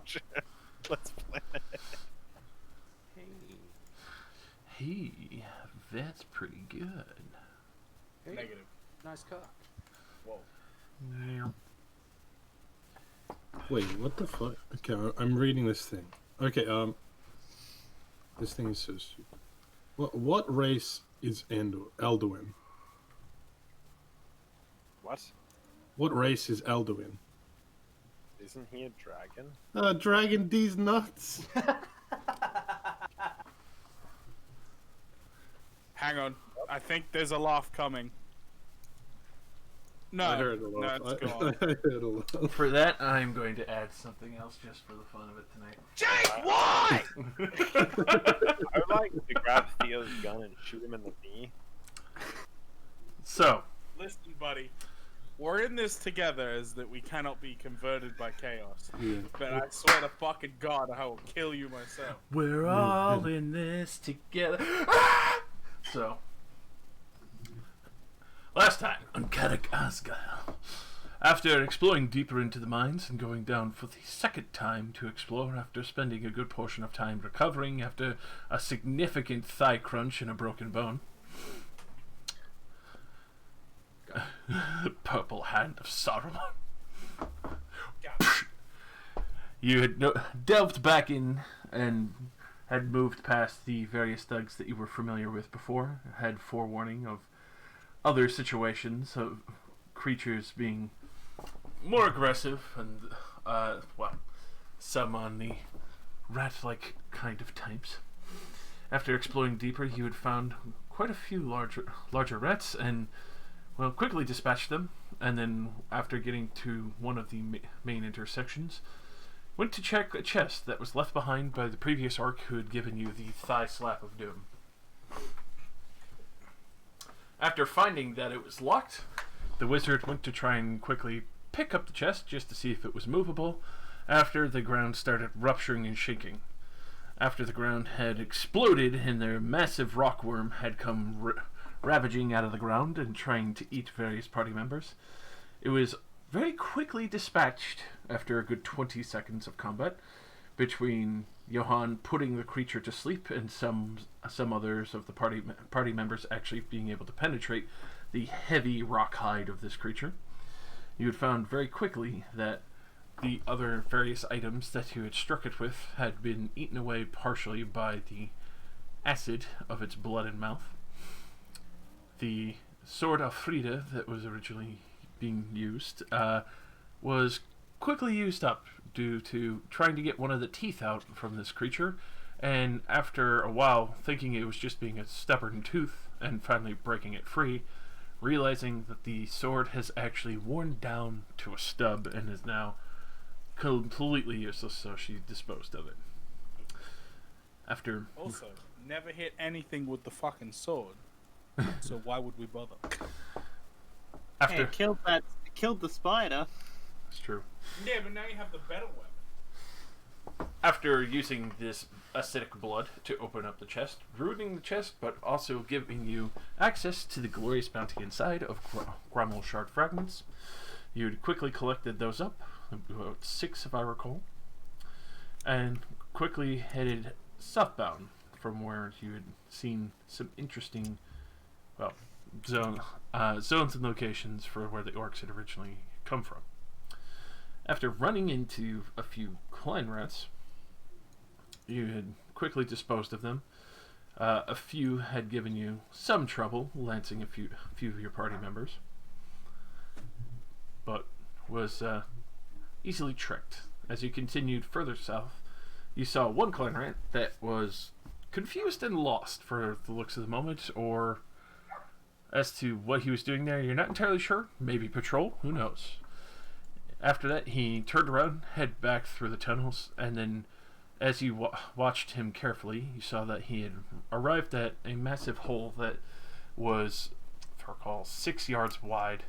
Chapter. Let's play it. Hey, that's pretty good. Hey, Negative. nice cock. Whoa. Wait, what the fuck? Okay, I'm reading this thing. Okay, this thing is so stupid. What race is Alduin? What? What race is Alduin? Isn't he a dragon? Dragon D's nuts. Hang on. I think there's a laugh coming. No. I heard a lot. No, it's gone. I heard a lot. For that, I'm going to add something else just for the fun of it tonight. Jake, why? I would like to grab Theo's gun and shoot him in the knee. So, Listen, buddy. We're in this together as that we cannot be converted by chaos. Yeah. But I swear to fucking God, I will kill you myself. we're all in this together. So, last time on Karak Azgal, after exploring deeper into the mines and going down for the second time to explore after spending a good portion of time recovering after a significant thigh crunch and a broken bone, Purple Hand of Saruman, you had delved back in and had moved past the various thugs that you were familiar with before, had forewarning of other situations of creatures being more aggressive and, some on the rat-like kind of types. After exploring deeper, you had found quite a few larger rats and, well, quickly dispatched them, and then after getting to one of the main intersections, went to check a chest that was left behind by the previous orc who had given you the thigh slap of doom. After finding that it was locked, the wizard went to try and quickly pick up the chest just to see if it was movable, after the ground started rupturing and shaking. After the ground had exploded and their massive rockworm had come ravaging out of the ground and trying to eat various party members, it was very quickly dispatched after a good 20 seconds of combat between Johann putting the creature to sleep and some others of the party members actually being able to penetrate the heavy rock hide of this creature. You had found very quickly that the other various items that you had struck it with had been eaten away partially by the acid of its blood and mouth. The sword Alfreda that was originally being used was quickly used up due to trying to get one of the teeth out from this creature, and after a while thinking it was just being a stubborn tooth and finally breaking it free, realizing that the sword has actually worn down to a stub and is now completely useless, so she disposed of it. After Also, never hit anything with the fucking sword. So why would we bother? after Hey, killed the spider. it's true. Yeah, but now you have the better weapon. After using this acidic blood to open up the chest, ruining the chest, but also giving you access to the glorious bounty inside of Gromel shard fragments, you had quickly collected those up, about 6 if I recall, and quickly headed southbound from where you had seen some interesting, well, zones and locations for where the orcs had originally come from. After running into a few Klein rats, you had quickly disposed of them. A few had given you some trouble, lancing a few of your party members, but was easily tricked. As you continued further south, you saw one Klein rat that was confused and lost for the looks of the moment, or as to what he was doing there, you're not entirely sure. Maybe patrol, who knows. After that, he turned around, headed back through the tunnels, and then as you watched him carefully, you saw that he had arrived at a massive hole that was, if I recall, 6 yards wide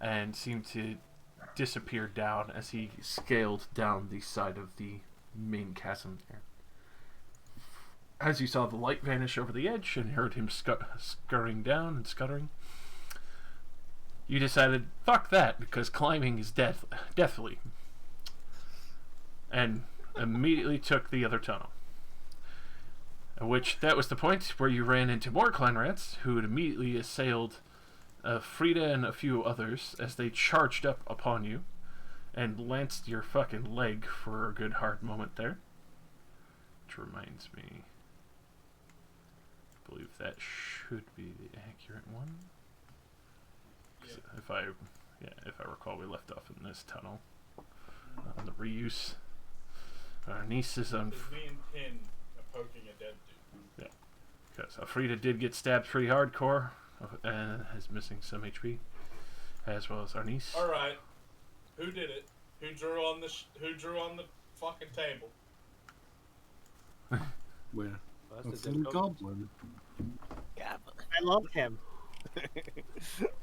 and seemed to disappear down as he scaled down the side of the main chasm there. As you saw the light vanish over the edge and heard him scurrying down and scuttering, you decided, fuck that, because climbing is deathly. And immediately took the other tunnel. That was the point where you ran into more clan rats, who had immediately assailed Frida and a few others as they charged up upon you and lanced your fucking leg for a good hard moment there. Which reminds me, I believe that should be the accurate one. Yeah. If I recall, we left off in this tunnel. On the reuse. Our niece is on. Because me and Pin are poking a dead dude. Because Frida did get stabbed pretty hardcore and is missing some HP, as well as our niece. All right, who did it? Who drew on the fucking table? Where? Well, That's that's the the difficult. goblin. I love him.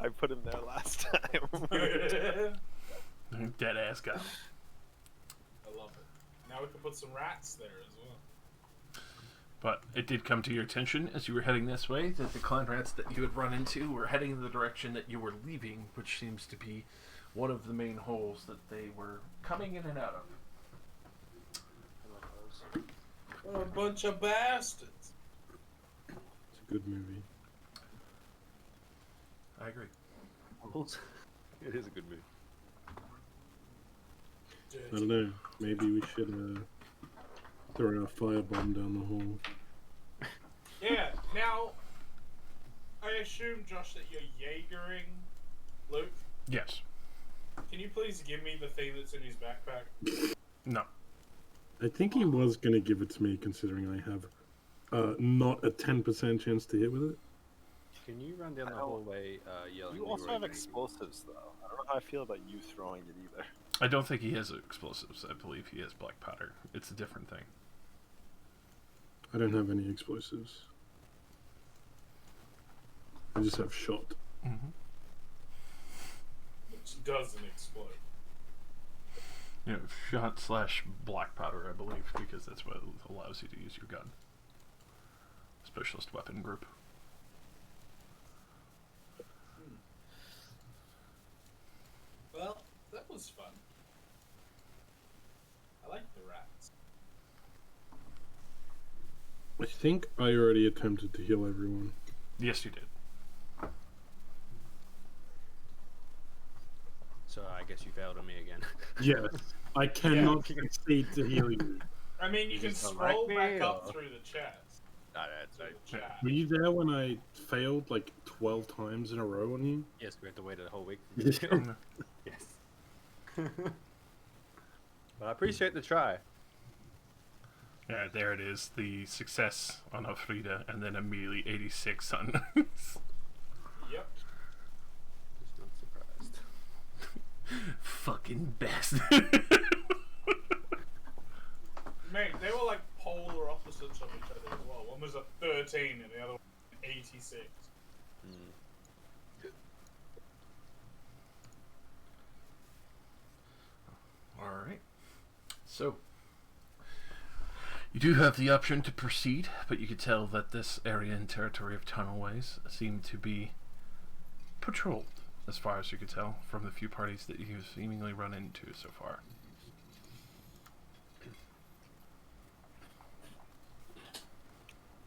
I put him there last time. Dead ass guy. I love it. Now we can put some rats there as well. But it did come to your attention as you were heading this way that the clan rats that you had run into were heading in the direction that you were leaving, which seems to be one of the main holes that they were coming in and out of. What a bunch of bastards. It's a good movie. I agree. It is a good movie. I don't know. Maybe we should throw a firebomb down the hall. Yeah, now, I assume, Josh, that you're Jaegering Luke. Yes. Can you please give me the thing that's in his backpack? No. I think he was gonna give it to me, considering I have not a 10% chance to hit with it. Can you run down the I don't- hallway yelling? You when also were have ready? explosives, though. I don't know how I feel about you throwing it either. I don't think he has explosives. I believe he has black powder. It's a different thing. I don't have any explosives. I just have shot. Mm-hmm. Which doesn't explode. You know, shot / black powder, I believe, because that's what allows you to use your gun. Specialist weapon group. Well, that was fun. I like the rats. I think I already attempted to heal everyone. Yes, you did. So I guess you failed on me again. Yes, I cannot succeed to heal you. I mean, you can just don't scroll like back me, up or- through the chest. That's To right. the chat. Were you there when I failed like 12 times in a row on you? Yes, we have to wait a whole week. Yeah. Yes. But I appreciate the try. Yeah, there it is. The success on Alfreda, and then immediately 86 on. Yep. Just not surprised. Fucking bastard. Mate, they were like polar opposites of each other as well. One was a 13 and the other one an 86. Alright. So, you do have the option to proceed, but you could tell that this area and territory of tunnelways seem to be patrolled, as far as you could tell, from the few parties that you've seemingly run into so far.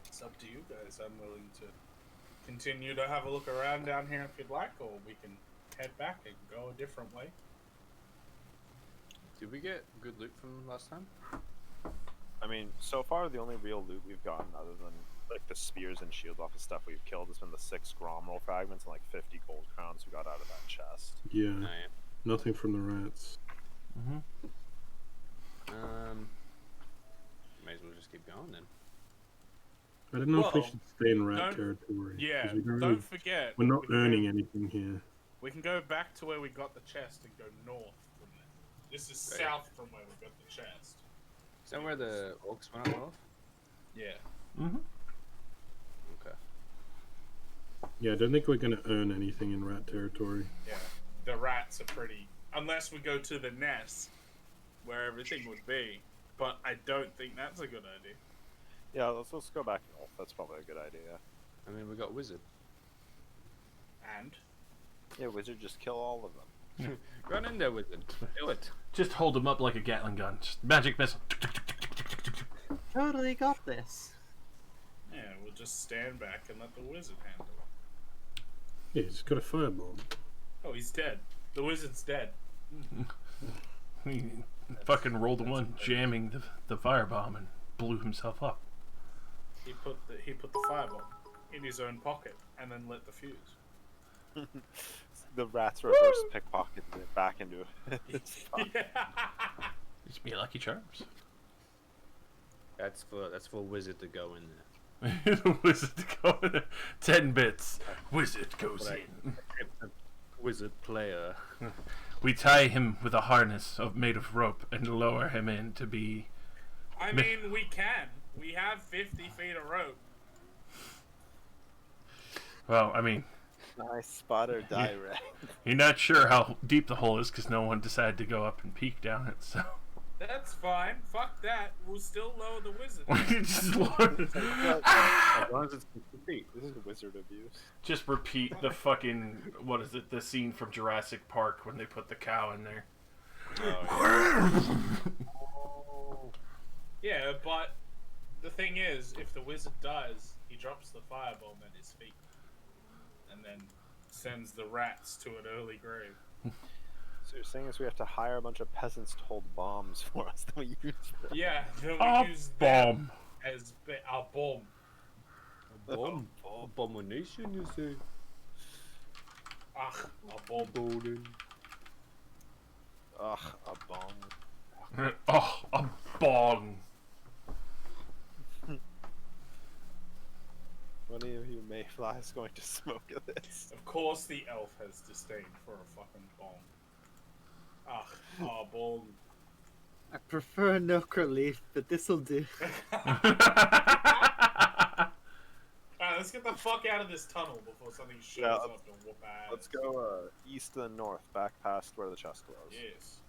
It's up to you guys. I'm willing to continue to have a look around down here if you'd like, or we can head back and go a different way. Did we get good loot from last time? I mean, so far the only real loot we've gotten, other than like the spears and shields off the stuff we've killed, has been the 6 Gromroll fragments and like 50 gold crowns we got out of that chest. Yeah, Oh, yeah. nothing from the rats. Mm-hmm. May as well just keep going then. I don't know if we Well, should stay in rat don't- territory. 'cause Yeah, we don't don't really- forget. we're not we can earning go- anything here. We can go back to where we got the chest and go north from there. This is Right. south from where we got the chest. Is that where the orcs went up north? Yeah. Mm-hmm. Okay. Yeah, I don't think we're going to earn anything in rat territory. Yeah. The rats are pretty. Unless we go to the nest, where everything would be. But I don't think that's a good idea. Yeah, let's go back north. That's probably a good idea. I mean, we got wizard. And Yeah, wizard, just kill all of them. Run in there, wizard. Do it. Just hold him up like a Gatling gun. Just magic missile. Totally got this. Yeah, we'll just stand back and let the wizard handle it. Yeah, he's got a fireball. Oh, he's dead. The wizard's dead. He fucking rolled a one, jamming the firebomb and blew himself up. He put the fireball in his own pocket and then lit the fuse. The rats reverse pickpocketed it back into his pocket. Yeah. Just be Lucky Charms. That's for wizard to go in there. The wizard go in there. 10 bits. Wizard goes Right. in. Wizard player. We tie him with a harness made of rope and lower him in to be. I mean, we can. We have 50 feet of rope. Well, I mean, Nice spot or die, Ray. you're not sure how deep the hole is because no one decided to go up and peek down it. So That's fine. Fuck that. We'll still lower the wizard. just, lower- As long as it's 50 feet. This is wizard abuse. just repeat the fucking what is it? The scene from Jurassic Park when they put the cow in there. Yeah, but the thing is, if the wizard dies, he drops the firebomb at his feet. And then sends the rats to an early grave. So you're saying is we have to hire a bunch of peasants to hold bombs for us that we use for Yeah, then A we use them bomb. as our bomb. Bomb. Abomination, you say? Ugh, a bomb. Golden. Ugh, a bomb. Oh, a bong. Many of you mayflies going to smoke at this. Of course the elf has disdain for a fucking bomb. Ugh, a bomb. I prefer no relief, but this'll do. Alright, let's get the fuck out of this tunnel before something shows Yeah, up and whoop our ass. Let's go east and north, back past where the chest was. Yes.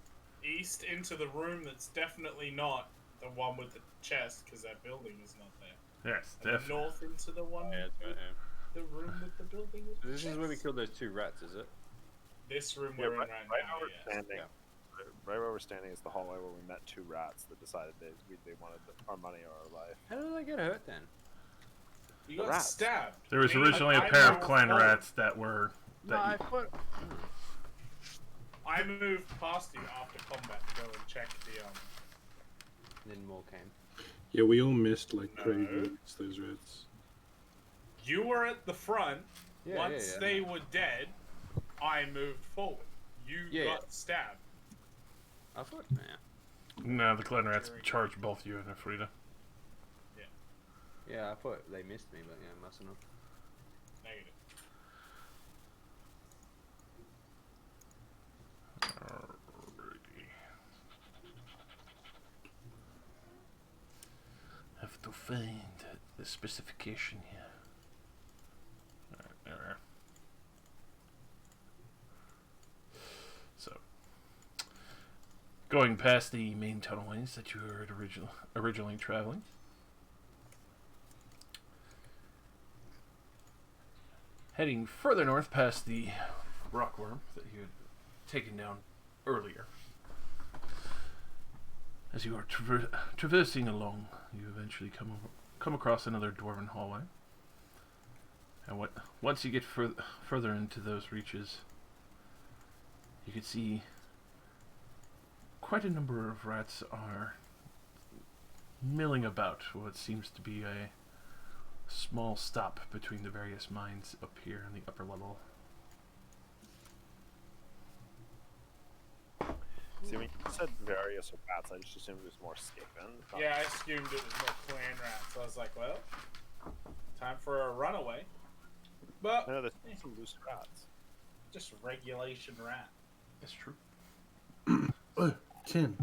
East into the room that's definitely not the one with the chest, because that building is not there. Yes, And then definitely. north into the one Yeah, it's right with here. the room with the building with So the this is chest. where we killed those 2 rats, is it? This room Yeah, we're in right right where now, we're yes. standing. Yeah. Right where we're standing is the hallway where we met 2 rats that decided they wanted our money or our life. How did I get hurt then? You The got rats. stabbed. There was Me, originally a I pair of moved clan forward. rats that were. No, I That thought. I moved past you after combat to go and check the Then more came. Yeah, we all missed like No. crazy against those rats. You were at the front. Yeah, Once yeah. they were dead, I moved forward. You Yeah, got stabbed. I thought, nah. no, the clan rats charged both you and Frida. Yeah, I thought they missed me, but yeah, mustn't have. Negative. Alrighty. Have to find the specification here. Alright, there we are. So, going past the main tunnelways that you were originally traveling. Heading further north past the rockworm that you had taken down earlier. As you are traversing along, you eventually come across another dwarven hallway. And once you get further into those reaches, you can see quite a number of rats are milling about what seems to be a small stop between the various mines up here in the upper level. See, when you said various rats, I just assumed it was more Skaven. Not- Yeah, I assumed it was more clan rats. I was like, well, time for a runaway. But No, there's some loose rats. just regulation rat. That's true. Oh, Ken,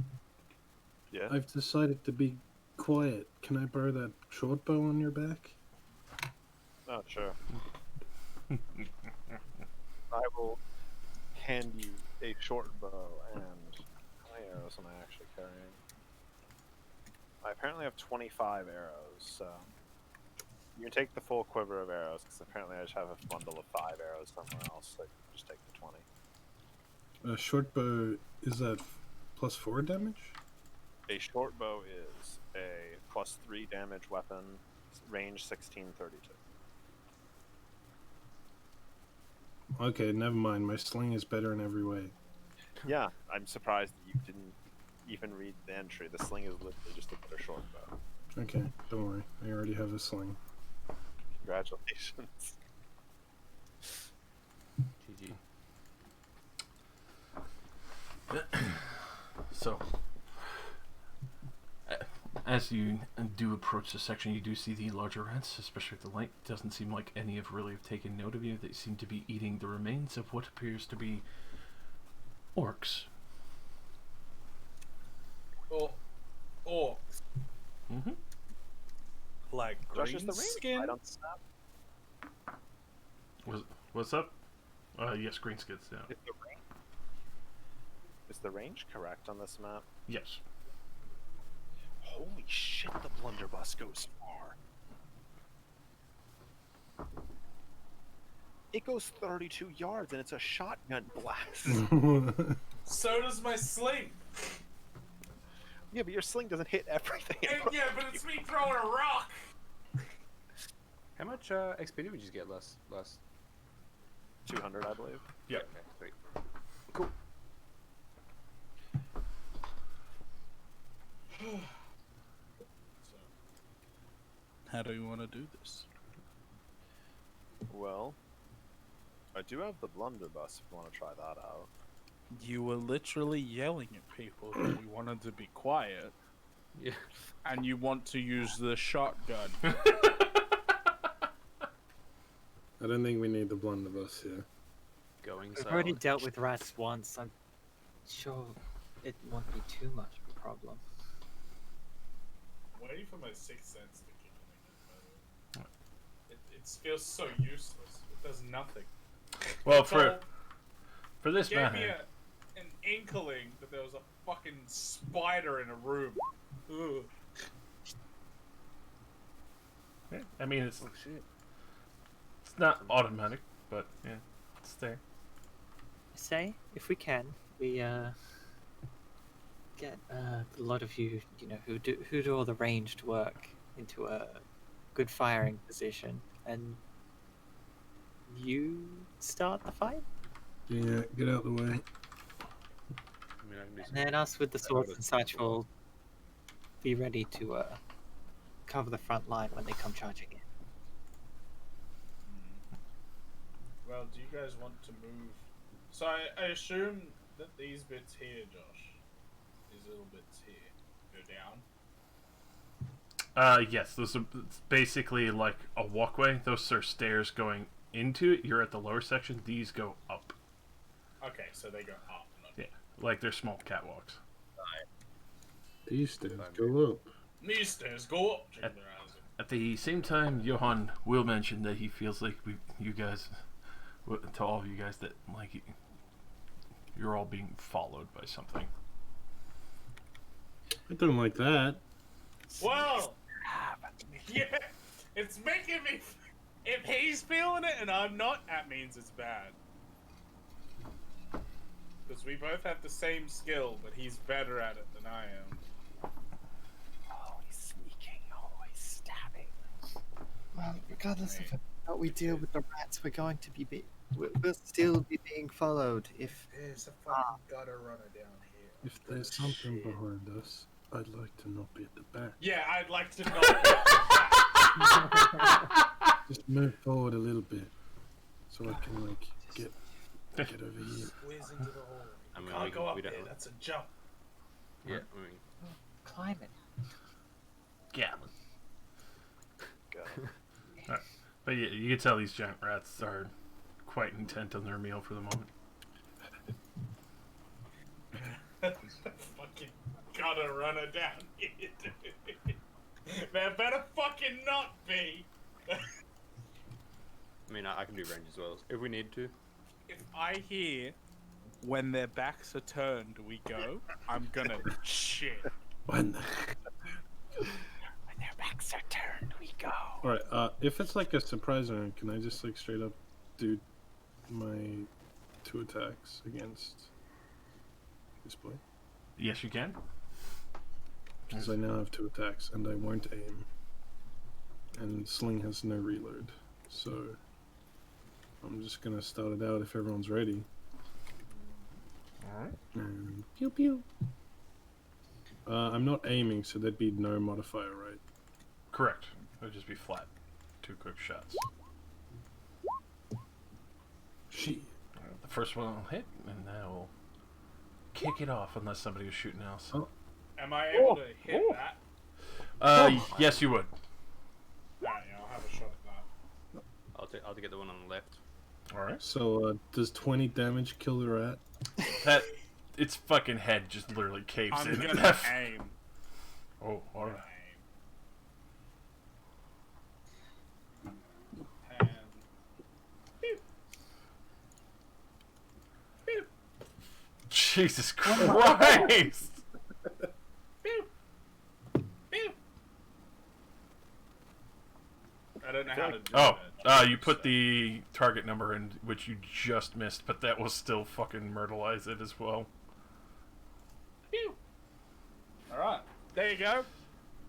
Yeah. I've decided to be quiet. Can I borrow that short bow on your back? Oh, sure. I will hand you a short bow and how many arrows am I actually carrying? I apparently have 25 arrows, so you can take the full quiver of arrows because apparently I just have a bundle of 5 arrows somewhere else. So just take the 20. A short bow, is that +4 damage? A short bow is a +3 damage weapon, range 1632. Okay, never mind. My sling is better in every way. Yeah, I'm surprised that you didn't even read the entry. The sling is literally just a better short bow. Okay, don't worry. I already have a sling. Congratulations. GG. So, as you do approach the section, you do see the larger rats, especially with the light. Doesn't seem like any have really taken note of you. They seem to be eating the remains of what appears to be orcs. Orcs. Mm-hmm. Like Josh, is green the range skin? light on snap? What's up? Yes, green skids down. Is the range correct on this map? Yes. Holy shit, the blunderbuss goes far. It goes 32 yards and it's a shotgun blast. So does my sling. Yeah, but your sling doesn't hit everything. Yeah, but it's me throwing a rock. How much XP did we just get last? 200, I believe. Yeah. Okay, sweet. Cool. How do you want to do this? Well, I do have the blunderbuss if you want to try that out. You were literally yelling at people that we wanted to be quiet, Yeah. and you want to use the shotgun. I don't think we need the blunderbuss here. Going We've already silent. dealt with rats once. I'm sure it won't be too much of a problem. I'm waiting for my sixth sense to kick in again. It feels so useless. It does nothing. Well, It's for all- this gave me matter, an inkling that there was a fucking spider in a room. Ugh. yeah, I mean it's Oh shit. not automatic, but yeah, it's there. I say, if we can, we get a lot of you, who do all the ranged work into a good firing position, and you start the fight, Yeah, get out the way. I mean, I can do and then us with the swords and such will be ready to cover the front line when they come charging in. Well, do you guys want to move? So I assume that these bits here, Josh, these little bits here, go down. Yes, those are it's basically like a walkway. Those are stairs going into it. You're at the lower section. These go up. Okay, so they go up. Not Yeah, like they're small catwalks. These stairs go up. These stairs go up. At- At the same time, Johan will mention that he feels like you guys, to all of you guys, that like you're all being followed by something. I don't like that. Well, yeah, it's making me. If he's feeling it and I'm not, that means it's bad. Because we both have the same skill, but he's better at it than I am. Always sneaking, always stabbing. Well, regardless Right. of how we deal with the rats, we're going to we'll still be being followed. If There's a fucking gutter runner down here. If there's something behind us, I'd like to not be at the back. Yeah, I'd like to know. Just move forward a little bit, so I can like get over here. Squeeze into the hole. I mean, Can't go up we there. don't. That's a jump. Yeah, I mean, climb it. Yeah, Go. but yeah, you can tell these giant rats are quite intent on their meal for the moment. Fucking gutter runner down here, dude. There better fucking not be. I mean, I can do range as well if we need to. If I hear when their backs are turned, we go, I'm gonna shit. When the... When their backs are turned, we go. Alright, if it's like a surprise round, can I just like straight up do my 2 attacks against this point? Yes, you can. Because I now have 2 attacks, and I won't aim. And Sling has no reload. So I'm just gonna start it out if everyone's ready. Alright. And pew pew. I'm not aiming, so there'd be no modifier, right? Correct. It would just be flat. 2 quick shots. Shit. Alright, the first one will hit, and that will kick it off unless somebody was shooting else. Oh. Am I able to hit that? Yes, you would. Alright, yeah, I'll have a shot at that. I'll get the one on the left. Alright. So, does 20 damage kill the rat? That its fucking head just literally caves I'm in. gonna aim. Oh, alright. And... Pew. Pew. Jesus Christ! Pew. Pew. I don't know how to do Oh, that. you put the target number in, which you just missed, but that will still fucking myrtleize it as well. Pew. Alright. There you go.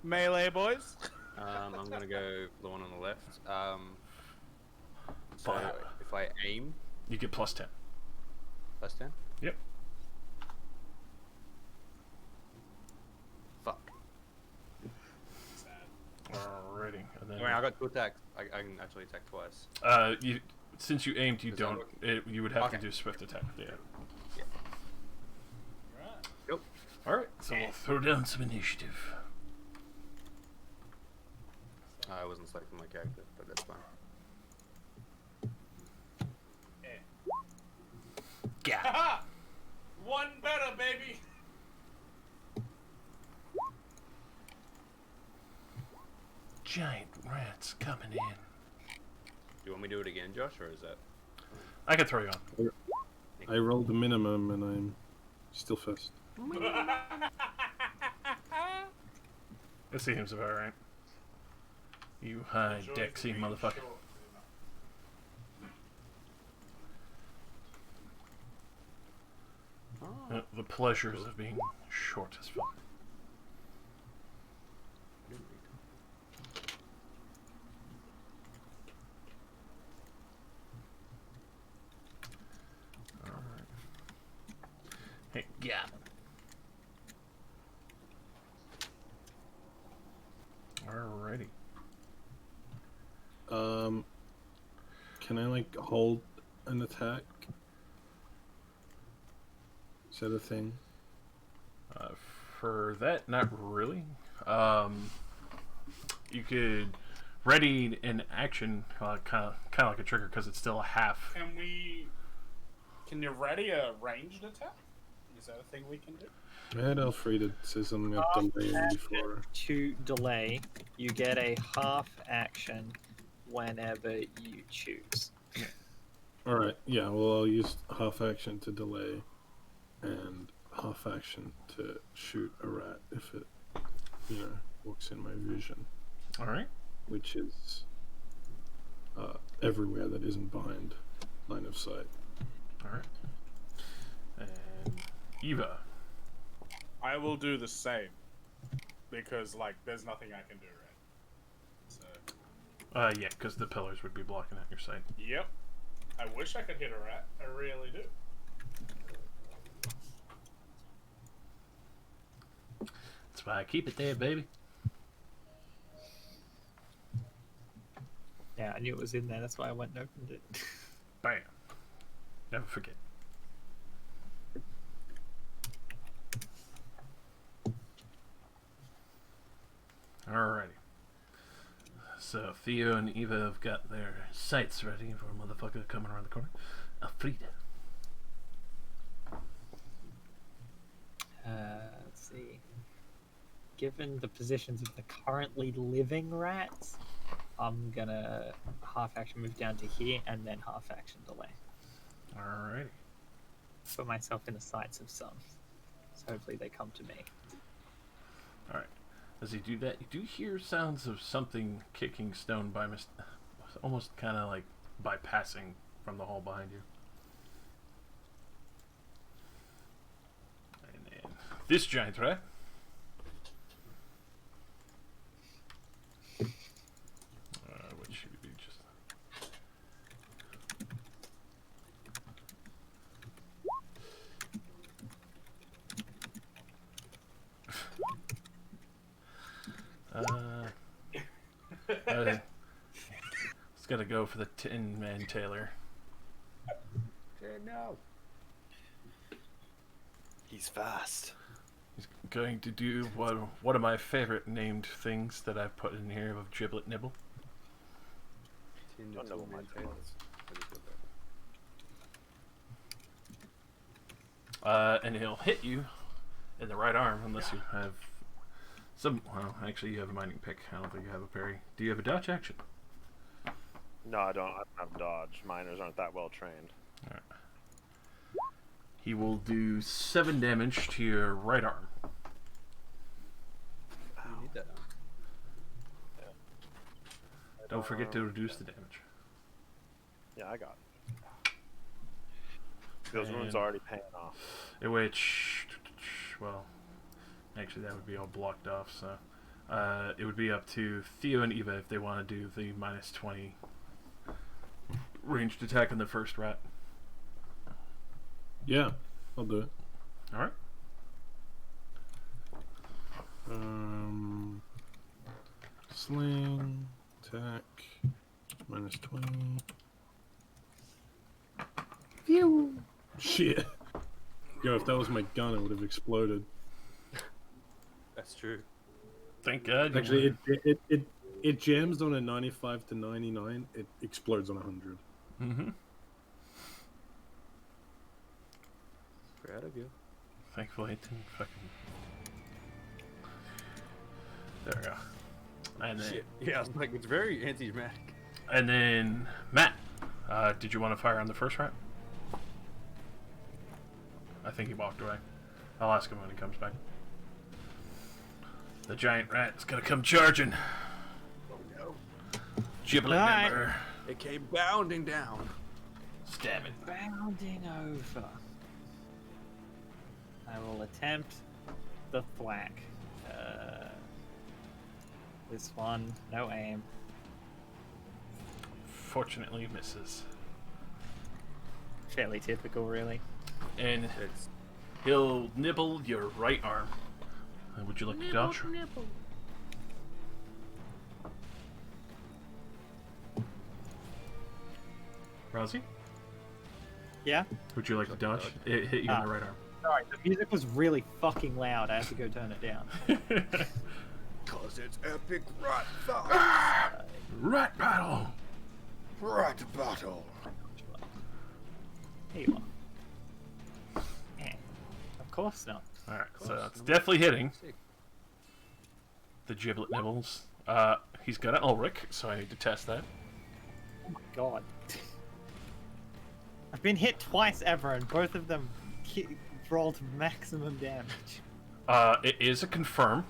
Melee boys. I'm gonna go the one on the left. So Wow. if I aim, You get plus 10. plus 10. Yep. Fuck. Sad. Alrighty. And then, Wait, I got 2 attacks. I can actually attack twice. since you aimed, you Does that don't. work? You would have to Okay. do swift attack. Yeah. Right. Yep. Alright, so we'll throw down some initiative. I wasn't selecting my character, but that's fine. Yeah. Haha! One better, baby! Giant rats coming in. Do you want me to do it again, Josh, or is that? I can throw you on. I rolled the minimum, and I'm still first. That seems about right. You high Dexy motherfucker. The pleasures of being short as fuck. Alright. Hey, yeah. Alrighty. Can I like hold an attack? Is that a thing? For that, not really. You could ready an action, kind of like a trigger, because it's still a half. Can you ready a ranged attack? Is that a thing we can do? I had Elfrida say something about delaying before. To delay, you get a half action whenever you choose. Alright, yeah, well, I'll use half action to delay and half action to shoot a rat if it, walks in my vision, Alright. which is everywhere that isn't behind line of sight. Alright. And Eva. I will do the same. Because, there's nothing I can do, right? So, Yeah, because the pillars would be blocking out your sight. yep. I wish I could hit a rat. I really do. That's why I keep it there, baby. Yeah, I knew it was in there. That's why I went and opened it. Bam. Never forget. Alrighty. So Theo and Eva have got their sights ready for a motherfucker coming around the corner. Elfrida. Let's see. Given the positions of the currently living rats, I'm gonna half action move down to here and then half action delay. Alrighty. Put myself in the sights of some. So hopefully they come to me. Alright. As you do that, you do hear sounds of something kicking stone by almost kind of like bypassing from the hall behind you. this giant rat. What should it be? Just it's gotta go for the Tin Man Tailor. No. He's fast. He's going to do one of my favorite named things that I've put in here of Giblet Nibble. Don't know what my tail is. And he'll hit you in the right arm unless you have some. Well, actually, you have a mining pick. I don't think you have a parry. Do you have a dodge action? No, I don't have dodge. Miners aren't that well trained. All right. He will do 7 damage to your right arm. You need that. Don't forget to reduce the damage. Yeah, I got it. Those wounds And- are already paying off. Which, well, actually that would be all blocked off, so it would be up to Theo and Eva if they want to do the -20 ranged attack on the first rat. Yeah, I'll do it. Alright. Sling, attack, -20. Phew. Shit. Yo, if that was my gun, it would have exploded. That's true. Thank God. you Actually, won. it jams on a 95 to 99. It explodes on 100. Mm-hmm. Proud of you. Thankfully it didn't fucking... There we go. And then, Shit. Yeah, I was like, it's very anti-dramatic. and then Matt, did you want to fire on the first rat? I think he walked away. I'll ask him when he comes back. The giant rat is gonna come charging. Oh no. Giblet Alright. member. It came bounding down. Stab it. Bounding over. I will attempt the thwack. This one, no aim. Fortunately misses. Fairly typical, really. And It's he'll nibble your right arm. Would you like to dodge? Rousey? Yeah? Would you like to dodge? It hit you in the right Sorry, the music was really fucking loud. I have to go turn it down. arm. cause it's epic rat fight. Rat battle! Rat battle. Here you are. Eh, of course not. Alright, so course. it's definitely hitting Sick. the giblet nibbles. He's got an Ulrich, so I need to test that. Oh my god. I've been hit twice ever, and both of them rolled maximum damage. It is a confirm,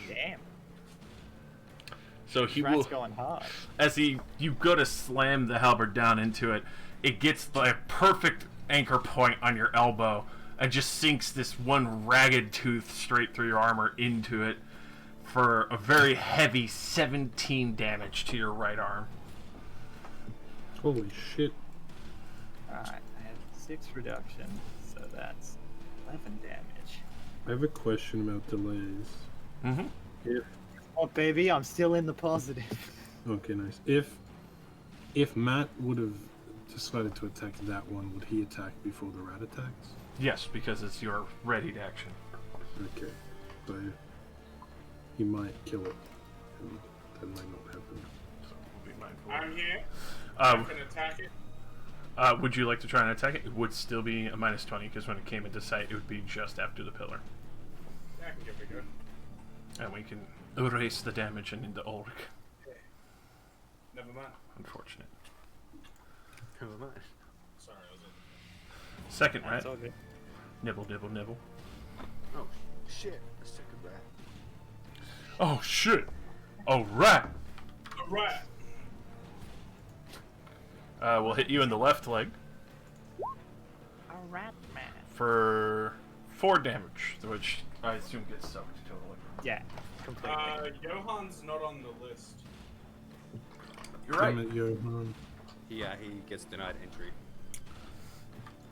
Damn. so he Rat's will. going hard. As you go to slam the halberd down into it, it gets the perfect anchor point on your elbow and just sinks this one ragged tooth straight through your armor into it for a very heavy 17 damage to your right arm. Holy shit. Alright, I had 6 reduction, so that's 11 damage. I have a question about delays. Mm-hmm. Oh, baby, I'm still in the positive. Okay, nice. If Matt would have decided to attack that one, would he attack before the rat attacks? Yes, because it's your readied action. Okay, so he might kill it, and that might not happen. So we'll be mindful. I'm here. I Uh, can attack it. would you like to try and attack it? It would still be a -20 because when it came into sight, it would be just after the pillar. Yeah, I can give it a go. And we can erase the damage and into Ulrich. Never mind. Unfortunate. Never mind. Sorry, I was in. Second rat. That's all good. Nibble, nibble, nibble. Oh shit! A second rat. Oh shit! Oh rat! Right. We'll hit you in the left leg A rat man. for 4 damage, which I assume gets soaked totally. Yeah, completely. Johan's not on the list. You're right. Damn it, Johan. Yeah, he gets denied entry.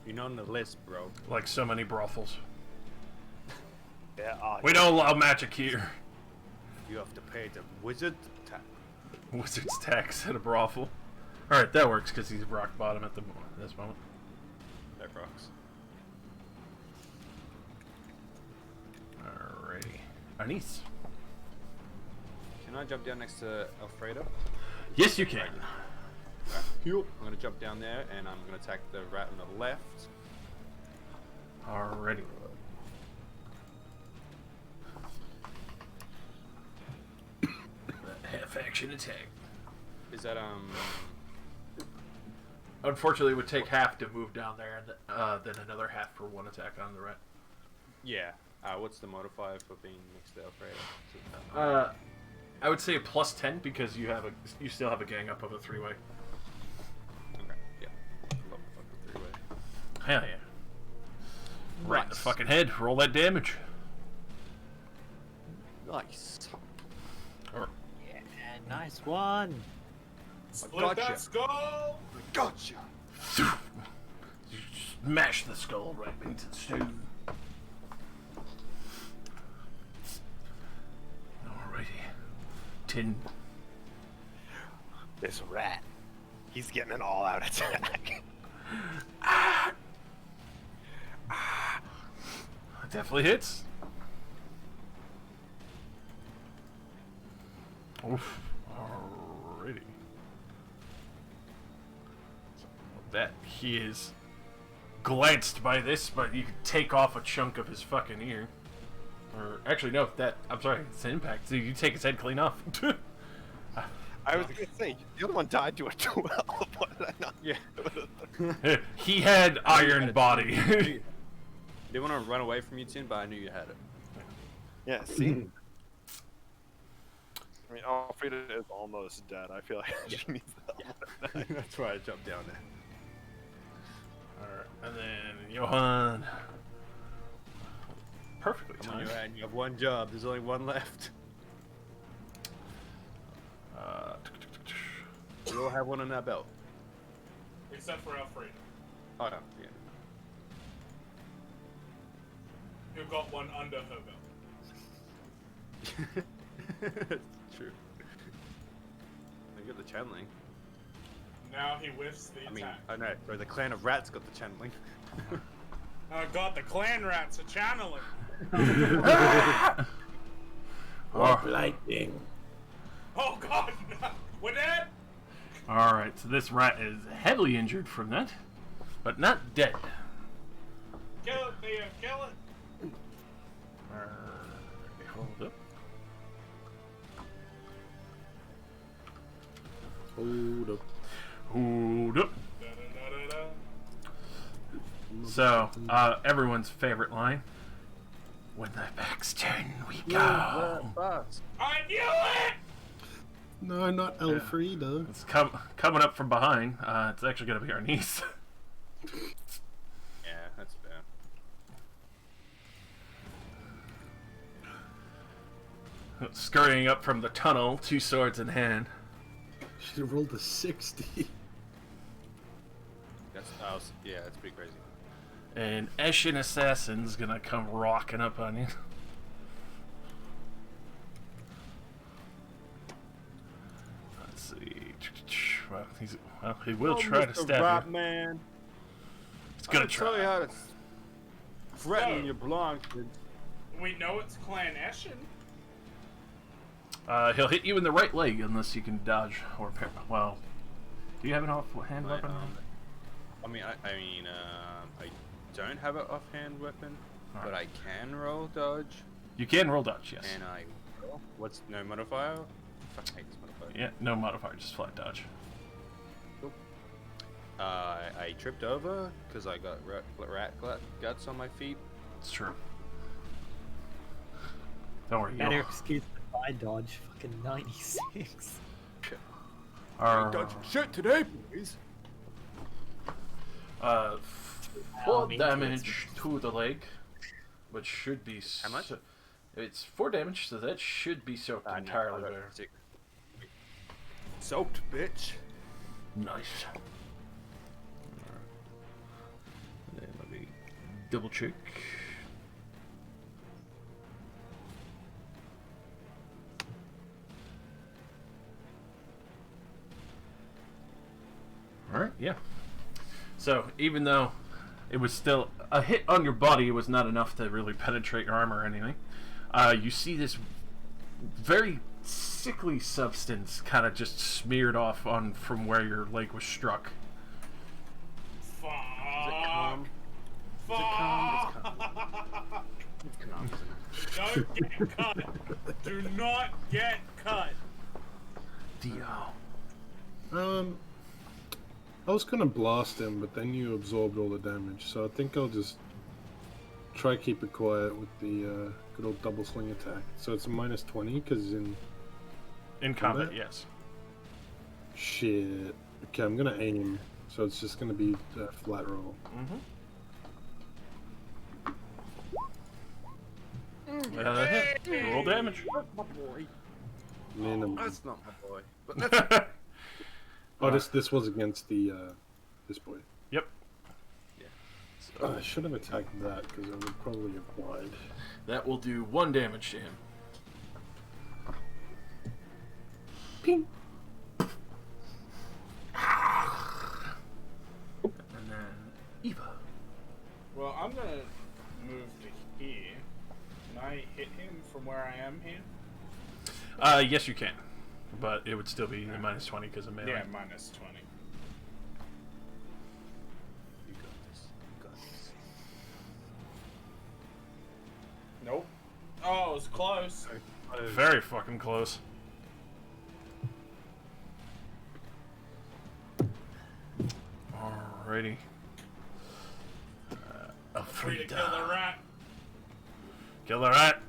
You're not on the list, bro. Like so many brothels. Yeah. We don't allow magic here. You have to pay the wizard tax. Wizard's tax at a brothel. Alright, that works because he's rock bottom at this moment. That rocks. Alrighty. Arnis. Can I jump down next to Alfredo? Yes, you can. I'm gonna jump down there and I'm gonna attack the rat on the left. Alrighty. Half action attack. Is that Unfortunately, it would take half to move down there, and then another half for one attack on the rat. yeah. What's the modifier for being next to Alfredo? I would say a +10 because you still have a gang up of a 3-way. Okay, yeah. Love the fucking 3-way. Hell yeah. Right in the fucking head. Roll that damage. Nice. Or Yeah, nice one. Split that skull! Gotcha. smash the skull right into the stone. Alrighty. 10. This rat. He's getting an all-out attack. That definitely hits. Oof. Alrighty. That he is glanced by this, but you could take off a chunk of his fucking ear. Or actually, no. I'm sorry. It's an impact. So you take his head clean off. I was gonna say the other one died to a 12. What did I not? Yeah. He had iron body. Didn't want to run away from you, Tin, but I knew you had it. Yeah. See. I mean, Alfreda is almost dead. I feel like she needs that. That's why I jumped down there. Alright, and then Johan. Perfectly Come on, timed. Johan, you have one job. There's only one left. We all have one on our belt. Except for Alfredo, Oh no, yeah. who got one under her belt. True. I got the channeling. Now he whiffs the attack. I know. Bro, the clan of rats got the channeling. Oh god, the clan rats are channeling. Lightning. Oh god, no. We're dead. Alright, so this rat is heavily injured from that, but not dead. Kill it, Theo, kill it. Hold up. Hold up. Hold up. Da-da-da-da-da. So, everyone's favorite line. When the back's turned, we go. I knew it! No, not Alfreda. It's coming up from behind. It's actually going to be our niece. Yeah, that's fair. Scurrying up from the tunnel, 2 swords in hand. She rolled a 60. Yeah, that's pretty crazy. And Eshin Assassin's going to come rocking up on you. Let's see. Well, he will try to stab you. Man. He's going to Tell you try. how to threaten So- your blonde kid. We know it's Clan Eshin. He'll hit you in the right leg unless you can dodge or well. Do you have an offhand weapon? I don't have an offhand weapon, but Alright. I can roll dodge, You can roll dodge, yes. and I will. What's no modifier? Fuck, I hate this modifier. Yeah, no modifier, just flat dodge. I tripped over because I got rat guts on my feet. It's true. Don't worry. Better You'll, excuse my dodge. Fucking 96. Dodge shit today, boys. Full me too, damage to the leg. which should be How much? It's 4 damage, so that should be soaked entirely there. Soaked, bitch. Nice. And then let me double check. Alright, yeah. So, even though it was still a hit on your body, it was not enough to really penetrate your armor or anything. You see this very sickly substance kind of just smeared off on from where your leg was struck. Fuck. Is it cum? It's cum. Don't get cut. Do not get cut. Dio. I was gonna blast him, but then you absorbed all the damage, so I think I'll just try keep it quiet with the good old double swing attack. So it's a minus 20 because In combat, yes. Shit. Okay, I'm gonna aim, so it's just gonna be a flat roll. Hit. Roll damage. My boy. Minimum. That's not my boy. But that's Oh, this was against the this boy. Yep. I should have attacked that because I would probably have wide. That will do 1 damage to him. Ping. And then Eva. Well, I'm gonna move to here. Can I hit him from where I am here? Yes, you can, but it would still be the minus 20 because of melee. Yeah, minus 20. You got this. You got this. Nope. Oh, it was close. Very fucking close. Alrighty. Free to kill the rat. Kill the rat.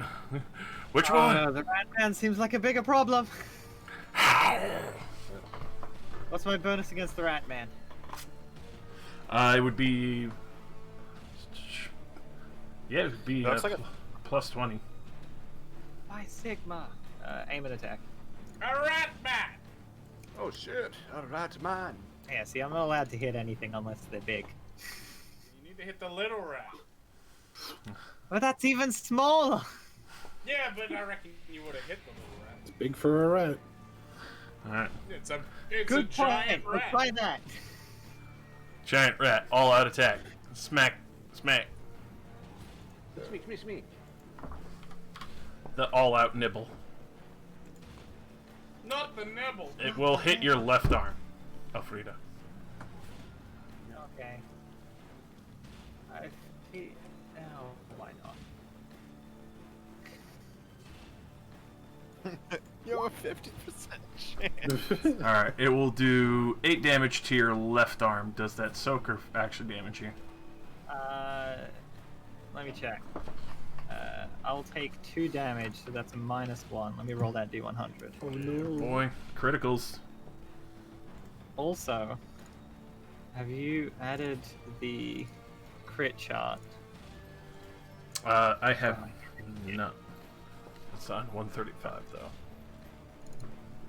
Which one? No, the rat man seems like a bigger problem. What's my bonus against the rat man? It would be. Yeah, it would be Looks like a- plus 20. By Sigma. Aim and attack. A rat man. Oh shit! Alright, man. Yeah, see, I'm not allowed to hit anything unless they're big. You need to hit the little rat. But that's even smaller. Yeah, but I reckon you would have hit the little rat. It's big for a rat. Alright. It's a Good giant point. rat. Let's try that. Giant rat, all out attack. Smack, smack. It's me. The all out nibble. Not the nibble. It will hit your left arm, Elfrida. Okay. Oh, why not? You have a 50% chance. Alright, it will do 8 damage to your left arm. Does that soak or actually damage you? Let me check. I'll take 2 damage, so that's a -1. Let me roll that D100. Oh no. Boy, criticals. Also, have you added the crit chart? I have no. It's on 135 though.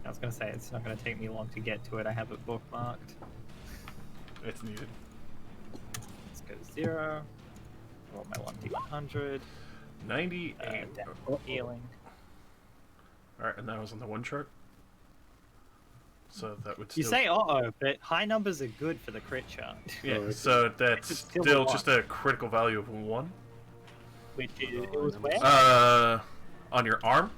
I was gonna say it's not gonna take me long to get to it. I have it bookmarked. It's needed. Let's go to 0. Roll my 1D100. 98. Healing. Alright, and that was on the one chart. So that would still... You say uh-oh, but high numbers are good for the crit chart. Yeah, Oh, so that's It's still still a just a critical value of 1. Which is, it was where? On your arm.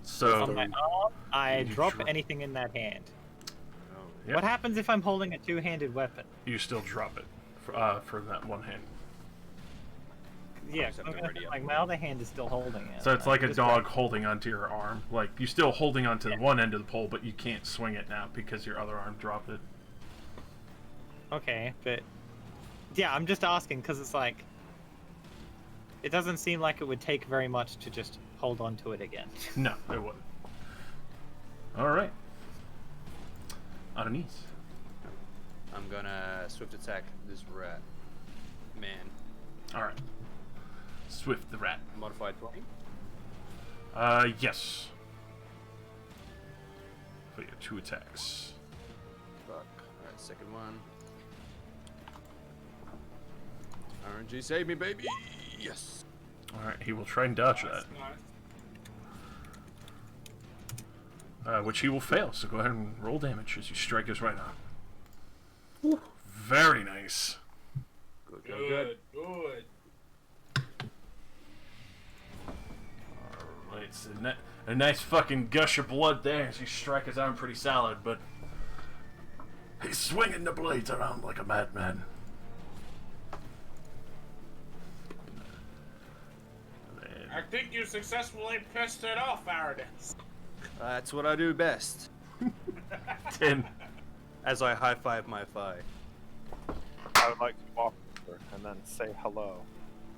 So... On my arm, I You drop drop- anything in that hand. Oh. Yep. What happens if I'm holding a two-handed weapon? You still drop it for that one hand. Yeah, Except I'm they're gonna, already up. like my other hand is still holding it. So it's like a Just dog holding onto your arm. Like, you're still holding onto one end of the pole, but you can't swing it now because your other arm dropped it. Okay, but yeah, I'm just asking because it's like it doesn't seem like it would take very much to just hold on to it again. No, it wouldn't. Alright. Anais. I'm gonna swift attack this rat. Man. Alright. Swift the rat. Modified 20. Yes. For your 2 attacks. Fuck. Alright, second one. RNG, save me, baby! Yes! Alright, he will try and dodge Nice, that. nice. Which he will fail, so go ahead and roll damage as you strike his right arm. Very nice. Good, good, good. Good. Alright, it's a nice fucking gush of blood there as you strike his arm pretty solid, but he's swinging the blades around like a madman. I think you successfully pissed it off, Aradis. That's what I do best. 10. As I high-five my thigh. I would like to walk over and then say hello.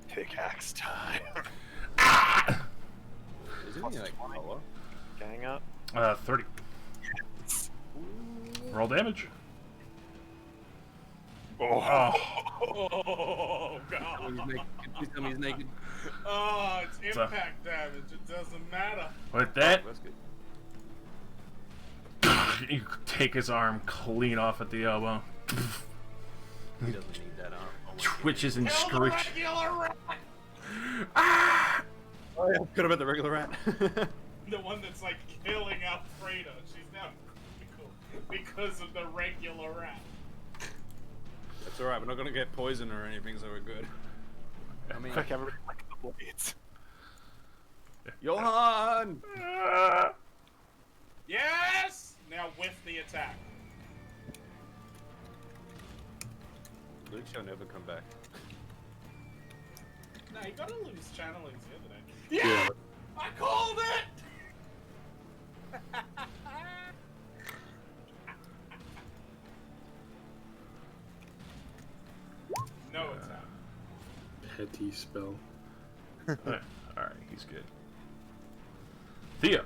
Pickaxe time. Isn't he like color? Gang up. 30. Roll damage. Oh. Oh, God. He's naked. Please tell me he's naked. Oh, it's So- impact damage. It doesn't matter. With that, That's good. you take his arm clean off at the elbow. He doesn't need that arm. Twitches and Kill the screeches. regular rat! Oh, yeah. Could have been the regular rat. The one that's like killing Alfredo. She's now critical because of the regular rat. That's alright, we're not gonna get poison or anything, so we're good. I mean, Quick, everybody, like the blades. Johan! Yes! Now whiff the attack. Luke shall never come back. No, you gotta lose channelings the other day. Yeah! I called it! No attack. Petty spell. Alright, he's good. Thea.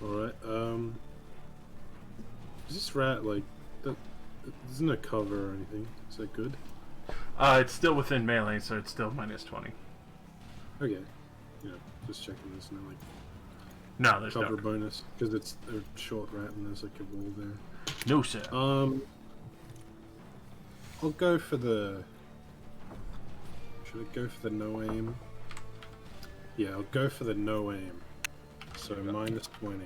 Alright, is this rat, like, that isn't a cover or anything? Is that good? It's still within melee, so it's still minus 20. Okay. Yeah, just checking this now, like, No, there's cover no. bonus. Because it's a short rat and there's, like, a wall there. No, sir. I'll go for the... Should I go for the no aim? Yeah, I'll go for the no aim. So minus 20. I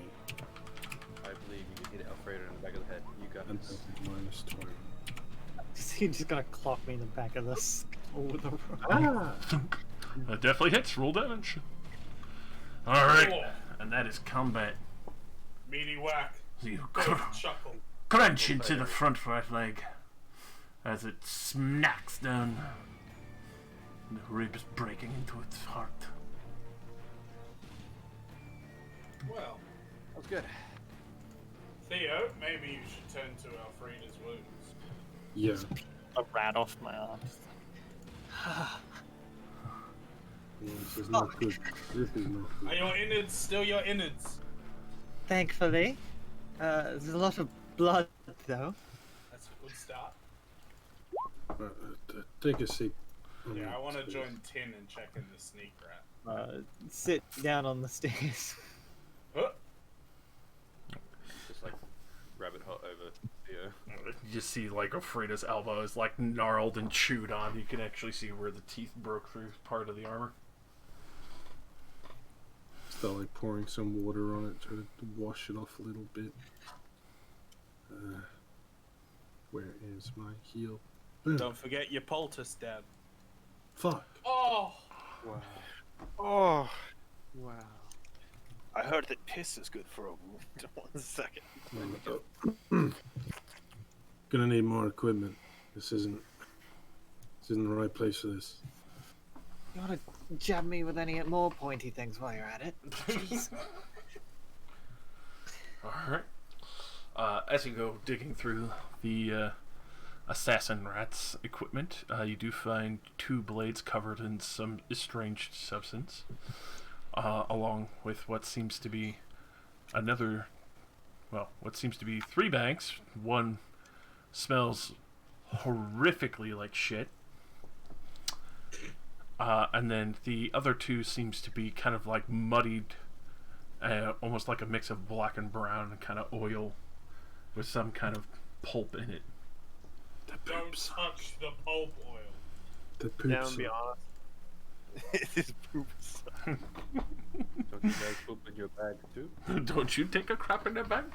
believe you can hit Alfredo in the back of the head. You got And this. minus 20. He's just gonna clock me in the back of the skull with a rock. Ah! That definitely hits. Roll damage. Alright, Cool. and that is combat. Meaty whack. You Big chuckle. crunch into the front right leg as it smacks down. The ribs breaking into its heart. Well, That was good. Theo, maybe you should tend to Alfreda's wounds. Yeah. A rat off my arm. This is not good. This is not Are good. your innards still your innards? Thankfully. There's a lot of blood, though. That's a good start. Take a seat. Yeah, I want to join Tin and check in the sneak rat. Sit down on the stairs. Huh? Just like rabbit hot over Theo. You just see like Alfreda's elbow is like gnarled and chewed on. You can actually see where the teeth broke through part of the armor. Start like pouring some water on it, try to wash it off a little bit. Where is my heel? Boom. Don't forget your poultice, Dad. Fuck. Oh! Wow. Oh, Wow. I heard that piss is good for a wound. 1 second. Gonna need more equipment. This isn't the right place for this. You wanna jab me with any more pointy things while you're at it? Jeez. Alright. As you go digging through the assassin rat's equipment, you do find 2 blades covered in some estranged substance, along with what seems to be what seems to be 3 bags. One smells horrifically like shit. And then the other two seems to be kind of like muddied, almost like a mix of black and brown kind of oil with some kind of pulp in it. The Don't poops. touch the pulp oil. The Yeah, poops. to be honest. It is poops. Don't you guys poop in your bag too? Don't you take a crap in that bag?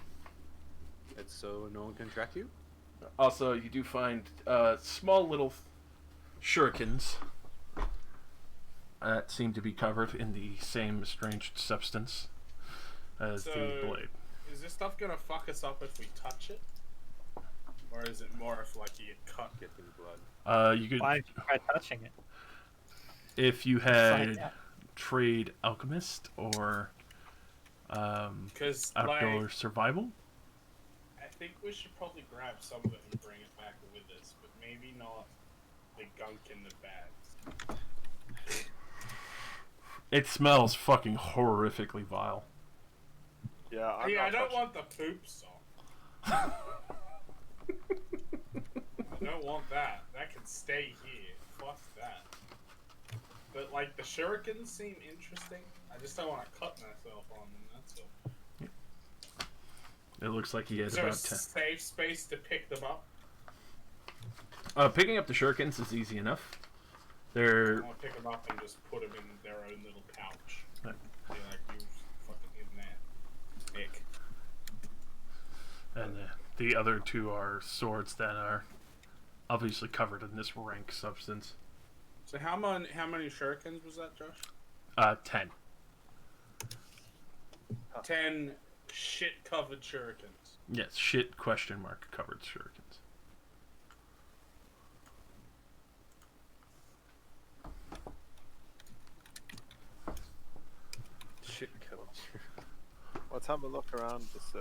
It's so no one can track you? Also, you do find small little shurikens that seem to be covered in the same estranged substance as the So- blade. Is this stuff gonna fuck us up if we touch it? Or is it more if like you get cut? Get through blood. You could, Why did you try touching it? if you Find had out. trade alchemist or Because outdoor like, survival. I think we should probably grab some of it and bring it back with us, but maybe not the gunk in the bags. It smells fucking horrifically vile. Yeah, I'm I not don't touching- want the poop song. I don't want that. That can stay here. Fuck that. But like the shurikens seem interesting. I just don't want to cut myself on them. That's all. It looks like he has Is there a about 10. safe space to pick them up? Picking up the shurikens is easy enough. I They're want to pick them up and just put them in their own little pouch. Right. Be like, you fucking in there. Nick. and the other two are swords that are obviously covered in this rank substance. So how many shurikens was that, Josh? 10. 10 shit-covered shurikens. Yes, shit question mark covered shurikens. Shit culture. Let's have a look around this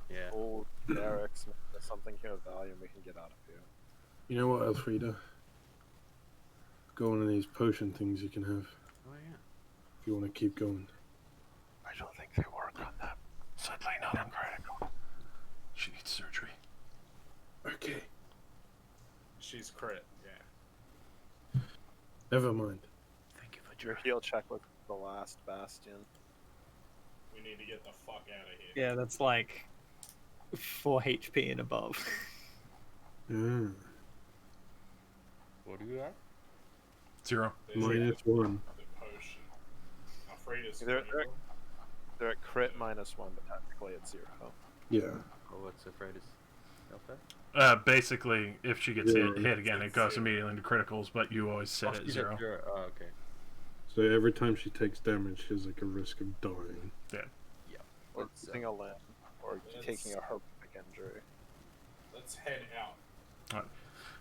Yeah. old barracks. Maybe there's something here of value and we can get out of here. You know what, Elfrida? Go on these potion things you can have Oh yeah. if you want to keep going. I don't think they work on that. Sadly not critical. She needs surgery. Okay, She's crit, yeah. never mind. Thank you for Your heal check with the last bastion. We need to get the fuck out of here. Yeah, that's like 4 HP and above. Yeah. What do you have? 0. There's -1. the potion. Alfreda's They're- critical. They're at crit -1, but technically it's 0. Yeah. Oh, what's afraid is okay. Basically, if she gets Yeah. hit again, it It's goes 0. immediately into criticals, but you always set Oh, at you said 0. you're- oh, okay. So every time she takes damage, she has like a risk of dying. Or That's, losing a limb, or That's- taking a horrific injury. Let's head out.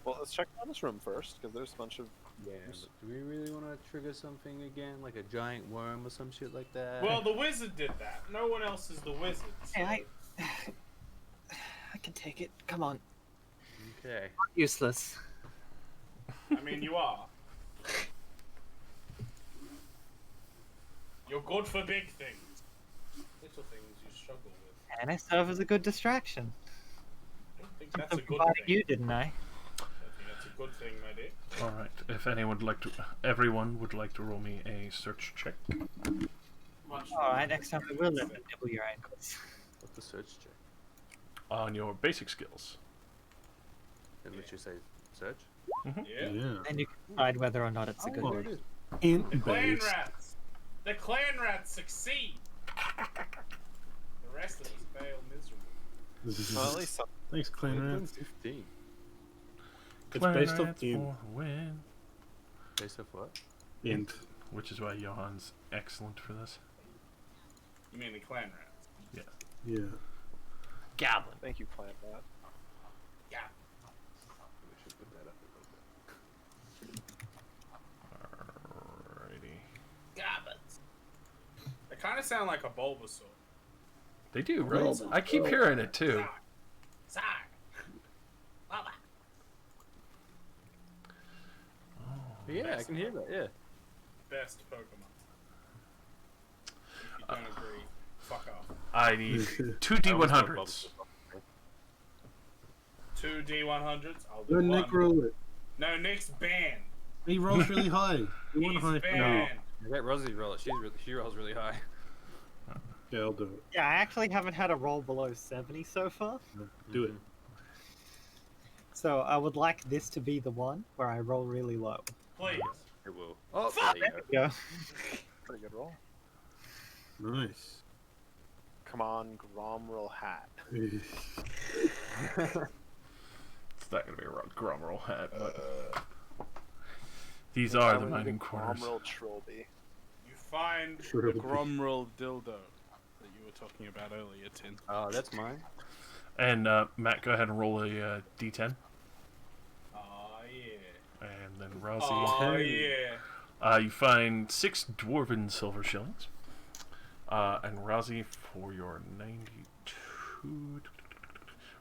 Well, let's check out this room first, because there's a bunch of... Yeah, but do we really want to trigger something again, like a giant worm or some shit like that? Well, the wizard did that. No one else is the wizard. so- Hey, I can take it. Come on. Okay. Useless. I mean, you are. You're good for big things. Little things you struggle with. And I serve as a good distraction. I don't think that's a Something good provided thing. you, didn't I? I don't think that's a good thing, my dear. Alright, if anyone would like to... Everyone would like to roll me a search check. Much Alright, next time I will let them nibble your ankles. What's the search check? On your basic skills. Did you say search? Yeah. Yeah. And you can decide whether or not it's a good Oh. move. Int The clan based. rats! The clan rats succeed! The rest of us fail miserably. Well, at least some... Thanks, Clan Rat. 15. It's based off Planets int. for win. Based off what? Int. Which is why Johan's excellent for this. You mean the clan rats? Yeah. Goblin. Thank you, Plant Rat. Yeah. We should put that up a little bit. Alrighty. Gobbets. They kind of sound like a Bulbasaur. They do, right? Well, I keep hearing it too. Sigh. Baba. Yeah, I can hear that. Yeah. Best Pokemon. If you don't agree, fuck off. I need two I always thought D100s. Bulbasaur. 2 D100s. I'll do No, one. Nick roll it. No, Nick's banned. He rolls really high. You want He's high? banned. Let Rosie roll it. She rolls really high. Yeah, I'll do it. Yeah, I actually haven't had a roll below 70 so far. Do it. So I would like this to be the one where I roll really low. Please. It will. Oh, Fuck! there you go. Yeah. Pretty good roll. Nice. Come on, Gromrel hat. It's not gonna be a grum roll hat, but these are the mining quarters. Gromrel trilby. You find Sure. the Gromrel dildo that you were talking about earlier, Tin. Oh, that's mine. And Matt, go ahead and roll a d10, Oh yeah. and then Rosie. Oh yeah. You find 6 dwarven silver shillings. And Razi, for your 92,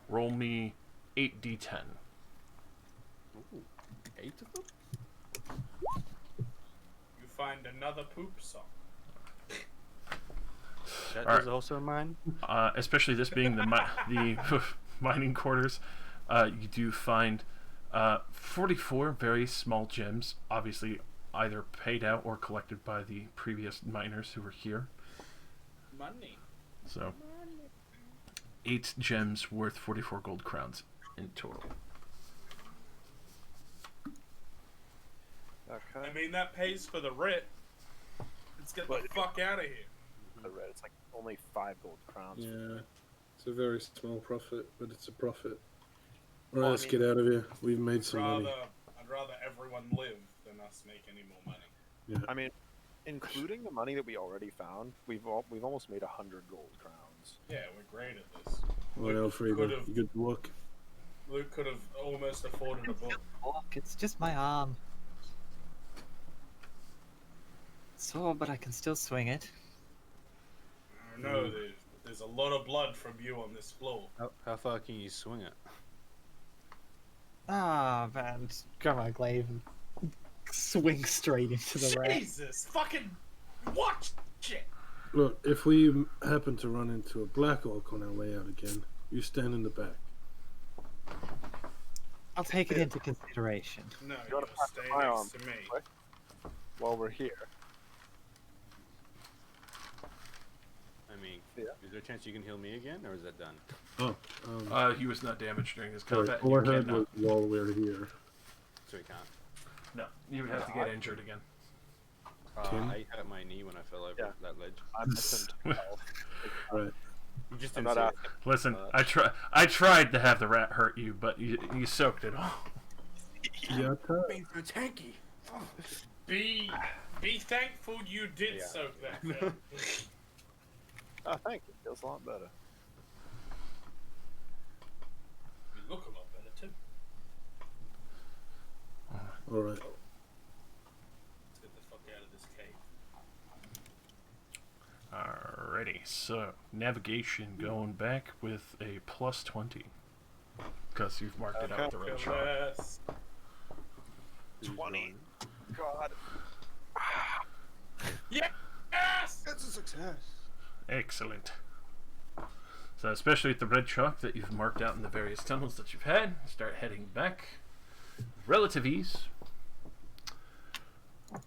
roll me 8d10. Ooh, 8 of them? You find another poop song. That Alright. is also mine. Especially this being the the mining quarters, you do find 44 very small gems, obviously either paid out or collected by the previous miners who were here. Money. So, 8 gems worth 44 gold crowns in total. Okay. I mean, that pays for the writ. Let's get the fuck out of here. I read it's like only 5 gold crowns. Yeah, it's a very small profit, but it's a profit. All right, Well, I let's mean- get out of here. We've made some money. I'd rather everyone live than us make any more money. I mean, including the money that we already found, we've almost made 100 gold crowns. Yeah, we're great at this. Well, Alfredo, could've- you good work. Luke could have almost afforded a book. Fuck, it's just my arm. Sore, but I can still swing it. No, there's a lot of blood from you on this floor. How far can you swing it? Ah, man. Just grab my glaive and swing straight into the rat. Jesus, fucking watch it. Look, if we happen to run into a black orc on our way out again, you stand in the back. I'll take it into consideration. No, You you'll gotta pass stay the firearm, next to me. right? While we're here. I mean, Yeah. is there a chance you can heal me again, or is that done? Oh, He was not damaged during his sorry. combat. All You I heard cannot. was while we're here. So we can't. No, you would have to get injured again. Tim? I hurt my knee when I fell over Yeah. that ledge. I missed him. Right. You just I'm didn't not see asking. Listen, I tried to have the rat hurt you, but you soaked it all. Yeah, Being so tanky. Be thankful you did Yeah. soak that. Phil. Oh, thank you. Feels a lot better. You look a lot better too. all right. Let's get the fuck out of this cave. Alrighty, so navigation going back with a plus 20. Because you've marked it out with the red chalk. Yes. 20. God. Yes. That's a success. Excellent. So especially with the red chalk that you've marked out in the various tunnels that you've had, start heading back. Relative ease. Let's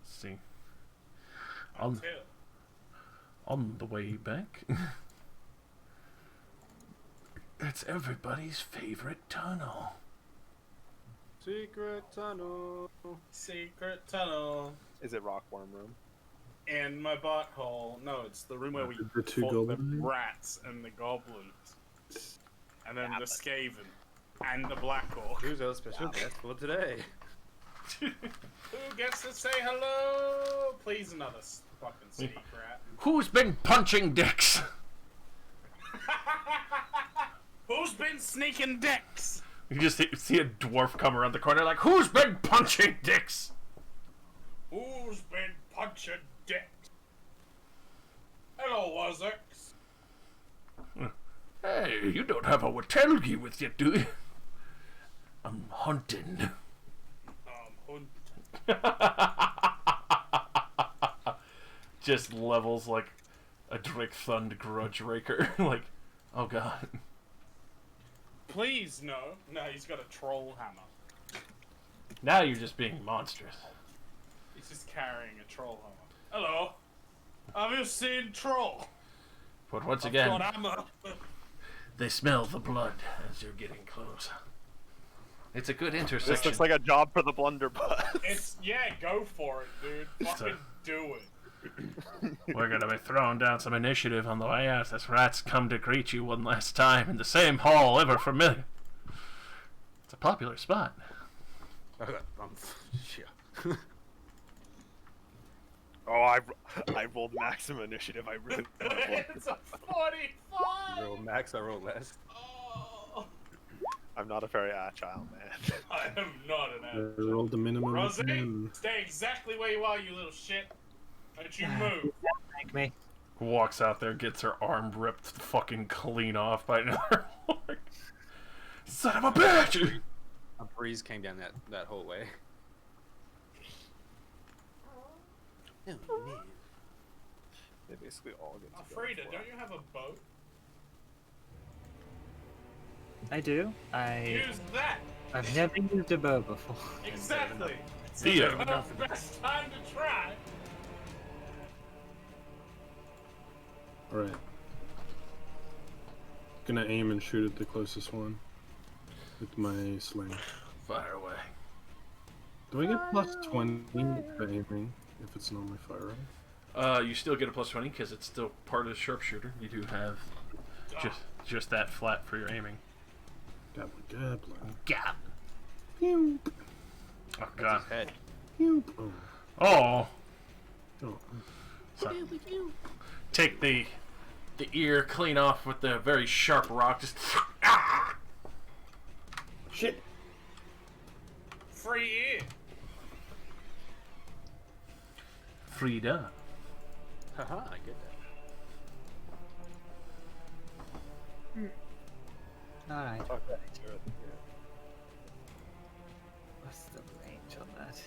see. On the way back. It's everybody's favorite tunnel. Secret tunnel. Secret tunnel Is it Rockworm Room? in my butthole. No, it's the room where we The two fought the goblins? rats and the goblins, and then the Skaven and the Black Orc. Who's our special guest for today? Who gets to say hello? Please, another fucking sneak rat. Who's been punching dicks? Who's been sneaking dicks? You just see a dwarf come around the corner like, who's been punching dicks? Who's been punching dicks? Hello, Wazix. Hey, you don't have a Watelgi with you, do you? I'm hunting. Just levels like a Drake Thund Grudge Raker. Like, oh god. Please, no. No, he's got a troll hammer. Now you're just being monstrous. He's just carrying a troll home. Hello. Have you seen troll? But once I've again, got ammo. they smell the blood as you're getting close. It's a good This intersection. looks like a job for the blunderbuss. Yeah, go for it, dude. It's Fucking do it. We're gonna be throwing down some initiative on the way out as rats come to greet you one last time in the same hall ever familiar. It's a popular spot. Shit. Oh, I rolled maximum initiative. I really. It's a 45. Roll max, I roll less. Oh, I'm not a very agile man. I am not an I rolled the minimum. Rosé, again. stay exactly where you are, you little shit. Don't you move. Thank me. Walks out there, gets her arm ripped fucking clean off by another orc. Son of a bitch! A breeze came down that whole way. Oh, no. They basically all get to go Frida, for don't it. you have a boat? I do. Use that. I've never used a bow before. Exactly. It's Theo. the best time to try. Alright. Gonna aim and shoot at the closest one with my sling. Fire away. Do I get plus 20 for aiming if it's normally firing? You still get a plus 20 because it's still part of the sharpshooter. You do have just that flat for your aiming. Goblin, goblin. Gap. Pew, Oh god. His head. pew. Oh, Oh. oh. So, take the ear clean off with the very sharp rock. Just Shit! Free ear. Frida. Haha, I get that. Alright. Okay. What's the range on that?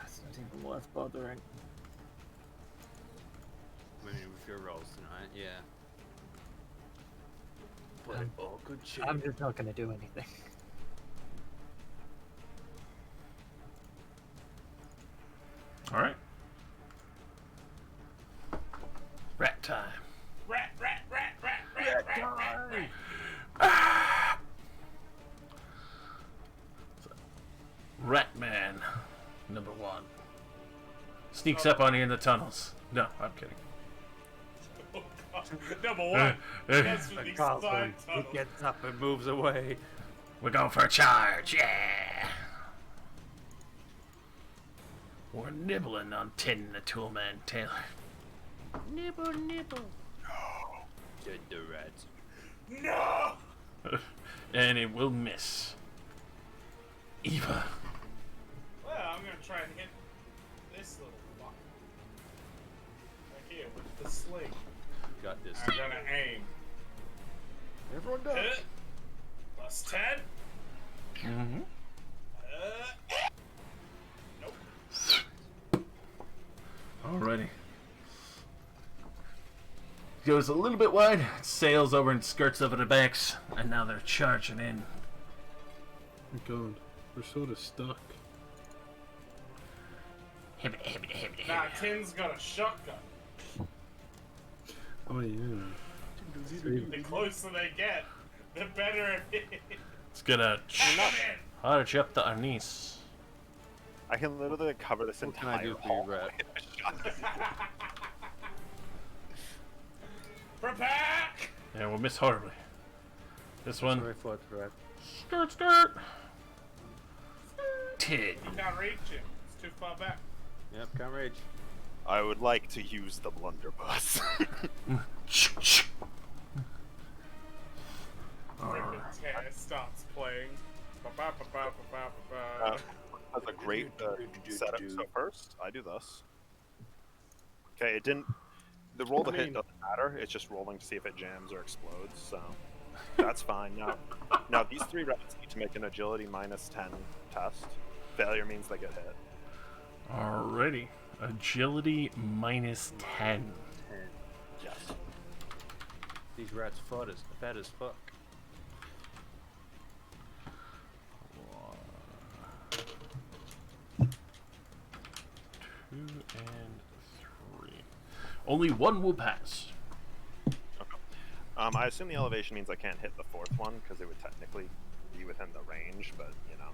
It's not even worth bothering. I mean, with your rolls tonight, yeah. But all good shit. I'm just not gonna do anything. All right. Rat time. Rat, rat, rat, rat, rat, rat, rat, rat. Ratman, number 1. Sneaks up on you in the tunnels. No, I'm kidding. Oh, God. Number one. That's what these side He tunnels. gets up and moves away. We're going for a charge, yeah! We're nibbling on Tin the Toolman Taylor. Nibble, nibble. Dead the rats. No! And it will miss. Eva. Well, I'm gonna try and hit this little fuck. Right here with the sling. Got this. I'm gonna aim. Everyone does. Hit. Plus 10. Mm-hmm. Nope. Alrighty. Goes a little bit wide, sails over and skirts over the banks, and now they're charging in. My god, we're sort of stuck. Nah, Tin's got a shotgun. Oh yeah. The closer they get, the better it is. It's gonna Come in. charge up the Arnis. I can literally cover this What can I entire do for you, hall. Rat? Prepare! And we'll miss horribly. This one, Sorry for it, Rat. skirt. Tin. You can't reach it. It's too far back. Yep, can't rage. I would like to use the blunderbuss. Freaking tear starts playing. Ba-ba-ba-ba-ba-ba-ba. That's a great setup. So first, I do this. Okay, it didn't. The roll to hit doesn't matter. It's just rolling to see if it jams or explodes. So that's fine. Now these 3 rats need to make an agility minus 10 test. Failure means they get hit. Alrighty. Agility minus 10. Yes. These rats fat as fuck. 2 and 3. Only one will pass. I assume the elevation means I can't hit the fourth one because it would technically be within the range, but you know,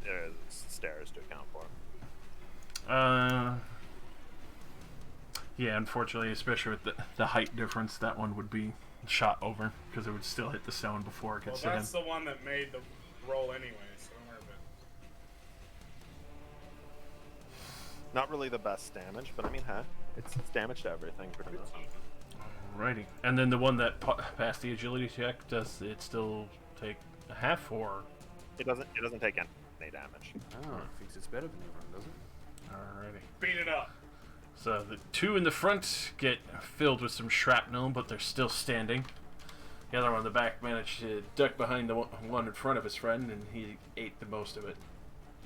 there's stairs to account for. Yeah, unfortunately, especially with the height difference, that one would be shot over because it would still hit the stone before it Well, gets hit in. that's the one that made the roll anyway, so don't worry about it. Not really the best damage, but I mean, it's damage to everything pretty much. Alrighty. And then the one that passed the agility check, does it still take a half or? It doesn't take any damage. Oh, thinks it's better than everyone, does it? Alrighty. Beat it up. So the 2 in the front get filled with some shrapnel, but they're still standing. The other one in the back managed to duck behind the one in front of his friend, and he ate the most of it.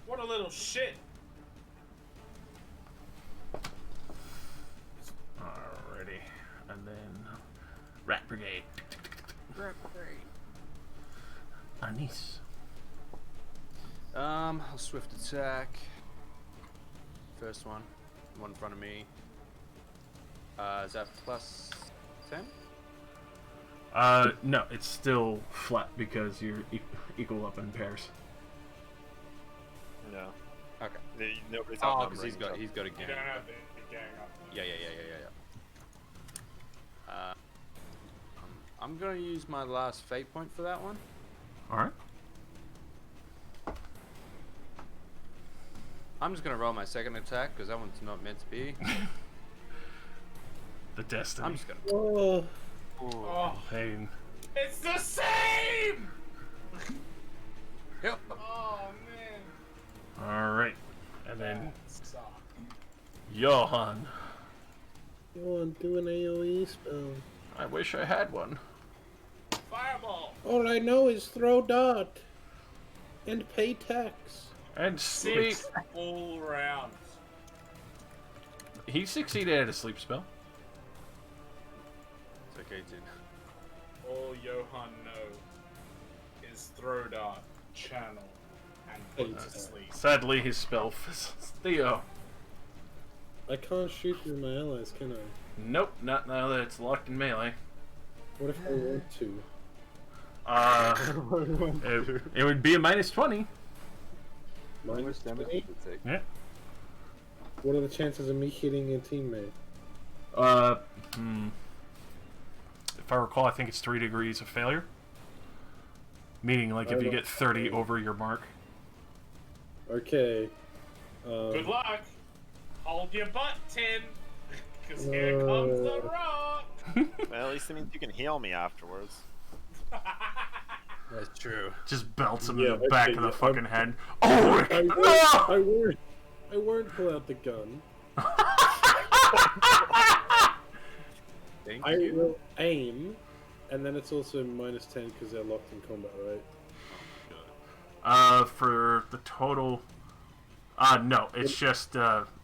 What a little shit. Alrighty. And then Rat Brigade. Rat Brigade. Anis. I'll swift attack. First one in front of me. Is that plus 10? No, it's still flat because you're equal up in pairs. No. Okay. Nobody's Oh, outnumbering because he's got each a You gang. don't have the gang up. Yeah. I'm gonna use my last fate point for that one. Alright. I'm just gonna roll my second attack because that one's not meant to be. The destiny. I'm just gonna. Oh, Oh, Pain. it's the same! Yep. Oh, man. Alright. And then That sucked. Johan. you want to do an AoE spell? I wish I had one. Fireball. All I know is throw dart and pay tax. And sleep. 6 full rounds. He succeeded at a sleep spell. It's okay, Tin. All Johan know is throw dart, channel, and put to sleep. Sadly, his spell fizzles. Theo. I can't shoot through my allies, can I? Nope, not now that it's locked in melee. What if I want to? It would be a -20. How much damage does it take? Yeah. What are the chances of me hitting a teammate? If I recall, I think it's 3 degrees of failure. Meaning, like, if you get 30 over your mark. Okay. Good luck. Hold your butt, Tin. Because here comes the rock. Well, at least it means you can heal me afterwards. That's true. Just belts him Yeah, in the back okay, of the yeah, fucking head. Oh, I no! won't pull out the gun. Thank I you. will aim, and then it's also -10 because they're locked in combat, right? For the total... no, it's just,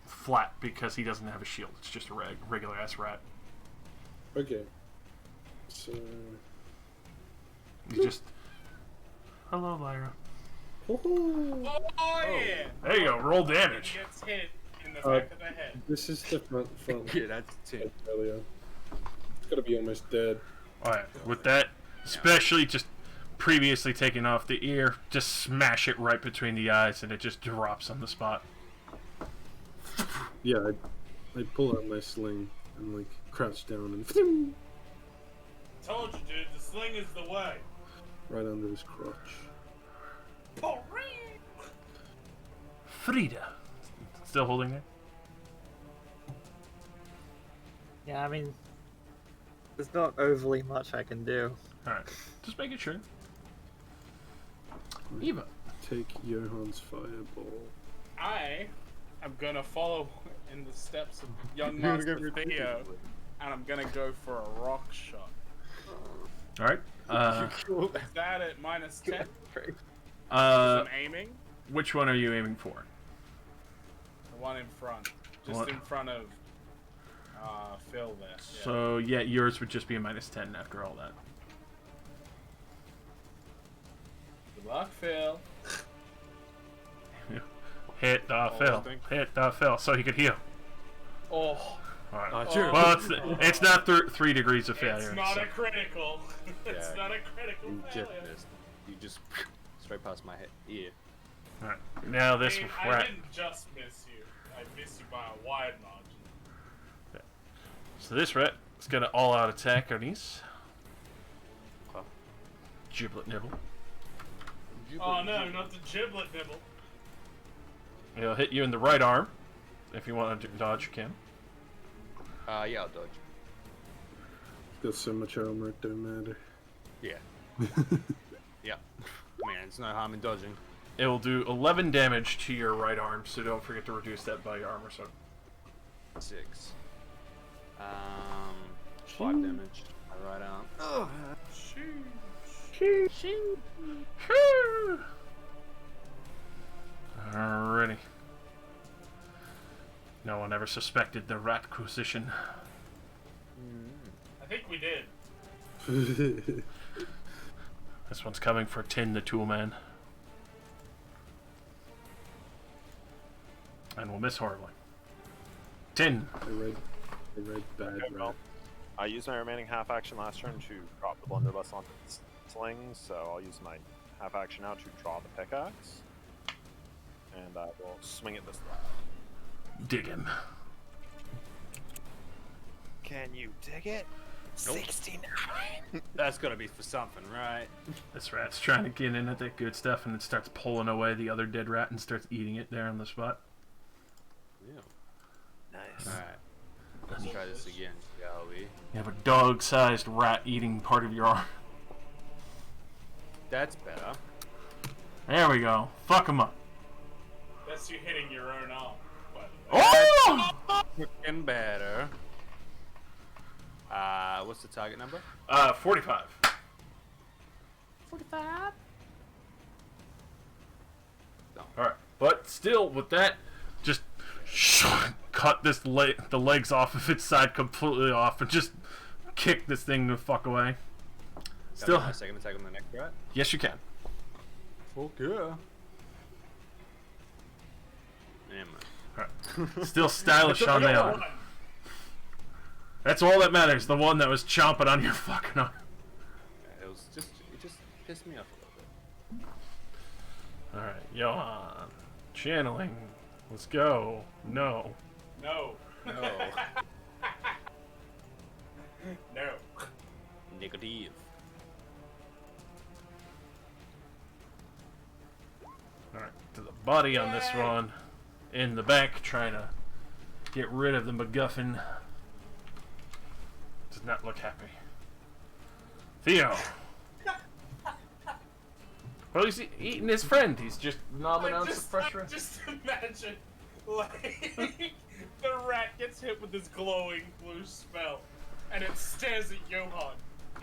flat because he doesn't have a shield. It's just a regular-ass rat. Okay. So... He's just... Hello, Lyra. Oh, Oh, yeah. There you go, roll He damage. gets hit in the back of the head. this is the front Yeah, that's Tin. earlier. It's gotta be almost dead. Alright, with that, especially just previously taking off the ear, just smash it right between the eyes and it just drops on the spot. Yeah, I pull out my sling and like crouch down and Told you, dude. The sling is the way. right under his crotch. Frida. Still holding there? Yeah, I mean, there's not overly much I can do. Alright, just making sure. Eva. Take Johan's fireball. I am gonna follow in the steps of young You're gonna go Master for Theo, and I'm gonna go for a rock shot. Alright. Is that at -10? I'm aiming. Which one are you aiming for? The one in front. Just What? in front of Phil there. Yeah. So yeah, yours would just be a -10 after all that. Good luck, Phil. Hit the Phil. think- Hit the Phil, so he could heal. Oh, All right. True. Well, it's not 3 degrees of failure. it's not so- a critical. It's Yeah. not a critical You just failure. missed. You just straight past my ear. All right. Now I this mean, I rat. didn't just miss you. I missed you by a wide margin. So this rat is gonna all-out attack Ernest. Huh. Giblet nibble. Oh no, not the giblet nibble. He'll hit you in the right arm. If you want to dodge, you can. Yeah, I'll dodge. Got so much armor, it don't matter. Yeah. Yeah. Man, it's no harm in dodging. It will do 11 damage to your right arm, so don't forget to reduce that by your armor. So 6. 5 damage. My right arm. Oh. Alrighty. No one ever suspected the ratquisition. I think we did. This one's coming for Tin the Toolman. And will miss horribly. Tin! I read bad Okay, well, rat. I used my remaining half action last turn to drop the blunderbuss onto the sling, so I'll use my half action now to draw the pickaxe. And I will swing it this way. Dig him. Can you dig it? Nope. 69! That's gotta be for something, right? This rat's trying to get in at that good stuff and it starts pulling away the other dead rat and starts eating it there on the spot. Yeah. Nice. Alright. Let's try this again, shall we? You have a dog-sized rat eating part of your arm. That's better. There we go. Fuck him up. That's you hitting your own arm. By the way. Oh! Looking better. What's the target number? 45. 45. Alright. But still, with that, just cut this the legs off of its side completely off and just kick this thing the fuck away. Still, a second attack on the next rat. yes you can. Fuck yeah. Damn. Alright. Still stylish on the arm. That's all that matters. The one that was chomping on your fucking arm. It just pissed me off a little bit. Alright, Johan. Channeling. Let's go. No. No. No. No. Negative. Alright, to the body on this one. In the back, trying to get rid of the MacGuffin. Does not look happy. Theo. Well, he's eating his friend. He's just knobbing on some fresh rat. Just imagine, like, the rat gets hit with this glowing blue spell, and it stares at Johan,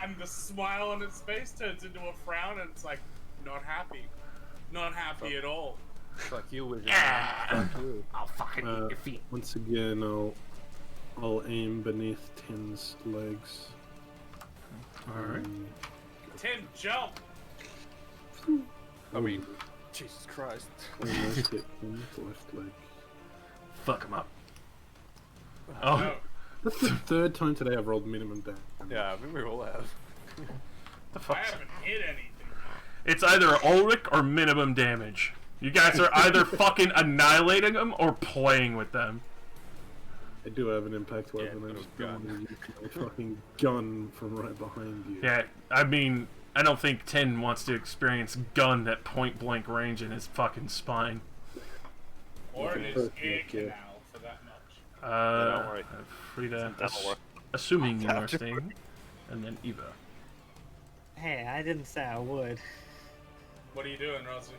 and the smile on its face turns into a frown, and it's like, not happy. Not happy at all. Fuck you, wizard. Ah. Fuck you. I'll fucking eat your feet. Once again, I'll aim beneath Tin's legs. Alright. Tim, jump! I mean, Jesus Christ. Almost hit Tin's left leg. Fuck him up. Oh, No. That's the third time today I've rolled minimum damage. Yeah, I think we all have. the I fuck? haven't hit anything. It's either Ulrich or minimum damage. You guys are either fucking annihilating them or playing with them. I do have an impact weapon. Yeah, I just gun. don't want to use my fucking gun from right behind you. Yeah, I mean, I don't think Tin wants to experience gun at point blank range in his fucking spine. Or Okay, his perfect, ear yeah. canal, for that much. don't worry. Frida, Dental work. assuming you are staying, and then Eva. Hey, I didn't say I would. What are you doing, Rosie?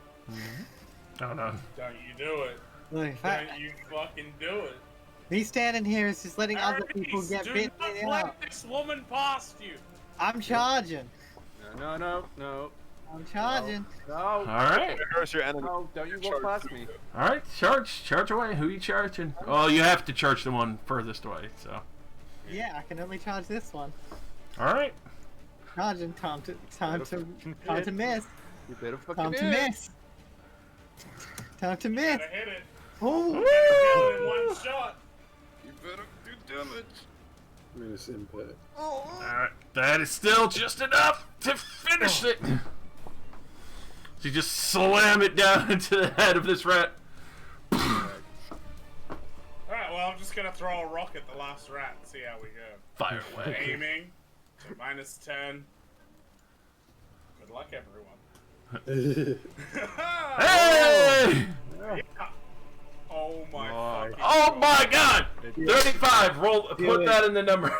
Oh no. Don't you do it. Look, if I, Don't you fucking do it. me standing here is just letting other Aries, people get do bitten not in and let out. this woman past you. I'm charging. No. I'm charging. No. Alright. Where's your enemy? No, don't you walk past me. Alright, charge away. Who you charging? Oh, you have to charge the one furthest away, so. Yeah, I can only charge this one. All right. Charging, time to miss. You better fucking Time to hit. miss. Time to miss. Gotta hit it. Oh, Gotta kill it in one shot. You better do damage. Minus impact. All right. That is still just enough to finish it. So you just slam it down into the head of this rat. Alright, well, I'm just gonna throw a rock at the last rat and see how we go. Fire away. Aiming to -10. Good luck, everyone. Hey! Yeah. Oh my fucking Oh God. my God! 35. Roll. Put that in the number.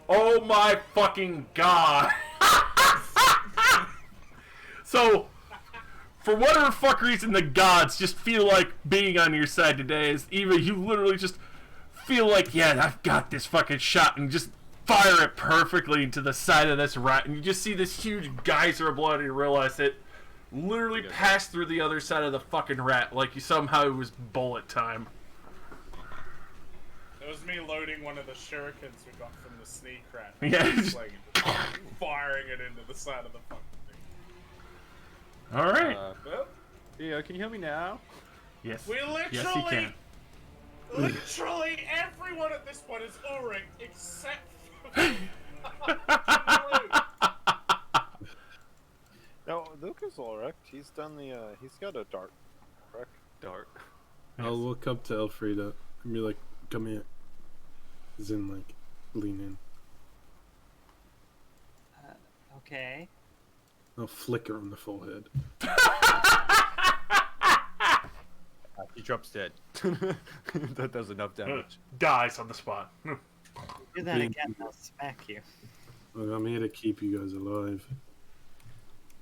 Oh my fucking God! So, for whatever fuck reason, the gods just feel like being on your side today. Is even you literally just feel like, yeah, I've got this fucking shot, and just fire it perfectly into the side of this rat, and you just see this huge geyser of blood, and you realize it literally passed through the other side of the fucking rat, like you somehow it was bullet time. It was me loading one of the shurikens we got from the sneak rat. Yeah. Just like firing it into the side of the fucking thing. All right. Well, Theo, can you hear me now? Yes. we Yes, he can. literally everyone at this point is Ulrich except for No, Luke is alright. He's done the. He's got a dart. Correct. Dart. I'll walk up to Elfrida and be like, come here. As in, like, lean in. okay. I'll flick her on the forehead. He drops dead. That does enough damage. Dies on the spot. Do that again, I'll smack you. Look, I'm here to keep you guys alive.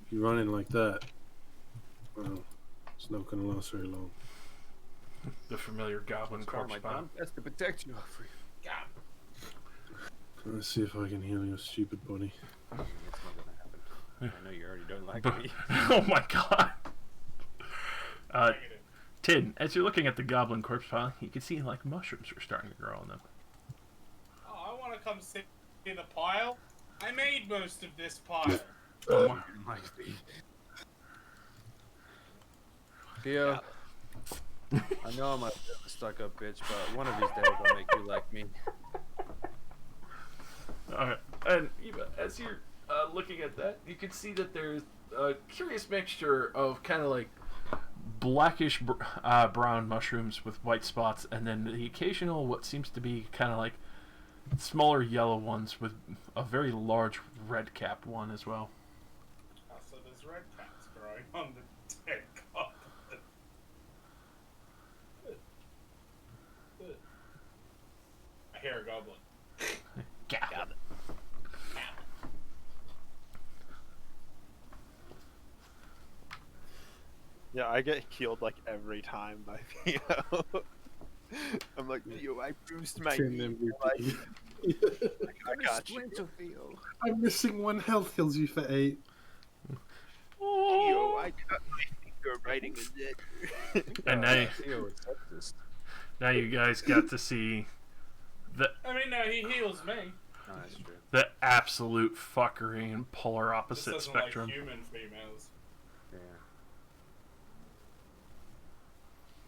If you run in like that, well, it's not gonna last very long. The familiar goblin corpse bomb. That's to protect you, Alfred. God. Let's see if I can heal your stupid body. It's not gonna happen. I know you already don't like me. Oh my God. Negative. Tin, as you're looking at the goblin corpse pile, you can see like mushrooms are starting to grow on them. Oh, I want to come sit in the pile. I made most of this pile. Oh my. Like me. Theo, I know I'm a stuck-up bitch, but one of these days I'll make you like me. Alright, and Eva, as you're looking at that, you can see that there's a curious mixture of kind of like blackish brown mushrooms with white spots, and then the occasional what seems to be kind of like smaller yellow ones with a very large red-capped one as well. Oh, so there's red caps growing on the dead goblin. Good. Good. I hear a goblin. Got it. Yeah, I get healed like every time by Theo. I'm like, Theo, I bruised my Tin knee. MVP. I got you. Theo. I'm missing 1 health, heals you for 8. Theo, I cut my finger writing a letter. And now, Theo accept this. now you guys got to see the I mean, no, he heals me. No, that's true. the absolute fuckery and polar This opposite doesn't spectrum. like human females. Yeah.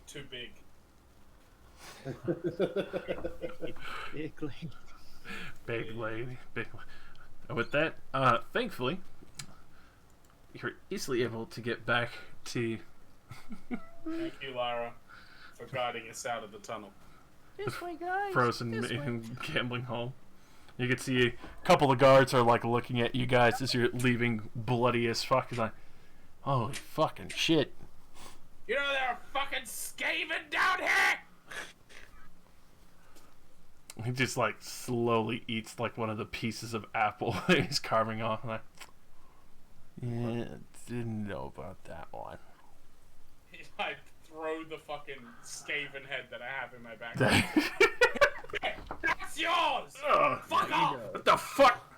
Too big. Big lady. Big lady, big. And with that, thankfully, you're easily able to get back to Thank you, Lara, for guiding us out of the tunnel. frozen and gambling hall. You can see a couple of guards are like looking at you guys as you're leaving, bloody as fuck. It's like, holy fucking shit! You know there are fucking Skaven down here! He just like slowly eats like one of the pieces of apple that he's carving off. Like, yeah, didn't know about that one. I throw the fucking Skaven head that I have in my back. That's yours! Ugh, Fuck off! what the fuck?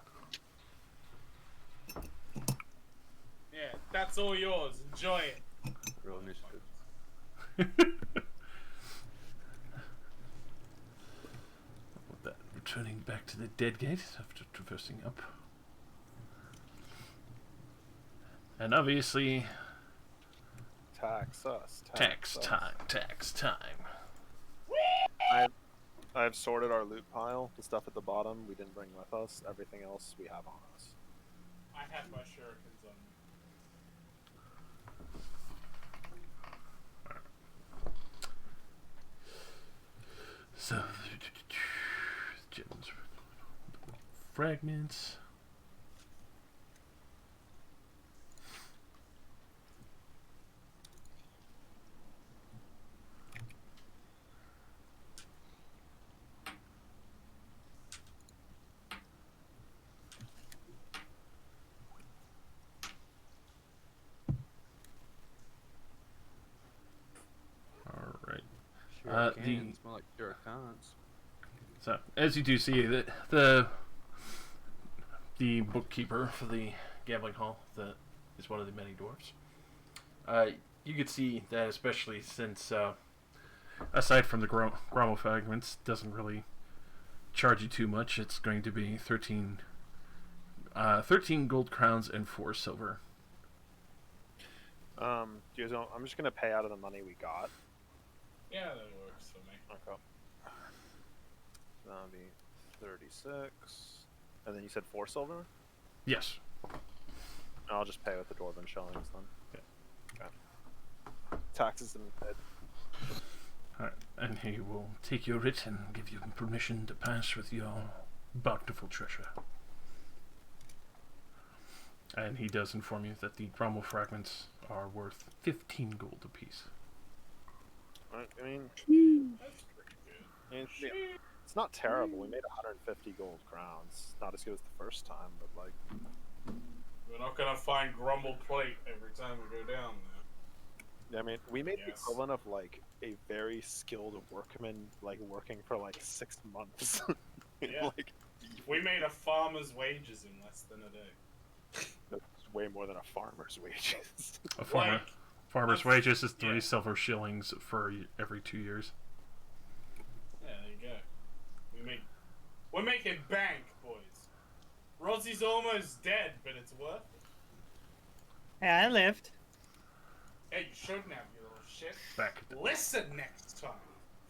Yeah, that's all yours. Enjoy it. Real initiative. back to the dead gate after traversing up. And obviously, Tax us. tax us. time, tax time. I've sorted our loot pile. The stuff at the bottom we didn't bring with us. Everything else we have on us. I have my shurikens on me. So, gems, fragments. All right. Shurikens, more like shurikens. So, as you do see, the bookkeeper for the gambling hall that is one of the many dwarves. You could see that, especially since, aside from the Grommel fragments, doesn't really charge you too much. It's going to be 13 gold crowns and 4 silver. Do you guys know, I'm just gonna pay out of the money we got. Yeah, that works for me. Okay. That'll be 36. And then you said 4 silver? Yes. I'll just pay with the dwarven shillings then. Yeah. Okay. Taxes and bed. Alright, and he will take your writ and give you permission to pass with your bountiful treasure. And he does inform you that the Grommel fragments are worth 15 gold apiece. I mean, That's pretty good. it's not terrible. We made 150 gold crowns. Not as good as the first time, but like. We're not gonna find grumble plate every time we go down there. I mean, we made the Yes. equivalent of like a very skilled workman, like working for like 6 months. Yeah. Like, We made a farmer's wages in less than a day. that's way more than a farmer's wages. A farmer's That's- wages is 3 yeah. silver shillings for every 2 years. Yeah, there you go. We're making bank, boys. Rosie's almost dead, but it's worth it. Hey, I lived. Hey, you shouldn't have, you little shit. Back. Listen next time.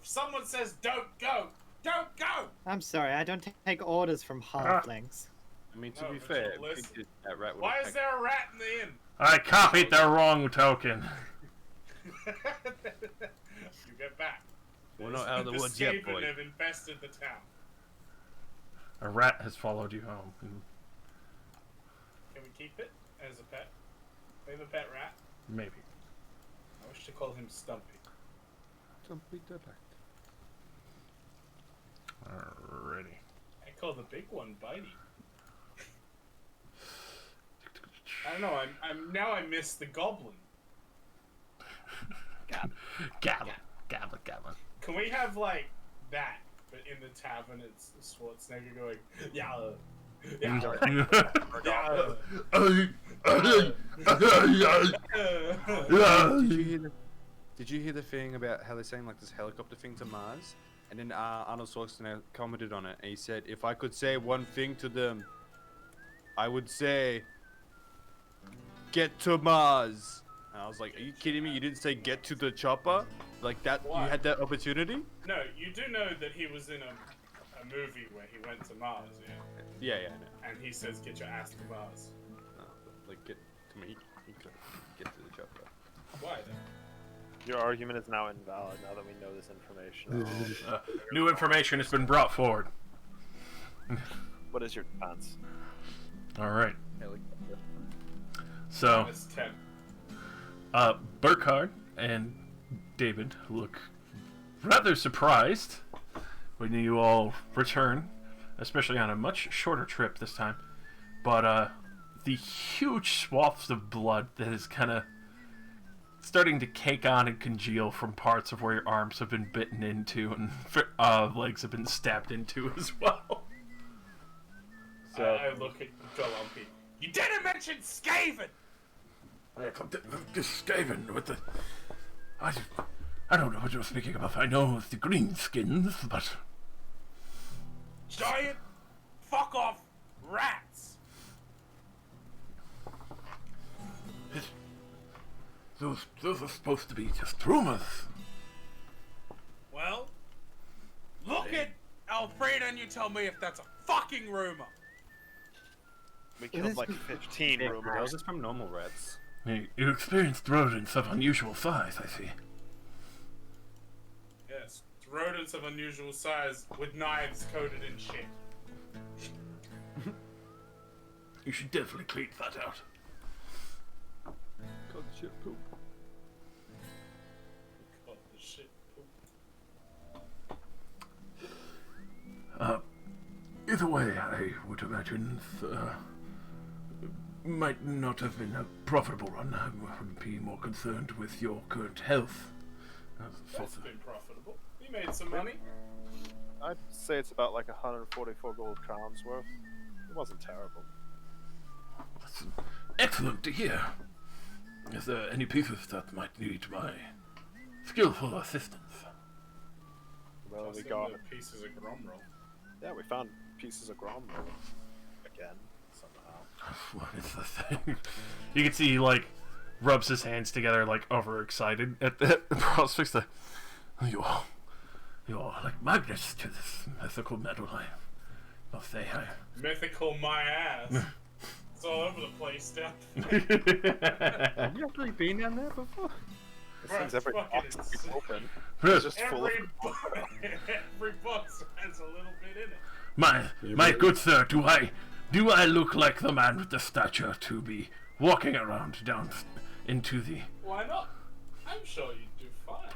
If someone says don't go, don't go! I'm sorry, I don't take orders from halflings. I mean, to No, be but fair, you'll we listen. did that rat would Why have is there a rat in the inn? I copied the wrong token. You get back. We're not out of the woods yet, Skaven boy. have infested the town. A rat has followed you home. Can we keep it as a pet? We have a pet rat. Maybe. I wish to call him Stumpy. Don't beat that back. Alrighty. I call the big one Bitey. I don't know. I miss the goblin. Gabble. Can we have like that, but in the tavern it's Schwarzenegger going, yeah, Did you hear the thing about how they're saying like this helicopter thing to Mars? And then Arnold Schwarzenegger commented on it, and he said, "If I could say one thing to them, I would say, get to Mars." And I was like, "Are you kidding me? You didn't say get to the chopper? Like that? Why? You had that opportunity?" No, you do know that he was in a movie where he went to Mars, yeah? Yeah, I know. And he says, "Get your ass to Mars." No, but, like get to me, he could get to the chopper. Why then? Your argument is now invalid now that we know this information. New information has been brought forward. What is your defense? Alright. Helicopter. So, That's 10. Burkhard and David look rather surprised when you all return, especially on a much shorter trip this time. But the huge swaths of blood that is kind of starting to cake on and congeal from parts of where your arms have been bitten into and legs have been stabbed into as well. So I look at Galumpy. You didn't mention Skaven! Skaven with the... I don't know what you're speaking about. I know of the green skins, but... Giant fuck off, rats! Those are supposed to be just rumors. Well, look at Alfreda and you tell me if that's a fucking rumor. We killed like 15 Those rumors. is from normal rats. You experienced rodents of unusual size, I see. Yes, it's rodents of unusual size with knives coated in shit. You should definitely clean that out. God, shit poop. God, this shit poop. Either way, I would imagine might not have been a profitable run. I would be more concerned with your current health. That's been profitable. We made some money. I'd say it's about like 144 gold crowns worth. It wasn't terrible. That's excellent to hear. Is there any pieces that might need my skillful assistance? Well, Plus we them got... little pieces of gromroll. Yeah, we found pieces of grom again, somehow. What is the thing? You can see he, like, rubs his hands together, like, overexcited at the prospects. Like, you're like magnets to this mythical metal. I must say, Mythical my ass. It's all over the place down Have you actually been down there before? This Bro, thing's every fucking box we insane. open. Yes. It's just full of... Every box has a little bit in it. My good sir, do I look like the man with the stature to be walking around down into the... Why not? I'm sure you do fine.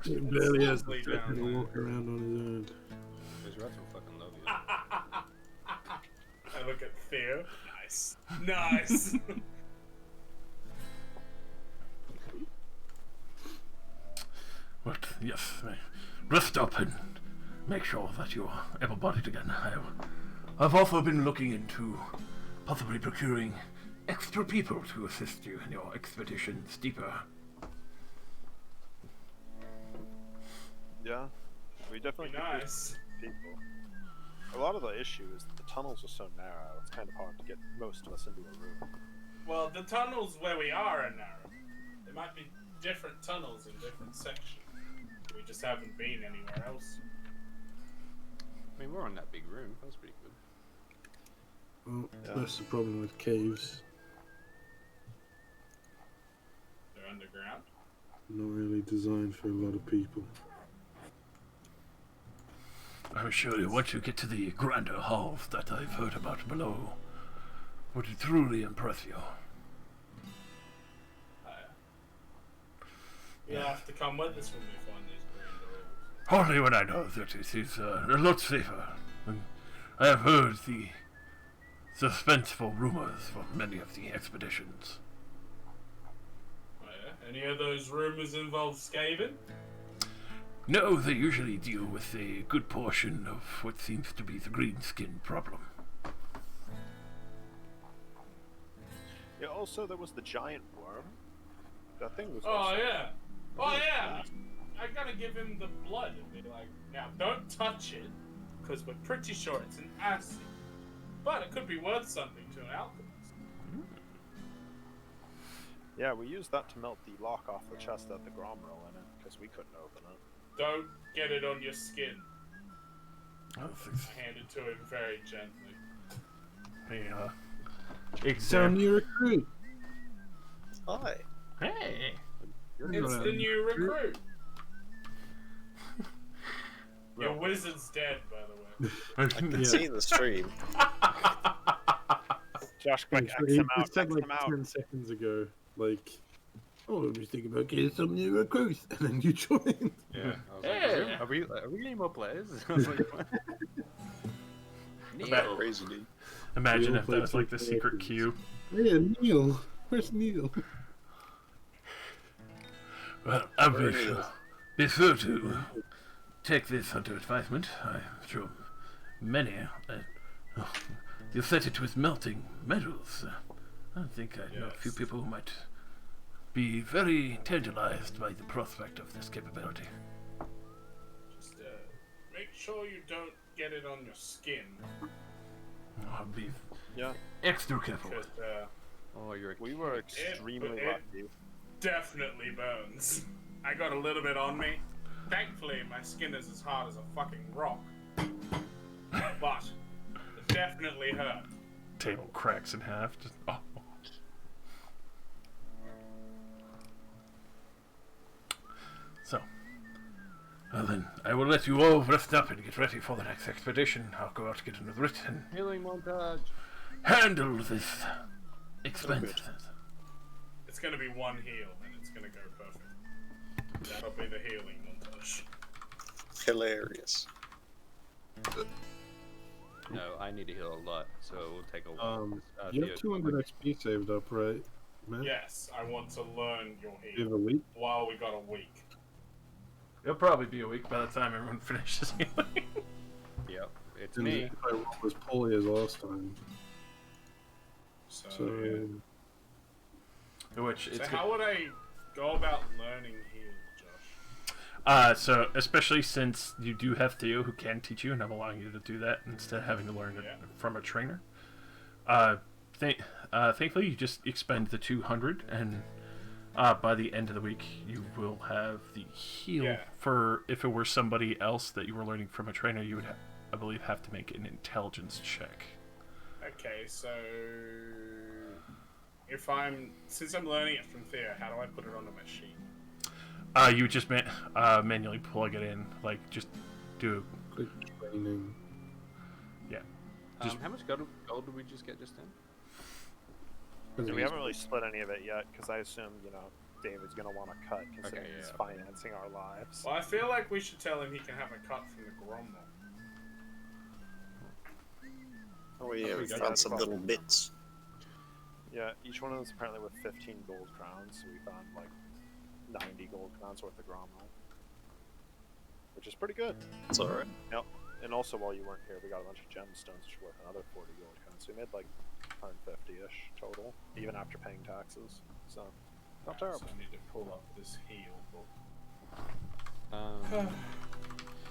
He barely has the lovely freaking down to there. walk around on his own. Those rats will fucking love you. I look at Theo. Nice. Nice. But yes, rest up and make sure that you are able-bodied again. I've also been looking into possibly procuring extra people to assist you in your expeditions deeper. Yeah, we definitely Be could use nice. people. A lot of the issue is that the tunnels are so narrow, it's kind of hard to get most of us into a room. Well, the tunnels where we are narrow. There might be different tunnels in different sections. We just haven't been anywhere else. I mean, we're in that big room. That's pretty good. Well, Yeah. that's the problem with caves. They're underground. Not really designed for a lot of people. I'm sure you, once you get to the grander halls that I've heard about below, would truly impress you. You'll have to come with us when we find these grand doors. Hardly when I know that it is a lot safer. And I have heard the suspenseful rumors from many of the expeditions. Oh, yeah? Any of those rumors involve Skaven? No, they usually deal with a good portion of what seems to be the green skin problem. Yeah, also there was the giant worm. That thing was Oh also... yeah. Oh yeah. I gotta give him the blood and be like, now don't touch it, because we're pretty sure it's an acid. But it could be worth something to an alchemist. Yeah, we used that to melt the lock off the chest that the grom roll in it, because we couldn't open it. Don't get it on your skin. Oh, I handed to him very gently. Sound new recruit. Hi. Hey! It's the new recruit. Your wizard's dead, by the way. I can Yeah. see the stream. Josh, quick, X He him out, just said X like him out. 10 seconds ago, like, oh, I'm just thinking about getting some new recruits, and then you joined. Yeah. I was like, Yeah. are we getting more players? I was like, what? Neil. Crazy dude. Imagine Neil if that was played like the two secret characters. queue. Yeah, Neil. Where's Neil? Well, I Where wish is it? be sure to take this under advisement. I'm sure many. You set it with melting metals. I think I know a few Yes. people who might be very tantalized by the prospect of this capability. Just make sure you don't get it on your skin. I'll be Yeah, extra careful. Because, Oh, you're a we were It- extremely it- lucky. definitely burns. I got a little bit on me. Thankfully, my skin is as hard as a fucking rock. But it definitely hurt. Table cracks in half. Just, oh. So, well then, I will let you all rest up and get ready for the next expedition. I'll go out to get another writ and healing montage. handle this expense. It's gonna be one heal, and it's gonna go perfect. That'll be the healing montage. Hilarious. No, I need to heal a lot, so it will take a while. You have 200 XP saved up, right, man? Yes, I want to learn your You heal have a week? while we got a week. It'll probably be a week by the time everyone finishes healing. Yep, it's And me. if I roll as poorly as last time. So, So, Which so it's how would I go about learning heal, Josh? so especially since you do have Theo who can teach you, and I'm allowing you to do that instead of having to learn it Yeah. from a trainer. Thankfully, you just expend the 200, and by the end of the week, you will have the heal. Yeah. For if it were somebody else that you were learning from a trainer, you would, I believe, have to make an intelligence check. Okay, so since I'm learning it from Thea, how do I put it on a machine? You would just manually plug it in, like just do. quick training. Just- How much gold did we just get just then? And we haven't really split any of it yet, because I assume, David's going to want to cut, considering he's yeah. financing our lives. Well, I feel like we should tell him he can have a cut from the Gromwell. Oh yeah, we got found that some problem. little bits. Yeah, each one of them is apparently worth 15 gold crowns, so we found, 90 gold crowns worth of Gromwell. Which is pretty good. It's alright. And also, while you weren't here, we got a bunch of gemstones, which were worth another 40 gold crowns, so we made, 150-ish total, even after paying taxes. So, not So terrible. I need to pull up this heal book.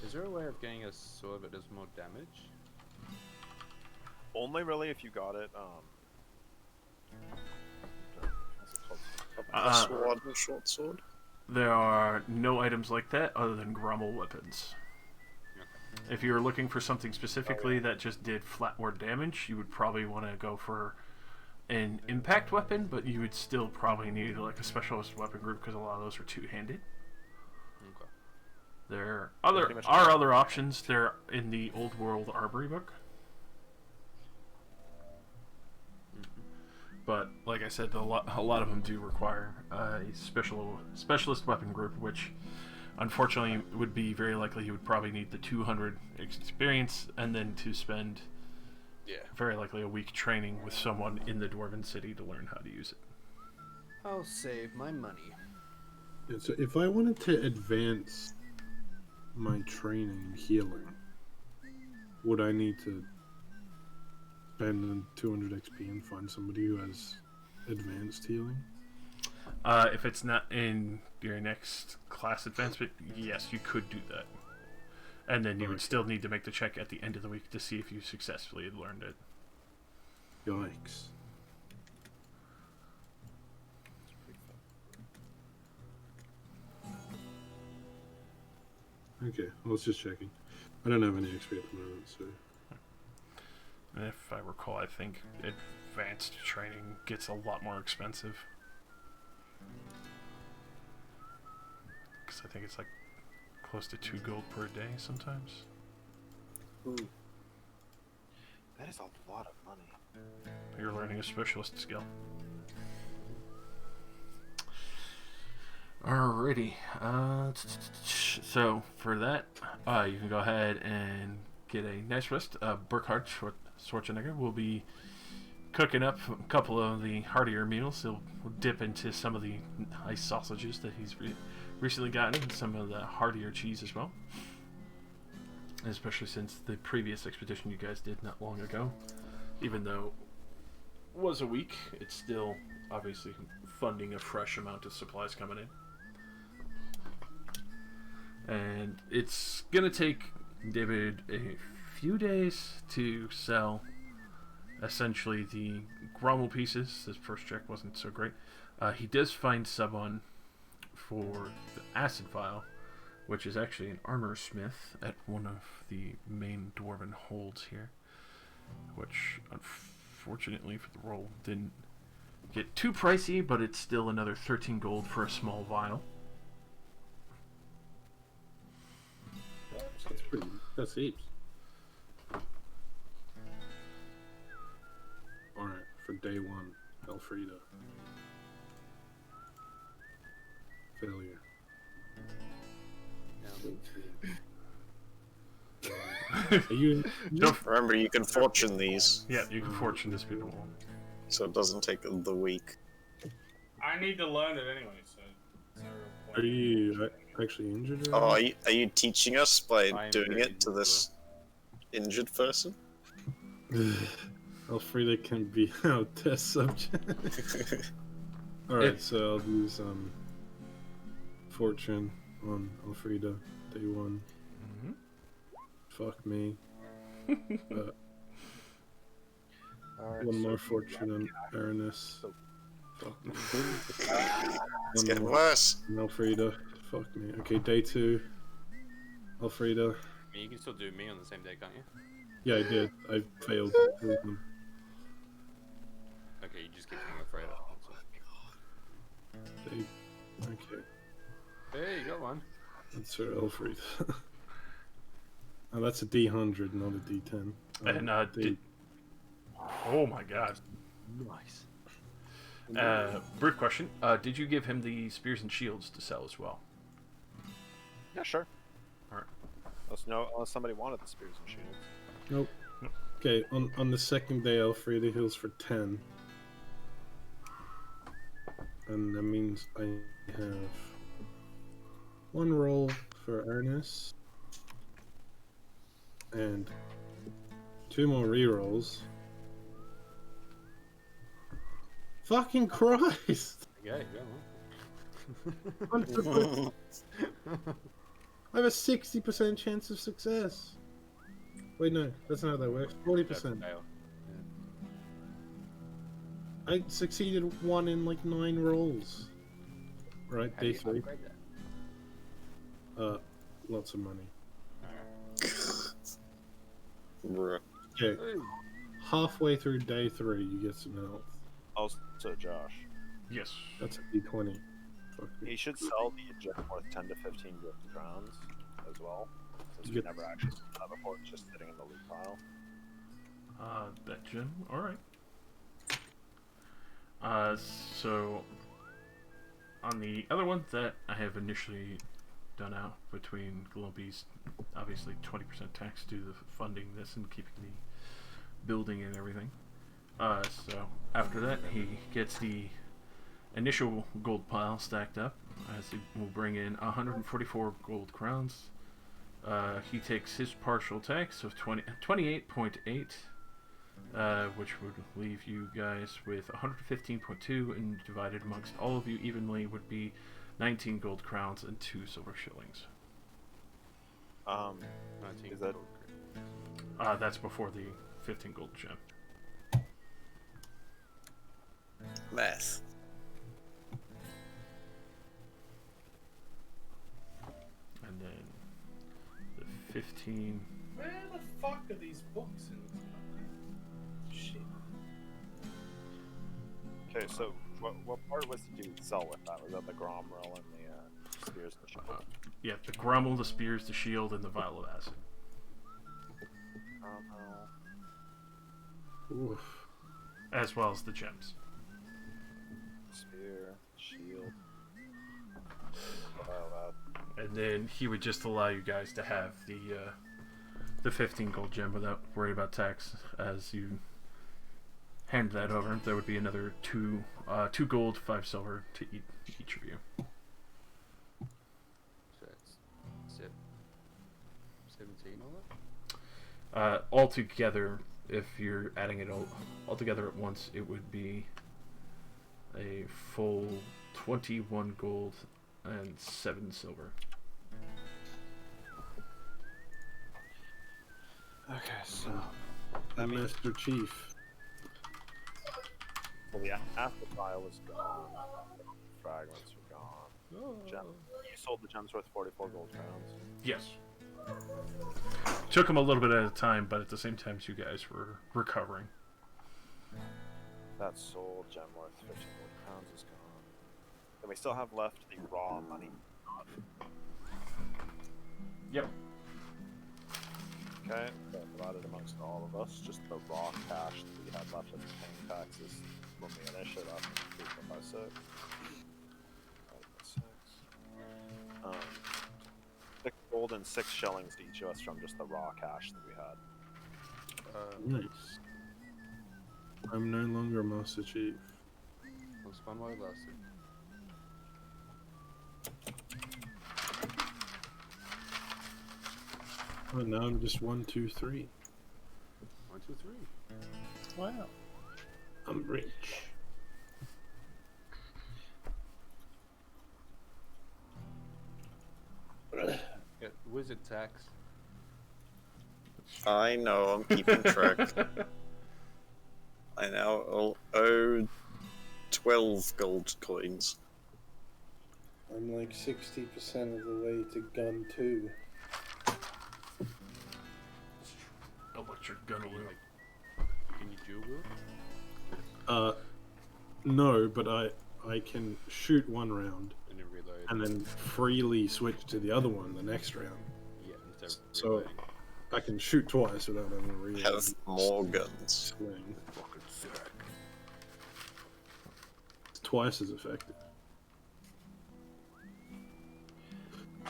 Is there a way of getting a sword that does more damage? Only really if you got it, what's it called? A sword and short sword. There are no items like that other than Grommel weapons. If you were looking for something specifically that just did flat more damage, you would probably want to go for an impact weapon, but you would still probably need a specialist weapon group because a lot of those are two-handed. Okay. There pretty much are other options. They're in the Old World Armory book. But like I said, a lot of them do require a specialist weapon group, which unfortunately would be very likely you would probably need the 200 experience, and then to spend very likely a week training with someone in the Dwarven City to learn how to use it. I'll save my money. Yeah, so if I wanted to advance my training and healing, would I need to spend 200 XP and find somebody who has advanced healing? If it's not in your next class advancement, yes, you could do that. And then you would still need to make the check at the end of the week to see if you successfully had learned it. Yikes. Okay, I was just checking. I don't have any XP at the moment, so... And if I recall, I think advanced training gets a lot more expensive. Because I think it's close to 2 gold per day sometimes. Ooh. That is a lot of money. You're learning a specialist skill. Alrighty. So for that, you can go ahead and get a nice rest. Burkhard Schwarzenegger will be cooking up a couple of the heartier meals. He'll dip into some of the nice sausages that he's recently gotten, and some of the heartier cheese as well. Especially since the previous expedition you guys did not long ago, even though it was a week, it's still obviously funding a fresh amount of supplies coming in. And it's gonna take David a few days to sell essentially the Grommel pieces. This first check wasn't so great. He does find someone for the acid vial, which is actually an armor smith at one of the main dwarven holds here, which unfortunately for the roll didn't get too pricey, but it's still another 13 gold for a small vial. That's pretty. That's heaps. Alright, for day one, Elfrida. Failure. Are you? Remember, you can fortune these, Yeah, you can fortune this be the roll. so it doesn't take the week. I need to learn it anyway, so. it's no real point. Are you actually injured? Or Oh, are you teaching us by I am doing very it to this injured person? Elfrida can be our test subject. Alright, so I'll use fortune on Elfrida, day one. Mhm. Fuck me. Alright, One so more fortune on Aranis. Fuck me. It's One getting more worse. on Elfrida. Fuck me. Okay, day two. Elfrida. I mean, you can still do me on the same day, can't you? Yeah, I did. I failed two of them. Okay, you just keep getting afraid of Day. Okay, Hey, you got one. that's her Elfrida. Oh, that's a D100, not a D10. And day- oh my god. Nice. Brief question. Did you give him the spears and shields to sell as well? Yeah, sure. Alright. Unless somebody wanted the spears and shields. Nope. Okay, on the second day, Elfrida heals for 10. And that means I have one roll for Ernest. And 2 more rerolls. Fucking Christ! Yeah, you got one. I have a 60% chance of success. Wait, no, that's not how that works. 40%. Fail. I succeeded 1 in like 9 rolls. Right, How do day you 3. upgrade that? Lots of money. Bruh. Okay, halfway through day 3, you get some health. Also, Josh, Yes. That's a D20. Fuck me. he should sell the gem worth 10 to 15 gold crowns as well, since we Yep. never actually sold that before. It's just sitting in the loot pile. That gem. Alright. So on the other one that I have initially done out between Globies, obviously 20% tax due to funding this and keeping the building and everything. So after that, he gets the initial gold pile stacked up, as he will bring in 144 gold crowns. He takes his partial tax of 28.8, which would leave you guys with 115.2, and divided amongst all of you evenly would be 19 gold crowns and 2 silver shillings. 19 Is that- gold credit. That's before the 15 gold gem. Math. And then the 15. Where the fuck are these books in this fucking shit? Okay, so what part was the dude sell with that? Was that the Gromrel and the spears and the shield? Yeah, the Grummel, the spears, the shield, and the vial of acid. Oof. As well as the gems. Spear, shield. Wow, And then he would just allow you guys to have the 15 gold gem without worrying about tax. As you hand that over, there would be another 2 gold, 5 silver to each of you. So it's 17 all that? Altogether, if you're adding it all together at once, it would be a full 21 gold and 7 silver. Okay, so The Master Chief. well, the amplifier was gone. Fragments were gone. Gem. You sold the gems worth 44 gold crowns. Yes. Took them a little bit at a time, but at the same time, you guys were recovering. That sold gem worth 15 gold crowns is gone. Then we still have left the raw money. Yep. Okay, so divided amongst all of us, just the raw cash that we had left after paying taxes when we finish it up. 3, 4, 5, 6. 6 gold and 6 shillings to each of us from just the raw cash that we had. Nice. I'm no longer Master Chief. It was fun while it lasted. Oh, now I'm just 1, 2, 3. 1, 2, 3. Wow. I'm rich. Yeah, wizard tax. I know, I'm keeping track. I now owe 12 gold coins. I'm like 60% of the way to gun 2. Electric gun Can you, loot. can you dual wield? No, but I can shoot one round And then reload. and then freely switch to the other one the next round. Yeah, instead of So reloading. I can shoot twice without having to reload. Have more guns. Swing. It's twice as effective.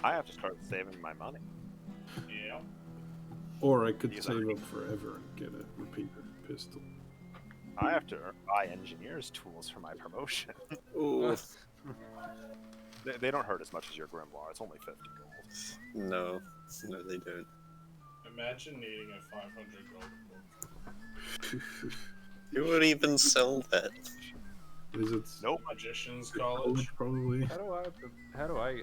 I have to start saving my money. Yeah. Or I could These save are- up forever and get a repeater pistol. I have to buy engineer's tools for my promotion. Ooh, They don't hurt as much as your grimoire. It's only 50 gold. no. No, they don't. Imagine needing a 500 gold book. You would even sell that. Wizards. Nope. Magician's College. College, probably. How do I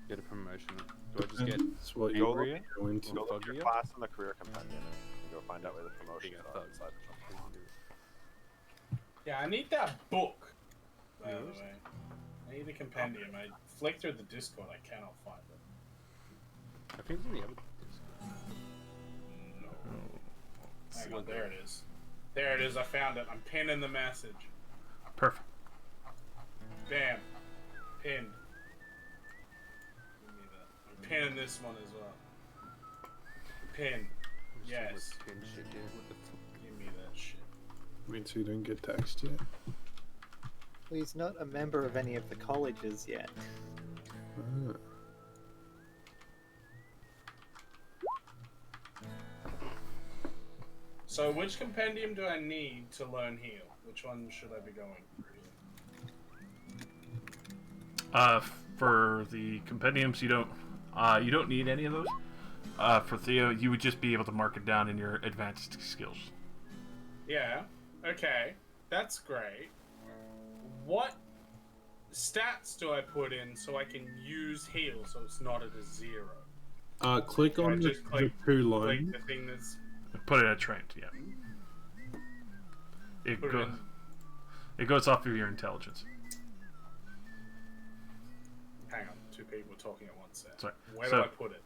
get a promotion? Do I just get That's what Go you look- angrier? go into. Go look at your Foggier? class in the career compendium and go find out where the promotions Being a are thug. inside the Yeah, I need that book. By the Yours? way, I need the compendium. I flicked through the Discord. I cannot find it. I think it's in the other Discord. No. Hang on, there it is. There it is. I found it. I'm pinning the message. Perfect. Bam. Pinned. Give me that. I'm pinning this one as well. Pin. Yes. Pin shit, yeah, what the fuck? Give me that shit. Wait, so you don't get taxed yet? Well, he's not a member of any of the colleges yet. Ah. So, which compendium do I need to learn heal? Which one should I be going through? For the compendiums, you don't need any of those. For Theo, you would just be able to mark it down in your advanced skills. Yeah. Okay. That's great. What stats do I put in so I can use heal so it's not at a 0? Click I on the just click- two Like lines. the thing that's Put it at trained, yeah. It put it go, in. it goes off of your intelligence. Hang on, two people talking at once. There. Sorry. Where So- do I put it?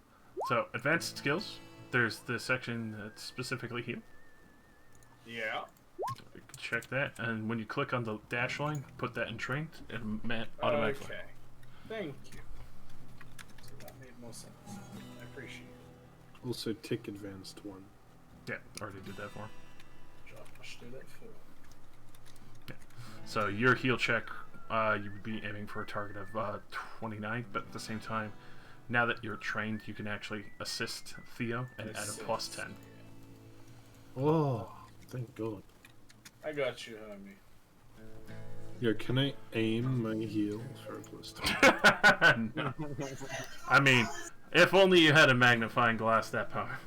So, advanced skills, there's the section that's specifically heal. Yeah. You can check that, and when you click on the dash line, put that in trained, and automatically. Okay. Thank you. So that made more sense. I appreciate it. Also, tick advanced one. Yeah, already did that for him. Josh did it for. So your heal check, you would be aiming for a target of 29, but at the same time, now that you're trained, you can actually assist Theo and add a plus 10. Oh, thank God. I got you, homie. Yo, can I aim my heal for a plus 2? No. I mean, if only you had a magnifying glass that power.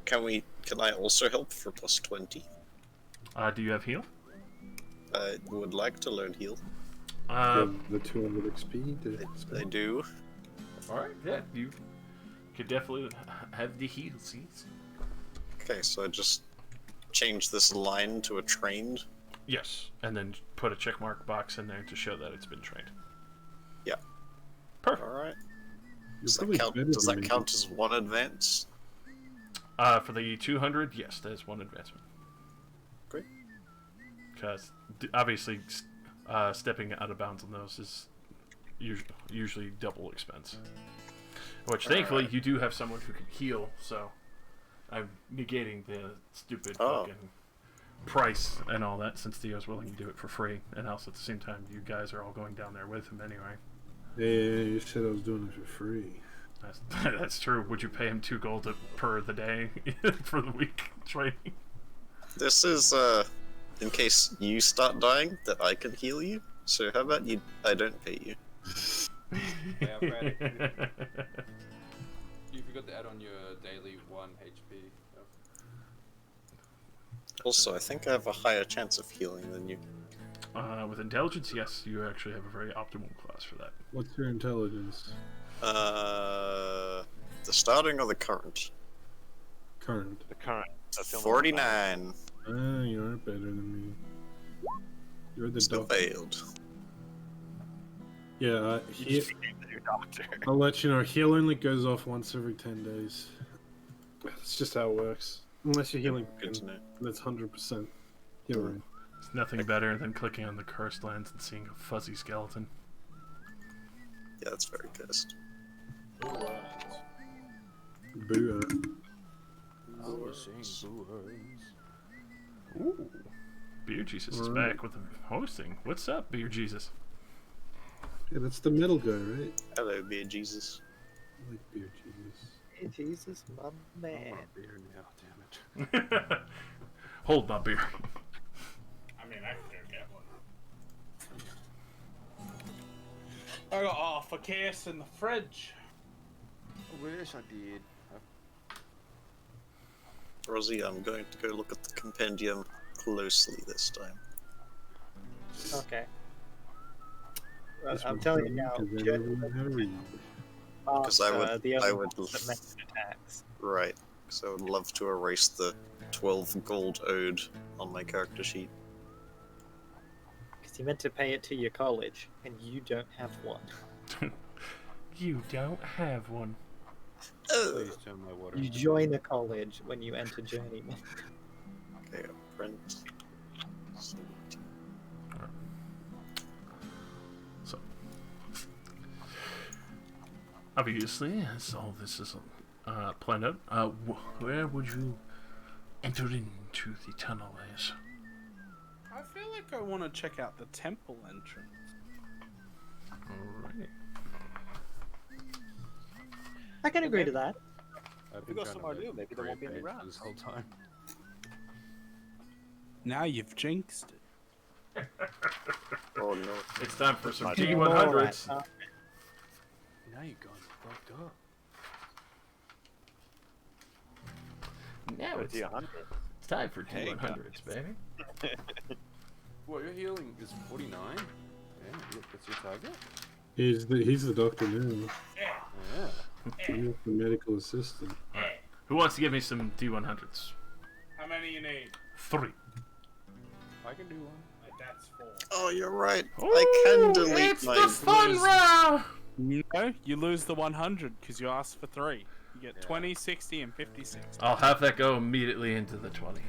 Can I also help for plus 20? Do you have heal? I would like to learn heal. The 200 XP? I do. Alright, yeah, you could definitely have the healsies. Okay, so I just change this line to a trained. Yes, and then put a checkmark box in there to show that it's been trained. Yeah. Perfect. All right. You're Does that probably count? better Does than that me. count as one advance? For the 200, yes, that is one advancement. Great. Because obviously, stepping out of bounds on those is usually double expense. Which, thankfully, you do have someone who can heal, so I'm negating the stupid fucking price and all that, since Theo's willing to do it for free, and also at the same time, you guys are all going down there with him anyway. Yeah, you said I was doing it for free. That's true. Would you pay him 2 gold per the day for the week training? This is in case you start dying, that I can heal you. So how about I don't pay you. Yeah, Brad, you forgot to add on your daily 1 HP. Oh. Also, I think I have a higher chance of healing than you. With intelligence, yes, you actually have a very optimal class for that. What's your intelligence? The starting or the current? Current. The current. That's the only one that 49. Ah, you are better than me. You're the Still doctor. failed. Yeah, matters. You just became the new doctor. I'll let you know. Heal only goes off once every 10 days. That's just how it works. Unless you're healing, Good to know. that's 100%. You're right. It's nothing better than clicking on the cursed lands and seeing a fuzzy skeleton. Yeah, that's very cursed. Boo. I was saying boo words. Ooh. Beer Jesus is Alright. back with the hosting. What's up, Beer Jesus? Yeah, that's the metal guy, right? Hello, beer Jesus. I like beer Jesus. Hey, Jesus, my I man. want a beer now, damn it. Hold my beer. I mean, I could go get one. I got half a case in the fridge. I wish I did. Rosie, I'm going to go look at the compendium closely this time. Okay. That's I'm what telling you I'm now, saying, 'cause I generally never had a read. Because I would- the I other would ones that make attacks. Right. So I would love to erase the 12 gold owed on my character sheet. Because you meant to pay it to your college, and you don't have one. You don't have one. Please turn my water. You join a college when you enter Journeyman. Okay, print. So, obviously, as all this is planned out, where would you enter into the tunnel as? I feel like I want to check out the temple entrance. Alright. I can agree to that. I've We been got trying somewhere to new, maybe there won't be any create rats. this whole time. Now you've jinxed it. Oh no. It's time for some Alright, D100s. huh? Now you guys are fucked up. Now it's D100. time for Hey, D100s, baby. What, your healing is 49? Yeah, that's your target? He's the doctor now. Yeah. He's the medical assistant. Who wants to give me some D100s? How many you need? 3. I can do one. That's 4. Oh, you're right. I can delete it's my. the fun round! No, you lose the 100 because you asked for 3. You get 20, 60, and 56. I'll have that go immediately into the 20.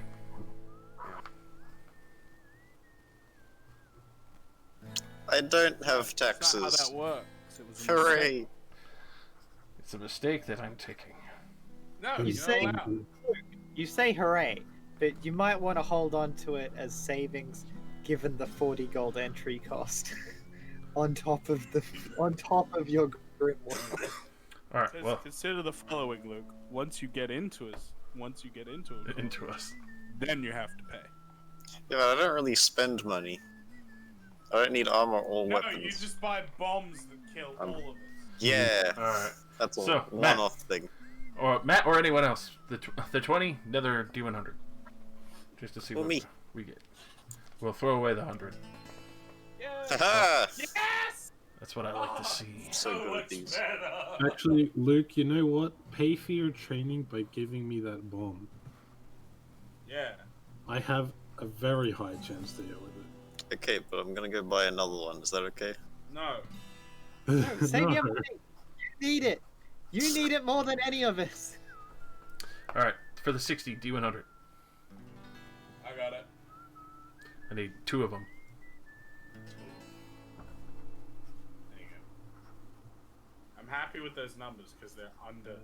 I don't have That's not how taxes. that works. It was a Hooray! mistake. It's a mistake that I'm taking. No, You you're say- not allowed. You say hooray, but you might want to hold on to it as savings, given the 40 gold entry cost on top of your grimoire. Alright, Says, well, consider the following, Luke. Once you get into it, into us. then you have to pay. Yeah, but I don't really spend money. I don't need armor or No, weapons. you just buy bombs that kill all of us. Yeah, Alright. that's a So, Matt. one-off thing. Or Matt or anyone else. The 20, another D100. Just to see Well, what me. we get. We'll throw away the 100. Haha! Yes! That's what I like to see. So good at much these. better. Actually, Luke, you know what? Pay for your training by giving me that bomb. Yeah. I have a very high chance to hit with it. Okay, but I'm gonna go buy another one. Is that okay? No. No, save No. your money. You need it. You need it more than any of us. All right, for the 60 D100, I got it. I need 2 of them. There you go. I'm happy with those numbers because they're under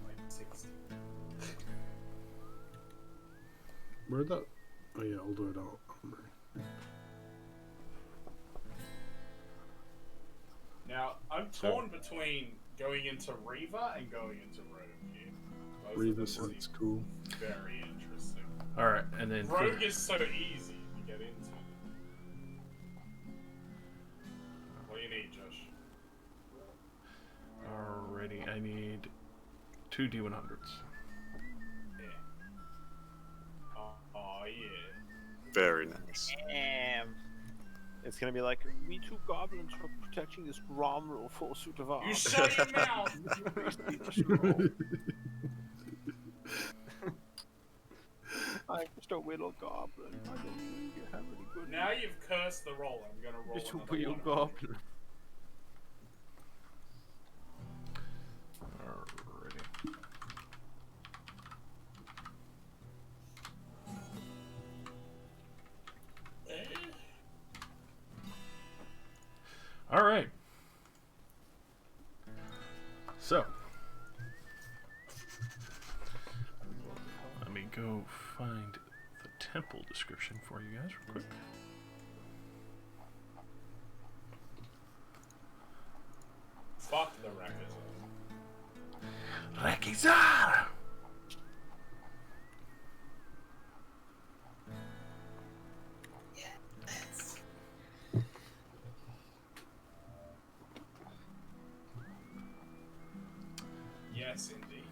like 60. Where'd that? Oh yeah, I'll do it out. Now, I'm torn between going into Reaver and going into Rogue here. Both of Reaver them sounds seem cool. very interesting. All right, and then for, Rogue is so easy to get into. What do you need, Josh? alrighty, I need 2 D100s. Yeah. Oh yeah. Very nice. Damn. It's gonna be like, we two goblins were protecting this Gromrel full suit of armor. You shut your mouth! I'm just a little goblin. I don't really have any good. Now you've cursed the roll. I'm gonna roll It's a another wheel one. goblin. Alrighty. All right. So, let me go find the temple description for you guys real quick. Fuck the Rakazar. Rakizar! Yes, indeed.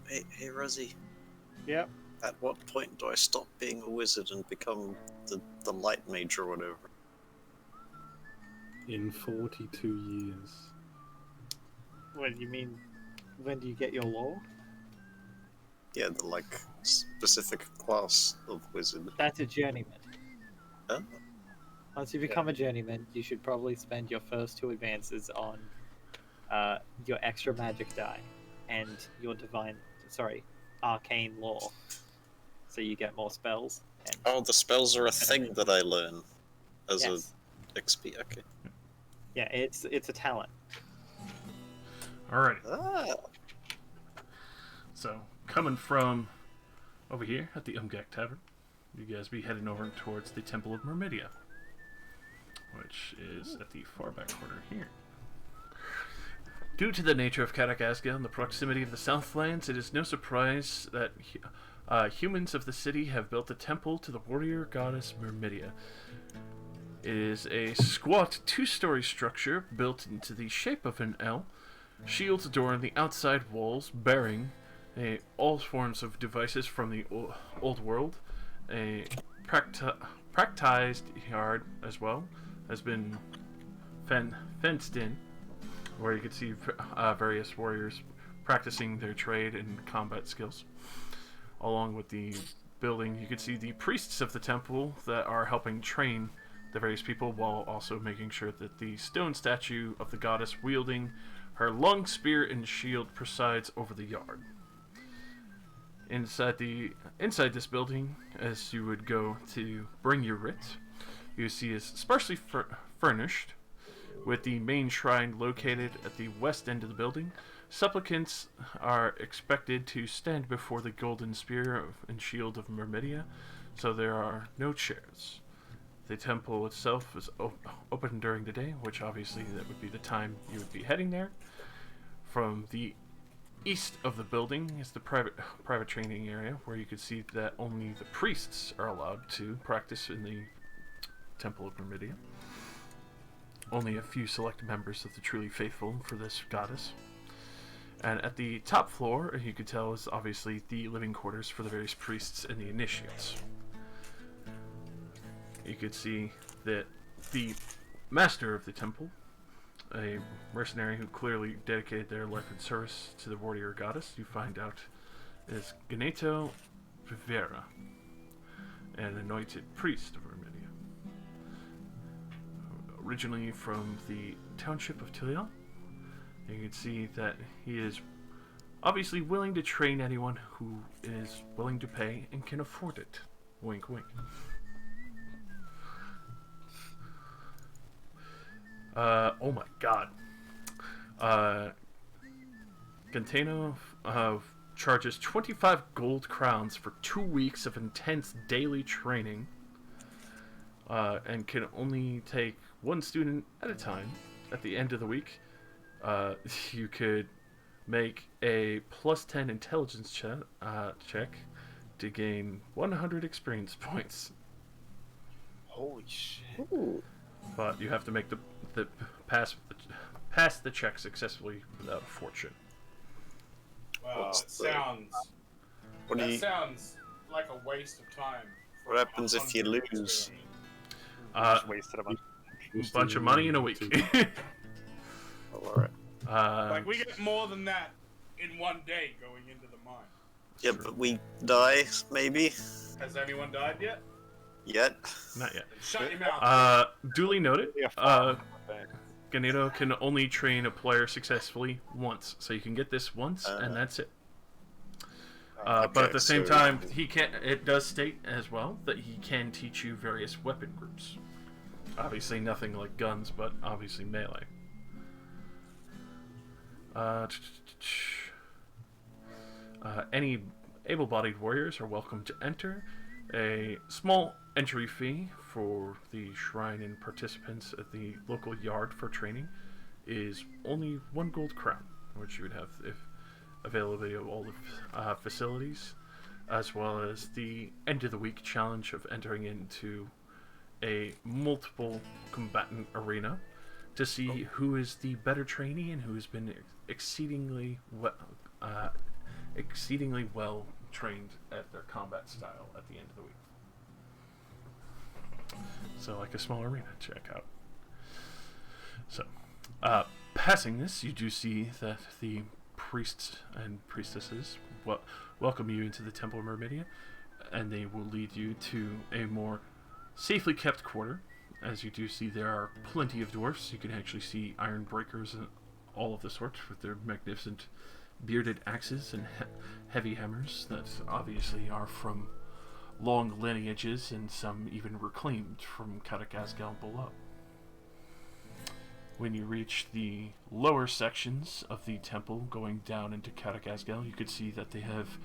Hey, Rosie. Yep. At what point do I stop being a wizard and become the light mage or whatever? In 42 years. What do you mean? When do you get your law? Yeah, the like specific class of wizard. That's a journeyman. Huh? Once you become a journeyman, you should probably spend your first 2 advances on your extra magic die and your arcane law. So you get more spells. And Oh, the spells are a thing that I learn as yes. a XP. Okay. Yeah, it's a talent. Alrighty. Ah, So, coming from over here at the Umgak Tavern, you guys be heading over towards the Temple of Mermidia, which is at the far back corner here. Due to the nature of Karak Azgal and the proximity of the Southlands, it is no surprise that humans of the city have built a temple to the warrior goddess Mermidia. It is a squat 2-story structure built into the shape of an L, shields adorn the outside walls, bearing all forms of devices from the old world. A practiced yard as well has been fenced in, where you can see various warriors practicing their trade and combat skills. Along with the building, you can see the priests of the temple that are helping train the various people, while also making sure that the stone statue of the goddess wielding her long spear and shield presides over the yard. Inside this building, as you would go to bring your writ, you see is sparsely furnished, with the main shrine located at the west end of the building. Supplicants are expected to stand before the golden spear and shield of Mermidia, so there are no chairs. The temple itself is open during the day, which obviously that would be the time you would be heading there. From the east of the building is the private training area, where you can see that only the priests are allowed to practice in the Temple of Mermidia. Only a few select members of the truly faithful for this goddess. And at the top floor, you could tell, is obviously the living quarters for the various priests and the initiates. you could see that the master of the temple, a mercenary who clearly dedicated their life in service to the warrior goddess, you find out is Ganeto Vivera, an anointed priest of Mermidia. Originally from the township of Tilion, you can see that he is obviously willing to train anyone who is willing to pay and can afford it. Wink, wink. Oh my god. Ganteno charges 25 gold crowns for 2 weeks of intense daily training, and can only take one student at a time. At the end of the week, you could make a +10 intelligence check to gain 100 experience points. Holy shit. Ooh. But you have to make the pass the check successfully without a fortune. Well, What's it the- sounds. What do That you? sounds like a waste of time. for What happens if you 100 lose? experience. Just wasted a bunch. Bunch of money in a week. Oh, alright. Like, we get more than that in one day going into the mine. Yeah, but we die, maybe? Has anyone died yet? Yet? Not yet. Shut your mouth. Duly noted. Yeah, Ganeto can only train a player successfully once, so you can get this once, and that's it. But at Okay, the same so- time, he can. It does state as well that he can teach you various weapon groups. Obviously, nothing like guns, but obviously melee. Any able-bodied warriors are welcome to enter. A small entry fee for the shrine and participants at the local yard for training is only 1 gold crown, which you would have if availability of all the facilities, as well as the end of the week challenge of entering into a multiple combatant arena to see who is the better trainee and who has been exceedingly well trained at their combat style at the end of the week. So like a small arena to check out. So, passing this, you do see that the priests and priestesses welcome you into the Temple of Mermidia, and they will lead you to a more safely kept quarter. As you do see, there are plenty of dwarfs. You can actually see iron breakers and all of the sorts with their magnificent bearded axes and heavy hammers that obviously are from long lineages, and some even reclaimed from Karak Azgal below. When you reach the lower sections of the temple going down into Karak Azgal, you could see that they have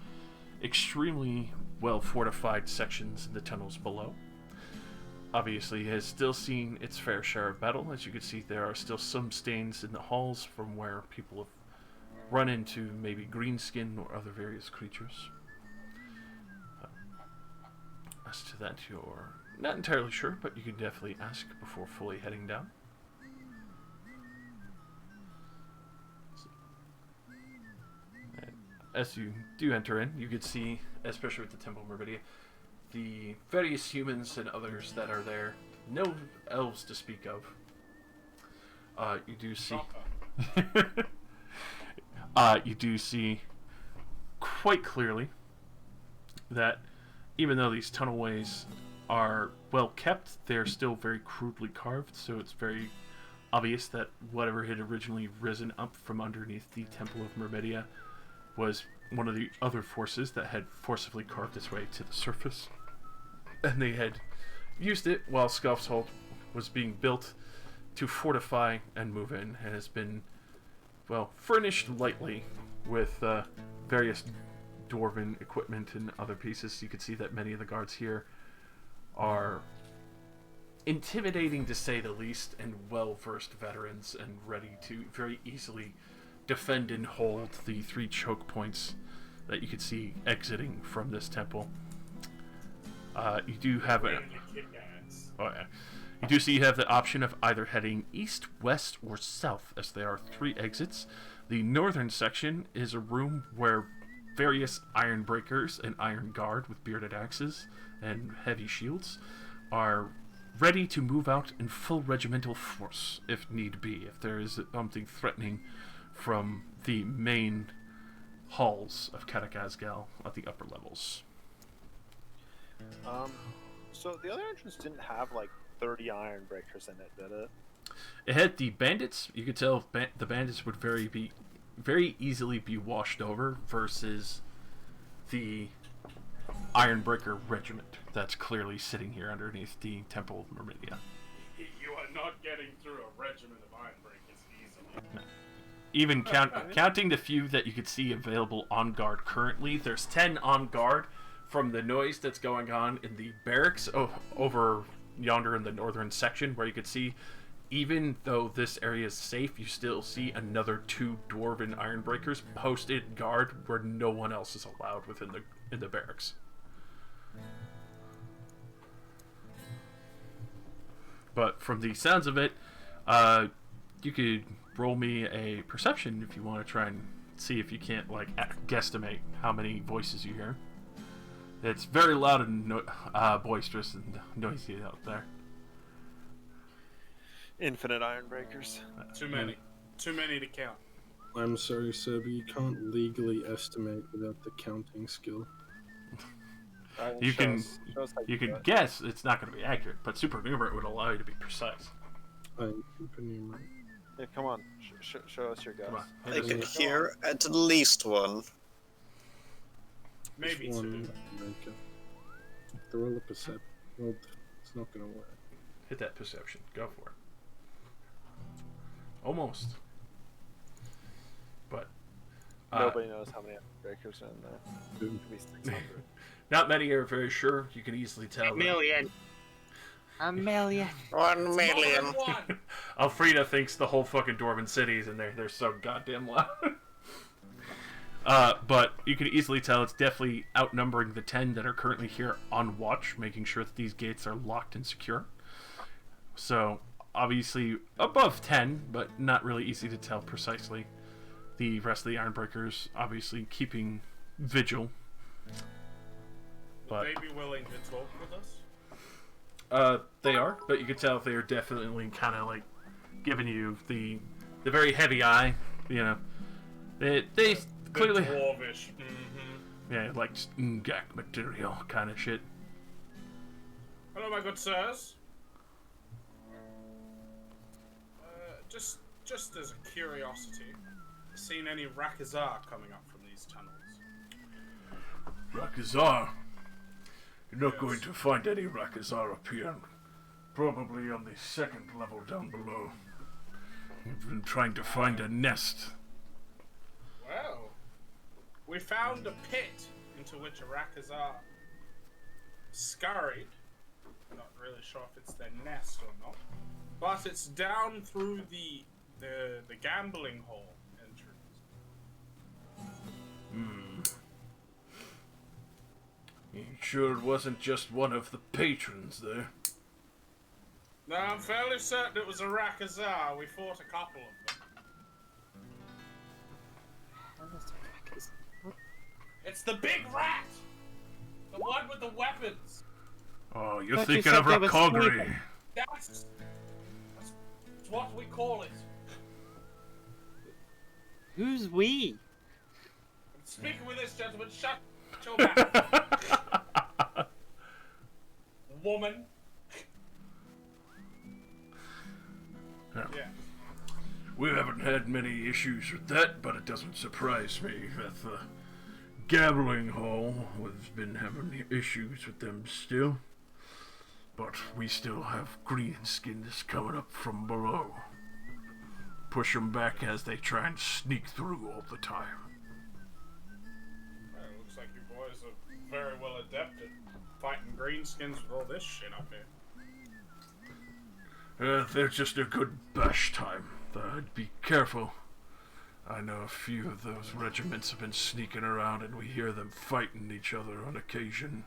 extremely well fortified sections in the tunnels below. Obviously, it has still seen its fair share of battle. As you can see, there are still some stains in the halls from where people have run into maybe greenskin or other various creatures. As to that, you're not entirely sure, but you can definitely ask before fully heading down. As you do enter in, you can see, especially with the Temple of Mermidia, the various humans and others that are there. No elves to speak of. You do see... you do see quite clearly that even though these tunnelways are well kept, they're still very crudely carved, so it's very obvious that whatever had originally risen up from underneath the Temple of Mermidia was one of the other forces that had forcibly carved its way to the surface. And they had used it while Scoff's Hold was being built to fortify and move in, and has been, well, furnished lightly with various dwarven equipment and other pieces. You can see that many of the guards here are intimidating to say the least, and well-versed veterans and ready to very easily defend and hold the 3 choke points that you can see exiting from this temple. You do have a... Oh, yeah. You do see you have the option of either heading east, west, or south, as there are 3 exits. The northern section is a room where various iron breakers and iron guard with bearded axes and heavy shields are ready to move out in full regimental force if need be, if there is something threatening from the main halls of Karak Azgal at the upper levels. So the other entrance didn't have like 30 iron breakers in it, did it? It had the bandits. You could tell the bandits would very easily be washed over versus the Ironbreaker regiment that's clearly sitting here underneath the Temple of Mermidia. You are not getting through a regiment of Ironbreakers easily. No. Even counting the few that you could see available on guard currently, there's 10 on guard from the noise that's going on in the barracks over yonder in the northern section, where you could see, even though this area is safe, you still see another 2 dwarven Ironbreakers posted guard where no one else is allowed in the barracks. But from the sounds of it, you could roll me a perception if you want to try and see if you can't guesstimate how many voices you hear. It's very loud and boisterous and noisy out there. Infinite iron breakers. Too many. Too many to count. I'm sorry, sir, but you can't legally estimate without the counting skill. You can guess. It's not going to be accurate, but supernumerate would allow you to be precise. I'm supernumerate. Yeah, come on. Show us your guess. Come on. I can hear at least one. Maybe Just two. one breaker. The roll of perception. Well, it's not going to work. Hit that perception. Go for it. Almost. But Nobody knows how many breakers are in there. It could be 600. not many are very sure. You can easily tell. A million. 1 million. One. Alfreda thinks the whole fucking Dwarven cities and they're so goddamn loud. But you can easily tell it's definitely outnumbering the 10 that are currently here on watch, making sure that these gates are locked and secure. So, obviously, above 10, but not really easy to tell precisely. The rest of the Ironbreakers, obviously, keeping vigil. Would they be willing to talk with us? They are, but you can tell they are definitely kind of like giving you the very heavy eye. You know, they clearly dwarvish. Mm-hmm. Yeah, like ngak material kind of shit. Hello, my good sirs. Just as a curiosity, seen any Rakazar coming up from these tunnels? Rakazar? You're not going to find any Rakazar up here. Probably on the 2nd level down below. We've been trying to find a nest. Well, we found a pit into which a Rakazar scurried. I'm not really sure if it's their nest or not, but it's down through the gambling hall entrance. You sure it wasn't just one of the patrons there? No, I'm fairly certain it was a Rakazar. We fought a couple of them. It's the big rat! The one with the weapons! Oh, you're Thought you thinking said of they were Rakogri. sleeping. That's what we call it. Who's we? I'm speaking with this gentleman. Shut your mouth. Woman. Yeah. We haven't had many issues with that, but it doesn't surprise me that the gambling hall has been having issues with them still. But we still have greenskins coming up from below. Push them back as they try and sneak through all the time. Well, it looks like you boys are very well adept at fighting greenskins with all this shit up here. They're just a good bash time. I'd be careful. I know a few of those regiments have been sneaking around and we hear them fighting each other on occasion.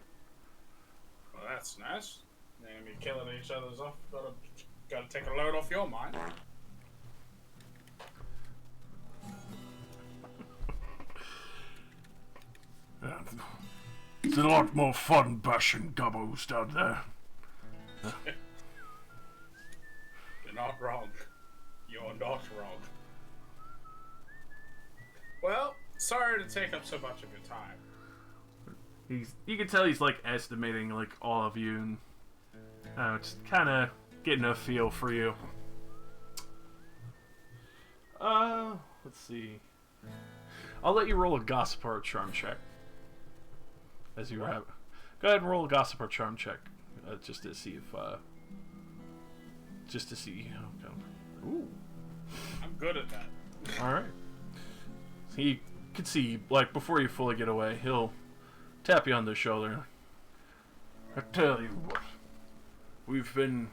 Well, that's nice. They're gonna be killing each other's off. Gotta take a load off your mind. It's a lot more fun bashing gobos down there. not wrong. You're not wrong. Well, sorry to take up so much of your time. You can tell he's like estimating like all of you, and it's kind of getting a feel for you. Let's see. I'll let you roll a gossip or a charm check. As you have, go ahead and roll a gossip or charm check, just to see if, just to see. Okay. Ooh. I'm good at that. All right. He could see, like, before you fully get away, he'll tap you on the shoulder. I tell you what, we've been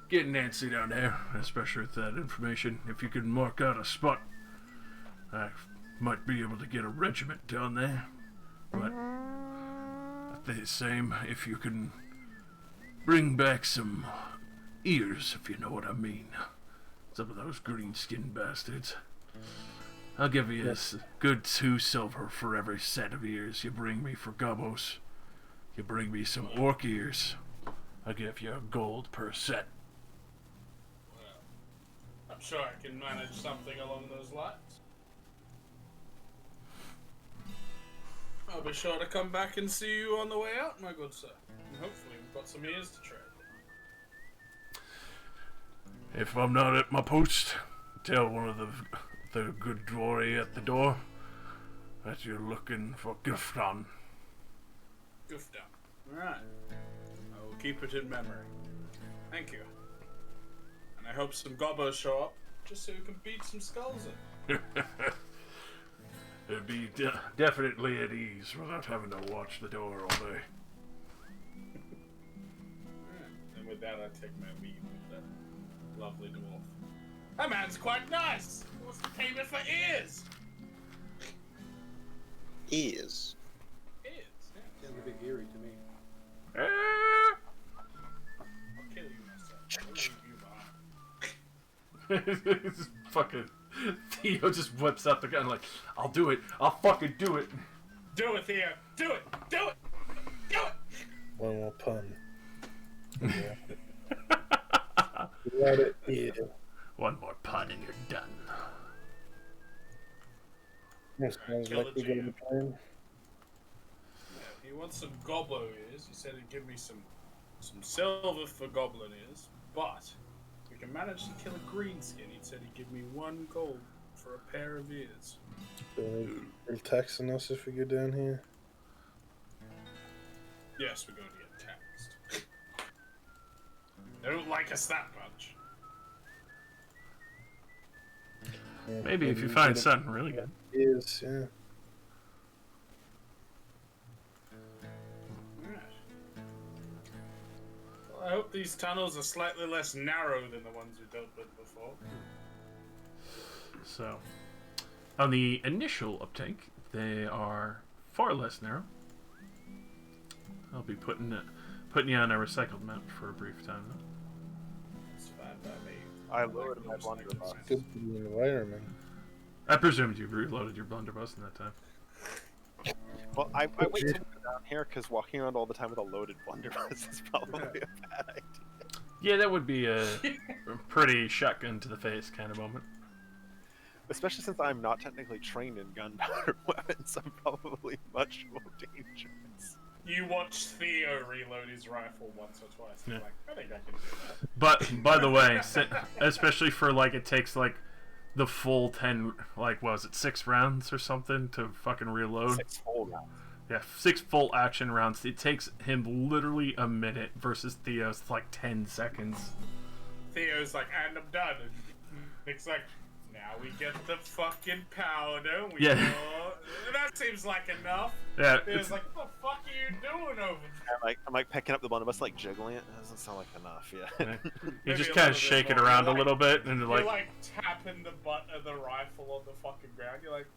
getting antsy down there, especially with that information. If you could mark out a spot, I might be able to get a regiment down there. But the same, if you can bring back some ears, if you know what I mean. Some of those green-skinned bastards. I'll give you a good 2 silver for every set of ears you bring me for gobos. You bring me some orc ears, I'll give you a gold per set. Well, I'm sure I can manage something along those lines. I'll be sure to come back and see you on the way out, my good sir. And hopefully we've got some ears to trade. If I'm not at my post, tell one of the good dwarry at the door that you're looking for Gufton. Gufton. Alright. I will keep it in memory. Thank you. And I hope some gobbos show up, just so you can beat some skulls in. It'd be definitely at ease without having to watch the door all day. And with that, I take my leave with that lovely dwarf. That man's quite nice! He wants to pay me for ears! Ears. Ears, yeah. Sounds a bit eerie to me. I'll kill you myself. I'll leave you behind. It's fucking Theo just whips out the gun like, I'll do it. I'll fucking do it. Do it, Theo! Do it! Do it! Do it! One more pun. Let it be. One more pun and you're done. That sounds Kill like the we got a GM. plan. Yeah, he wants some gobbo ears. He said he'd give me some silver for goblin ears, but if we can manage to kill a greenskin, he said he'd give me 1 gold for a pair of ears. So they're texting us if we go down here. Yes, we're going to get taxed. They don't like us that much. Yeah, Maybe if you we find get something really good. Is yeah. Alright. Well, I hope these tunnels are slightly less narrow than the ones we dealt with before. So, on the initial uptake, they are far less narrow. I'll be putting you on a recycled map for a brief time, though. It's fine by me. I lowered my blunderbuss. Good for the environment. I presumed you reloaded your blunderbuss in that time. Well, I wait till we're down here because walking around all the time with a loaded blunderbuss is probably a bad idea. Yeah, that would be a pretty shotgun to the face kind of moment. Especially since I'm not technically trained in gunpowder weapons, I'm probably much more dangerous. You watch Theo reload his rifle once or twice. And Yeah. you're like, I think I can do that. But by the way, especially for like it takes like the full 10, like what was it, 6 rounds or something to fucking reload. 6 full rounds. Yeah, 6 full action rounds. It takes him literally a minute versus Theo's like 10 seconds. Theo's like, and I'm done. And Nick's like, now we get the fucking powder. We Yeah. go. That seems like enough. Yeah, Theo's like, what the fuck are you doing over there? I'm like picking up the blunderbuss, like jiggling it. That doesn't sound like enough yet. yeah. You Maybe just a kind little of bit shake it more. around You're a little bit and You're like, like tapping the butt of the rifle on the fucking ground. You're like,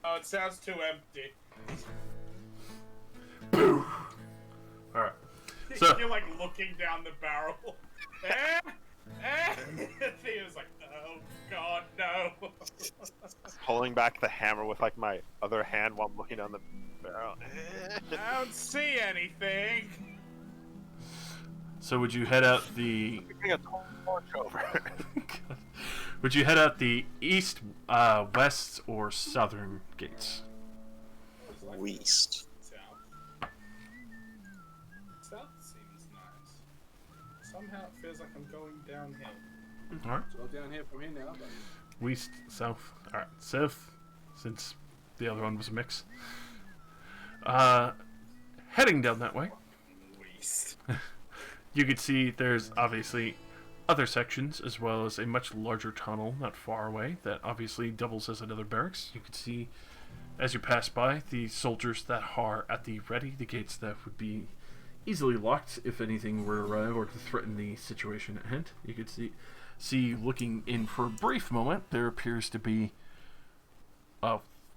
oh, it sounds too empty. boo. All right. So You're like looking down the barrel. Theo's like, oh god, no. Pulling back the hammer with like my other hand while I'm looking down the barrel. I don't see anything. So would you head out the? Bring a torch over. Would you head out the east, west, or southern gates? West. South. South seems nice. Somehow it feels like I'm going downhill. All right. It's all down here from here now. But... West, south. All right, south, since the other one was a mix. Heading down that way, West. you could see there's obviously other sections, as well as a much larger tunnel not far away that obviously doubles as another barracks. You could see, as you pass by, the soldiers that are at the ready, the gates that would be easily locked if anything were to arrive or to threaten the situation at hand. You could see looking in for a brief moment, there appears to be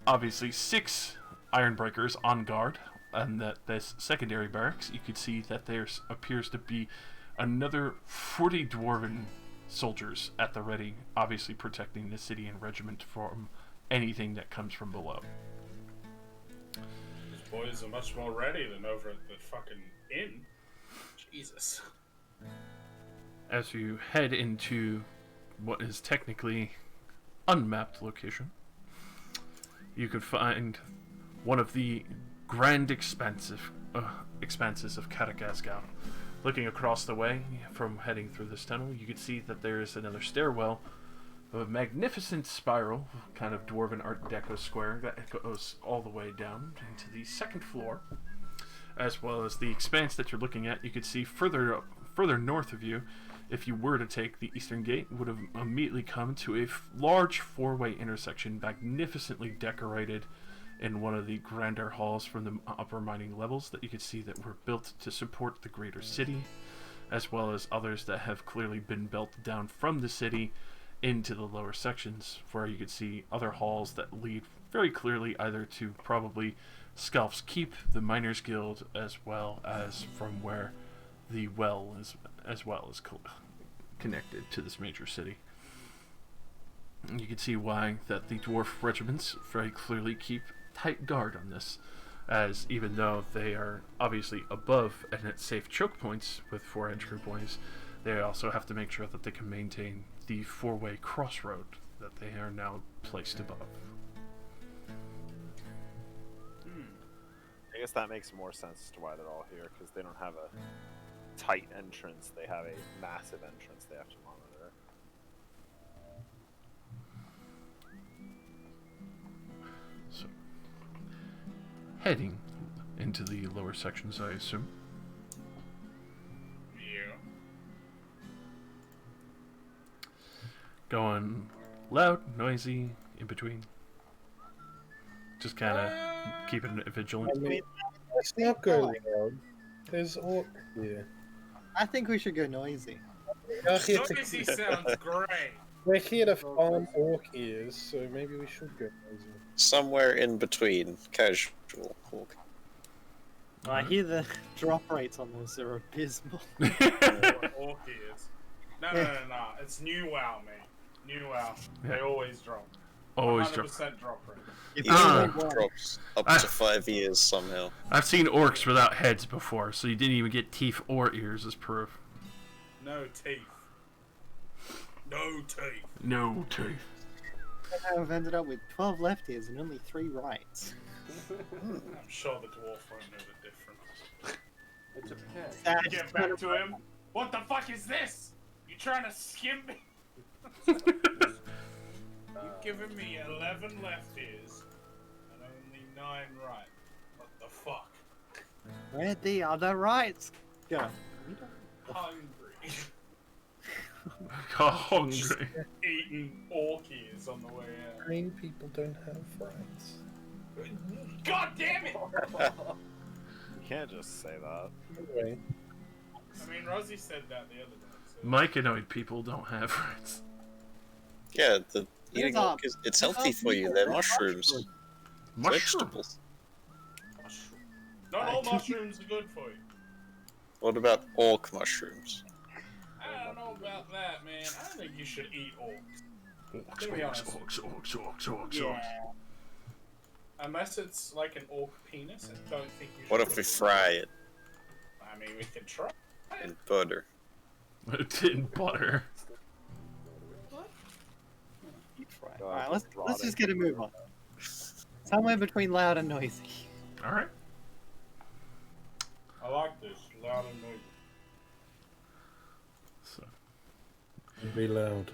obviously 6 ironbreakers on guard, and that this secondary barracks, you could see that there appears to be another 40 dwarven soldiers at the ready, obviously protecting the city and regiment from anything that comes from below. These boys are much more ready than over at the fucking inn. Jesus. As you head into what is technically unmapped location, you could find one of the grand expanses of Karak Azgal. Looking across the way from heading through this tunnel, you can see that there is another stairwell of a magnificent spiral, kind of dwarven Art Deco square that goes all the way down into the second floor, as well as the expanse that you're looking at. You could see further north of you, if you were to take the eastern gate, would have immediately come to a large 4-way intersection, magnificently decorated in one of the grander halls from the upper mining levels that you could see that were built to support the greater city, as well as others that have clearly been built down from the city into the lower sections, where you could see other halls that lead very clearly either to probably Scalf's Keep, the Miners Guild, as well as from where the well is, as well as connected to this major city. You can see why that the dwarf regiments very clearly keep tight guard on this, as even though they are obviously above and at safe choke points with 4 entry points, they also have to make sure that they can maintain the 4-way crossroad that they are now placed above. I guess that makes more sense as to why they're all here, because they don't have a tight entrance, they have a massive entrance they have to monitor. So, heading into the lower sections, I assume. Yeah. Going loud, noisy, in between. Just kind of keeping it vigilant. I mean, let's not go loud. There's orc here. I think we should go noisy. We're here Noisy sounds great. we're here to farm orc ears, so maybe we should go noisy. Somewhere in between casual orc. I hear the drop rates on those are abysmal. Orc ears. No. It's new WoW, mate. New WoW. They Yeah. always drop. Always drop. 100% drop rate. If Each only orc one. drops up to 5 years somehow. I've seen orcs without heads before, so you didn't even get teeth or ears as proof. No teeth. No teeth. No teeth. I've ended up with 12 left ears and only 3 rights. I'm sure the dwarf won't know the difference. It's a pet. That's Get back to him. What the fuck is this? You trying to skim me? You've given me 11 left ears and only 9 right. What the fuck? Where the other rights go? Hungry. Hungry. Eating orc ears on the way out. Green people don't have rights. God damn it! You can't just say that. Anyway, I mean, Rosie said that the other day. So. Myconoid people don't have rights. Yeah, the eating There's orc it's healthy for you. They're mushrooms. Mushrooms. Vegetables. Mushroom. Not all mushrooms are good for you. What about orc mushrooms? I don't know about that, man. I don't think you should eat orcs. Orcs, To be honest. orcs. Yeah. Unless it's like an orc penis, I don't think you should. What if we fry it? I mean, we could try it. And butter. In butter. Deep fry. God, Alright, let's rotting just get a move on. Somewhere between loud and noisy. All right. I like this. Loud and noisy. So Be loud.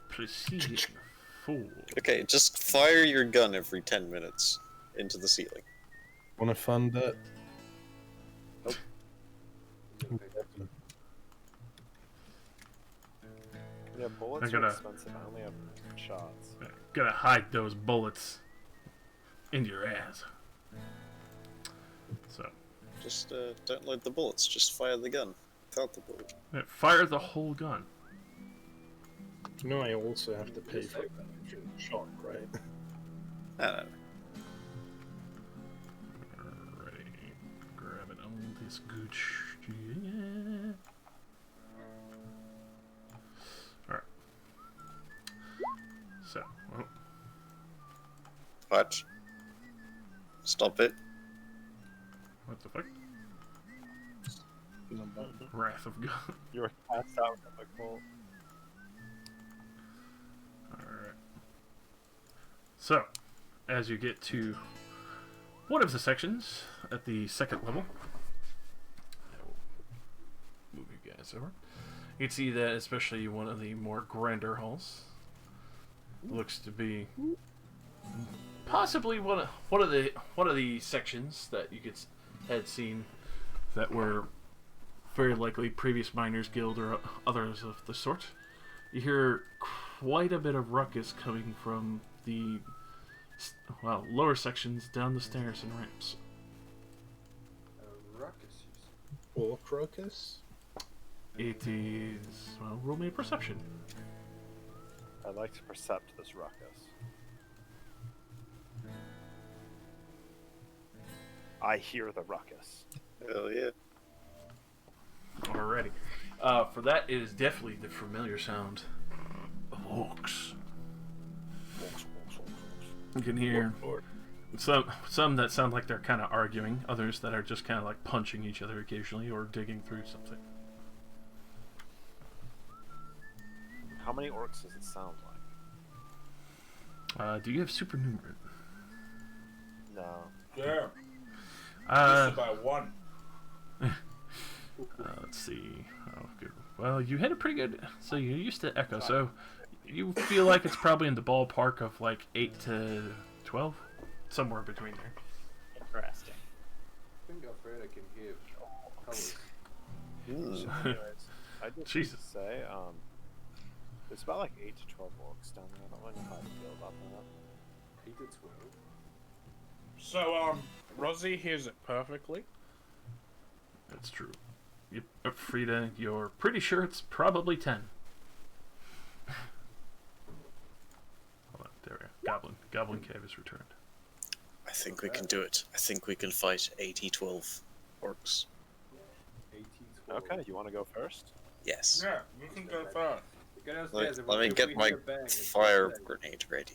proceeding forward. Okay, just fire your gun every 10 minutes into the ceiling. Wanna fund that? Yeah, bullets I are gotta- expensive. I only have shots. Gotta hide those bullets into your ass. So Just don't load the bullets, just fire the gun without the bullet. fire the whole gun. You know I also have to pay for that shot, right? No. Alrighty, grabbing all this good shit. Alright. So, well, What? Stop it. what the fuck? Wrath of God. You were passed out from the cold. Alright. So, as you get to one of the sections at the second level, I will move you guys over. You can see that especially one of the more grander halls looks to be possibly one of the sections that you had seen that were very likely previous miners' guild or others of the sort. You hear quite a bit of ruckus coming from the lower sections down the stairs and ramps. Ruckus. Or crocus? It is, well, roll me a perception. I'd like to percept this ruckus. I hear the ruckus. Hell yeah. Alrighty. For that, it is definitely the familiar sound of orcs. You can hear some that sound like they're kind of arguing, others that are just kind of like punching each other occasionally or digging through something. How many orcs does it sound like? Do you have supernumerate? No. Yeah. Uh, Just about one. let's see. Oh, good. Well, you had a pretty good. So you're used to echo, so you feel like it's probably in the ballpark of like 8 to 12, somewhere between there. Interesting. I think afraid I can hear colors. Hmm. Anyways, I just Jesus. say, there's about like 8 to 12 orcs down there. I don't really know how to feel about that. 8 to 12. So, Rosie hears it perfectly. That's true. Frida, you're pretty sure it's probably 10. Hold on, there we go. Goblin Cave is returned. I think we can do it. I think we can fight 80-12 orcs. 18, 12. Okay, you want to go first? Yes. Yeah, you can go first. Get downstairs, Let me if get we my hear a bang, it's fire upstairs. grenade ready.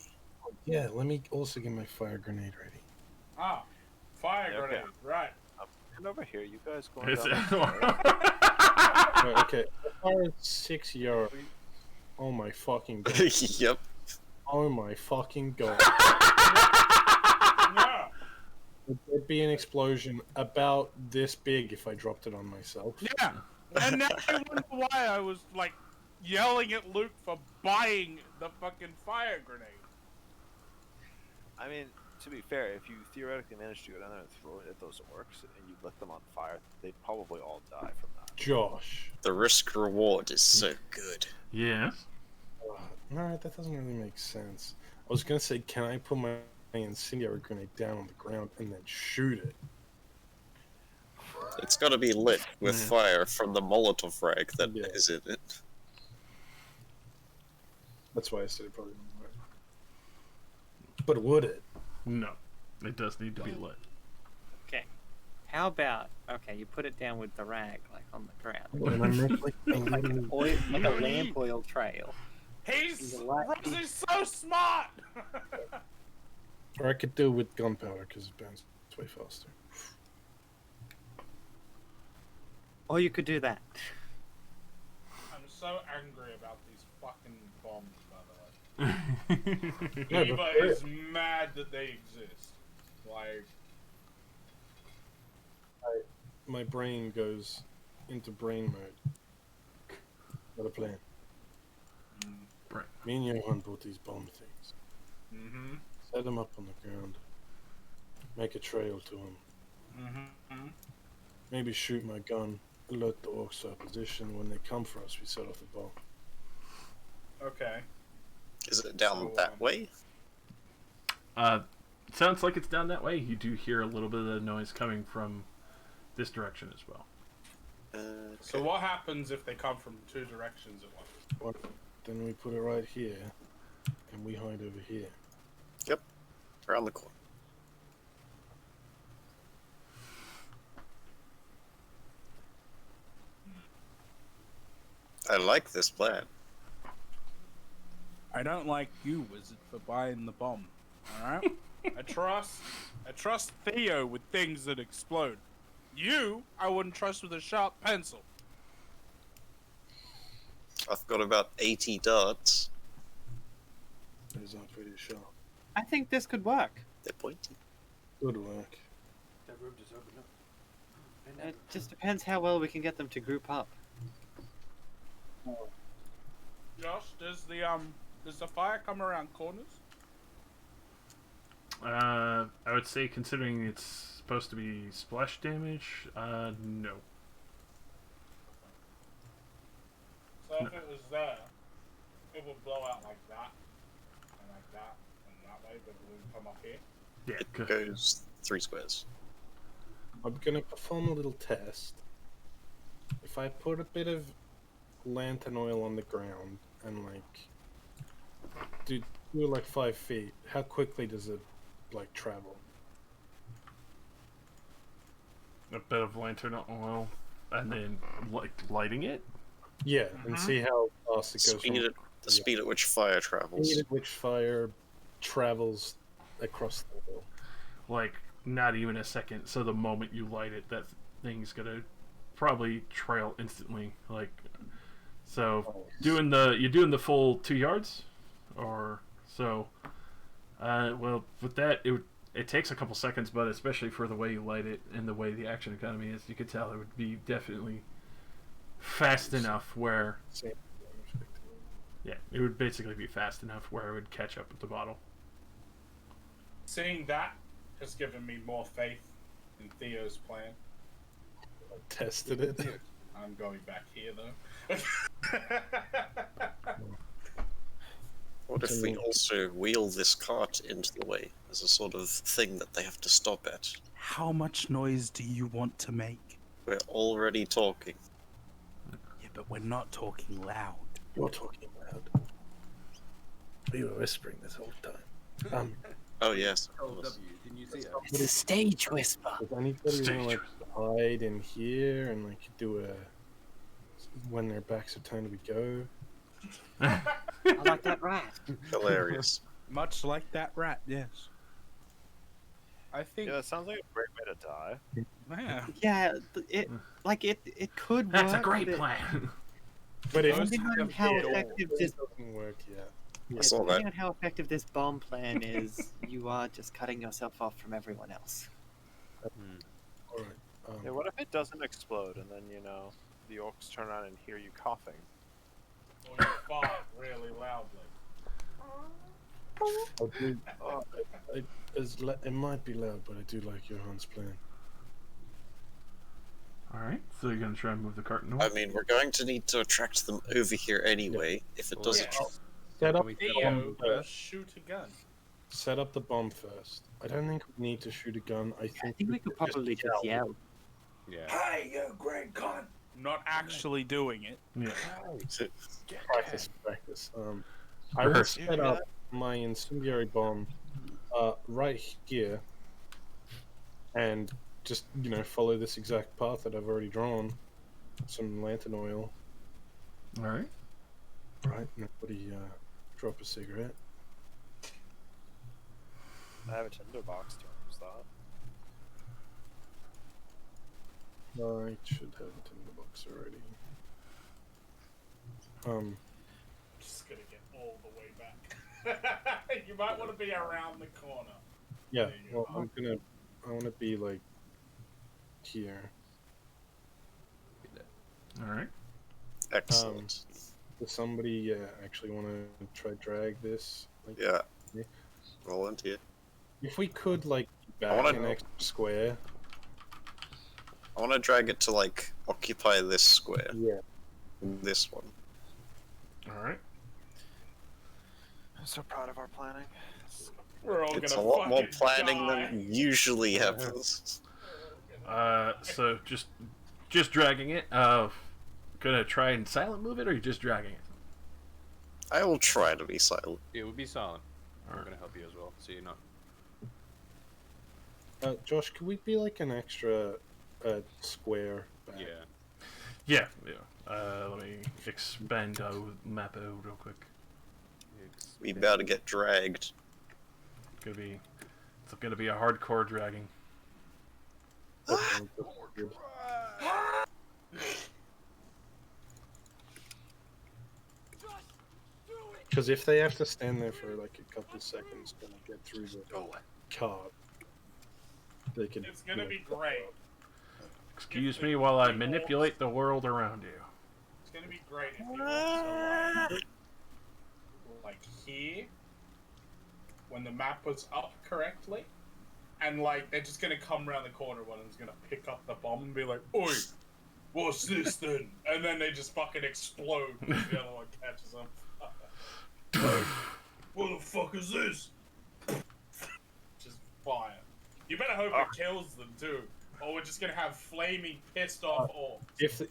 Yeah, let me also get my fire grenade ready. Ah, fire Yeah, okay. grenade. Right. And over here, you guys going It's down the stairs? Right, okay, as far as 6 yards. Oh my fucking god. Yep. Oh my fucking god. Yeah. There'd be an explosion about this big if I dropped it on myself. Yeah. And now you wonder why I was like yelling at Luke for buying the fucking fire grenade. I mean, to be fair, if you theoretically managed to go down there and throw it at those orcs and you lit them on fire, they'd probably all die from that. Josh. The risk reward is so good. Yeah. No, that doesn't really make sense. I was gonna say, can I put my incendiary grenade down on the ground and then shoot it? It's got to be lit with Yeah. fire from the Molotov rag that Yeah. is in it. That's why I said it probably wouldn't work. But would it? No. It does need to be lit. Okay. How about, okay, you put it down with the rag, like on the ground. And I make like a Like little... oil, like a lamp oil trail. He's He's a lot- Rosie's so smart. Or I could do it with gunpowder because it burns way faster. Or you could do that. I'm so angry about these fucking bombs, by the way. Yeah, Eva but- is mad that they exist. Like, My brain goes into brain mode. Got a plan. Right. Me and Johan bought these bomb things. mm-hmm, Set them up on the ground. Make a trail to them. mm-hmm. Maybe shoot my gun. Alert the orcs to our position. When they come for us, we set off the bomb. Okay. Is it down So, that way? Sounds like it's down that way. You do hear a little bit of the noise coming from this direction as well. So what happens if they come from two directions at once? Then we put it right here, and we hide over here. Around the corner. I like this plan. I don't like you, wizard, for buying the bomb. All right. I trust. I trust Theo with things that explode. You, I wouldn't trust with a sharp pencil. I've got about 80 darts. Those are pretty sharp. I think this could work. They're pointy. Good work. That room just opened up. It just depends how well we can get them to group up. Josh, does the fire come around corners? I would say, considering it's supposed to be splash damage, no. So if it was there, it would blow out like that, and like that, and that way, but it would come up here. Yeah, It good. goes 3 squares. I'm gonna perform a little test. If I put a bit of lantern oil on the ground and do like 5 feet, how quickly does it like travel? A bit of lantern oil, and then lighting it. Yeah, and see how fast it goes. The speed at which fire travels. Speed at which fire travels across the hill. Like not even a second. So the moment you light it, that thing's gonna probably trail instantly. Like, so you're doing the full 2 yards, or so. Well, with that, it takes a couple seconds, but especially for the way you light it and the way the action economy is, you could tell it would be definitely fast enough where, Same damage. yeah, it would basically be fast enough where it would catch up with the bottle. Seeing that has given me more faith in Theo's plan. I tested it. I'm going back here though. What if we also wheel this cart into the way as a sort of thing that they have to stop at? How much noise do you want to make? We're already talking. Yeah, but we're not talking loud. You're talking loud. We were whispering this whole time. Oh yes, of Oh, course. W, didn't you see it? It's a stage whisper. Does anybody want to hide in here and do a when their backs are turned we go? I like that rat. Hilarious. Much like that rat, yes. I think. Yeah, that sounds like a great way to die. Yeah. Yeah, it could work. That's a great but plan. But if Depending on how it effective this doesn't work yet. I saw that. depending on how effective this bomb plan is, you are just cutting yourself off from everyone else. All right. Yeah, what if it doesn't explode and then, the orcs turn around and hear you coughing? Or you fart really loudly. It might be loud, but I do like Johan's plan. All right, so you're gonna try and move the cart north. I mean, we're going to need to attract them over here anyway. If it doesn't, Yeah. Set up we the Theo bomb will first. shoot a gun. Set up the bomb first. I don't think we need to shoot a gun. I think we could probably just yell. Yeah. Hey, you great cunt! Not actually doing it. Yeah. Practice. I will Rehearse. set up my incendiary bomb right here, and just follow this exact path that I've already drawn. Some lantern oil. All right. Right. Nobody drop a cigarette. I have a tinderbox to use that. I should have it in the box already. Just gonna get all the way back. You might want to be around the corner. Yeah, There you well, go. I want to be like here. All right. Excellent. Does somebody actually want to try drag this? Like, Yeah. yeah. Volunteer. If we could, like, back wanna- an extra square. I want to drag it to, like, occupy this square. Yeah. This one. All right. I'm so proud of our planning. We're all It's a gonna lot more fucking planning die. than usually happens. So just dragging it. Gonna try and silent move it, or you just dragging it? I will try to be silent. It would be silent. I'm Alright. gonna help you as well, so you're not. Josh, could we be like an extra square back? Yeah. Let me expand the map out real quick. We about to get dragged. It's gonna be a hardcore dragging. Because if they have to stand there for like a couple seconds to get through the cart, they can. It's gonna be great. Excuse me while I manipulate the world around you. It's gonna be great if you also like here when the map was up correctly, and like they're just gonna come around the corner, one of them's gonna pick up the bomb and be like, "Oi, what's this then?" And then they just fucking explode. The other one catches them. What the fuck is this? Just fire. You better hope it kills them too, or we're just gonna have flaming, pissed off orcs.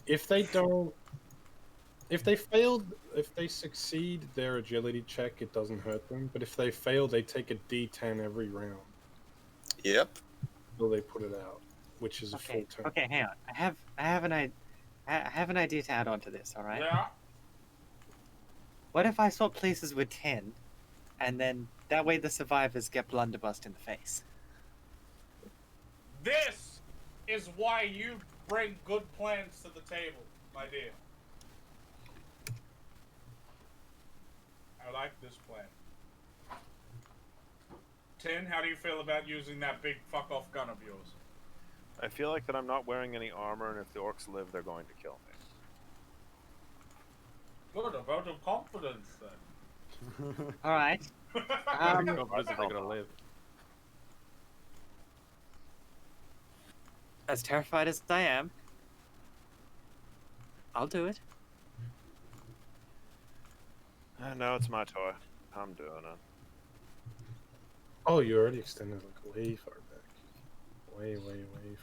If they succeed their agility check, it doesn't hurt them. But if they fail, they take a D10 every round Yep. until they put it out, which is a full turn. Okay, hang on. I have an idea to add on to this. All right. Yeah. What if I swap places with 10, and then that way the survivors get blunderbussed in the face? This is why you bring good plans to the table, my dear. I like this plan. Tin, how do you feel about using that big fuck-off gun of yours? I feel like that I'm not wearing any armor, and if the orcs live, they're going to kill me. Good, a vote of confidence, then. All right. Confidence that they're gonna live. As terrified as I am, I'll do it. No, it's my toy. I'm doing it. Oh, you already extended like way far back. Way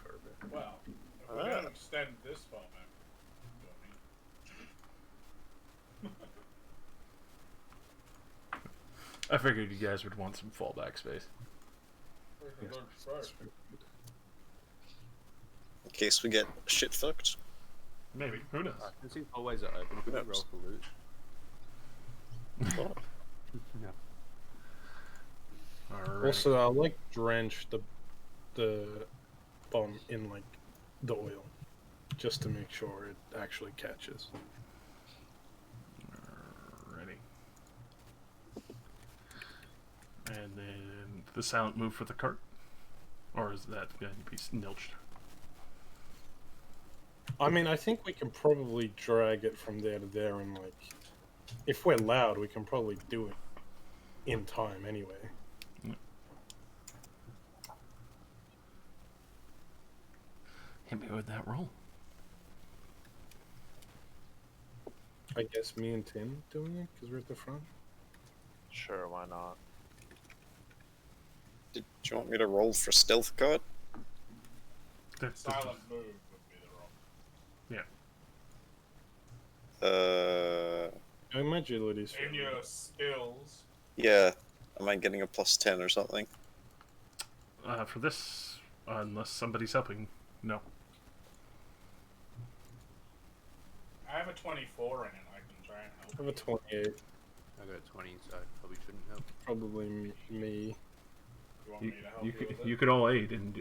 far back. Well, if we're gonna extend this far back, I figured you guys would want some fallback space. we can go first. In case we get shit fucked. Maybe. Who knows? Since these hallways are open, can we roll for loot? Yeah. Alright. Also, I'll like drench the bomb in like the oil, just to make sure it actually catches. Alrighty. And then the silent move for the cart? Or is that going to be nilched? I mean, I think we can probably drag it from there to there, and like, if we're loud, we can probably do it in time anyway. Hit me with that roll. I guess me and Tim doing it because we're at the front. Sure, why not? Do you want me to roll for stealth card? Silent move would be the wrong. Yeah. My agility's In your skills. Yeah. Am I getting a +10 or something? For this, unless somebody's helping, no. I have a 24 in it. I can try and help. I have a 28. I got a 20, so I probably shouldn't help. Probably me. You want me to help you with it? You could all aid and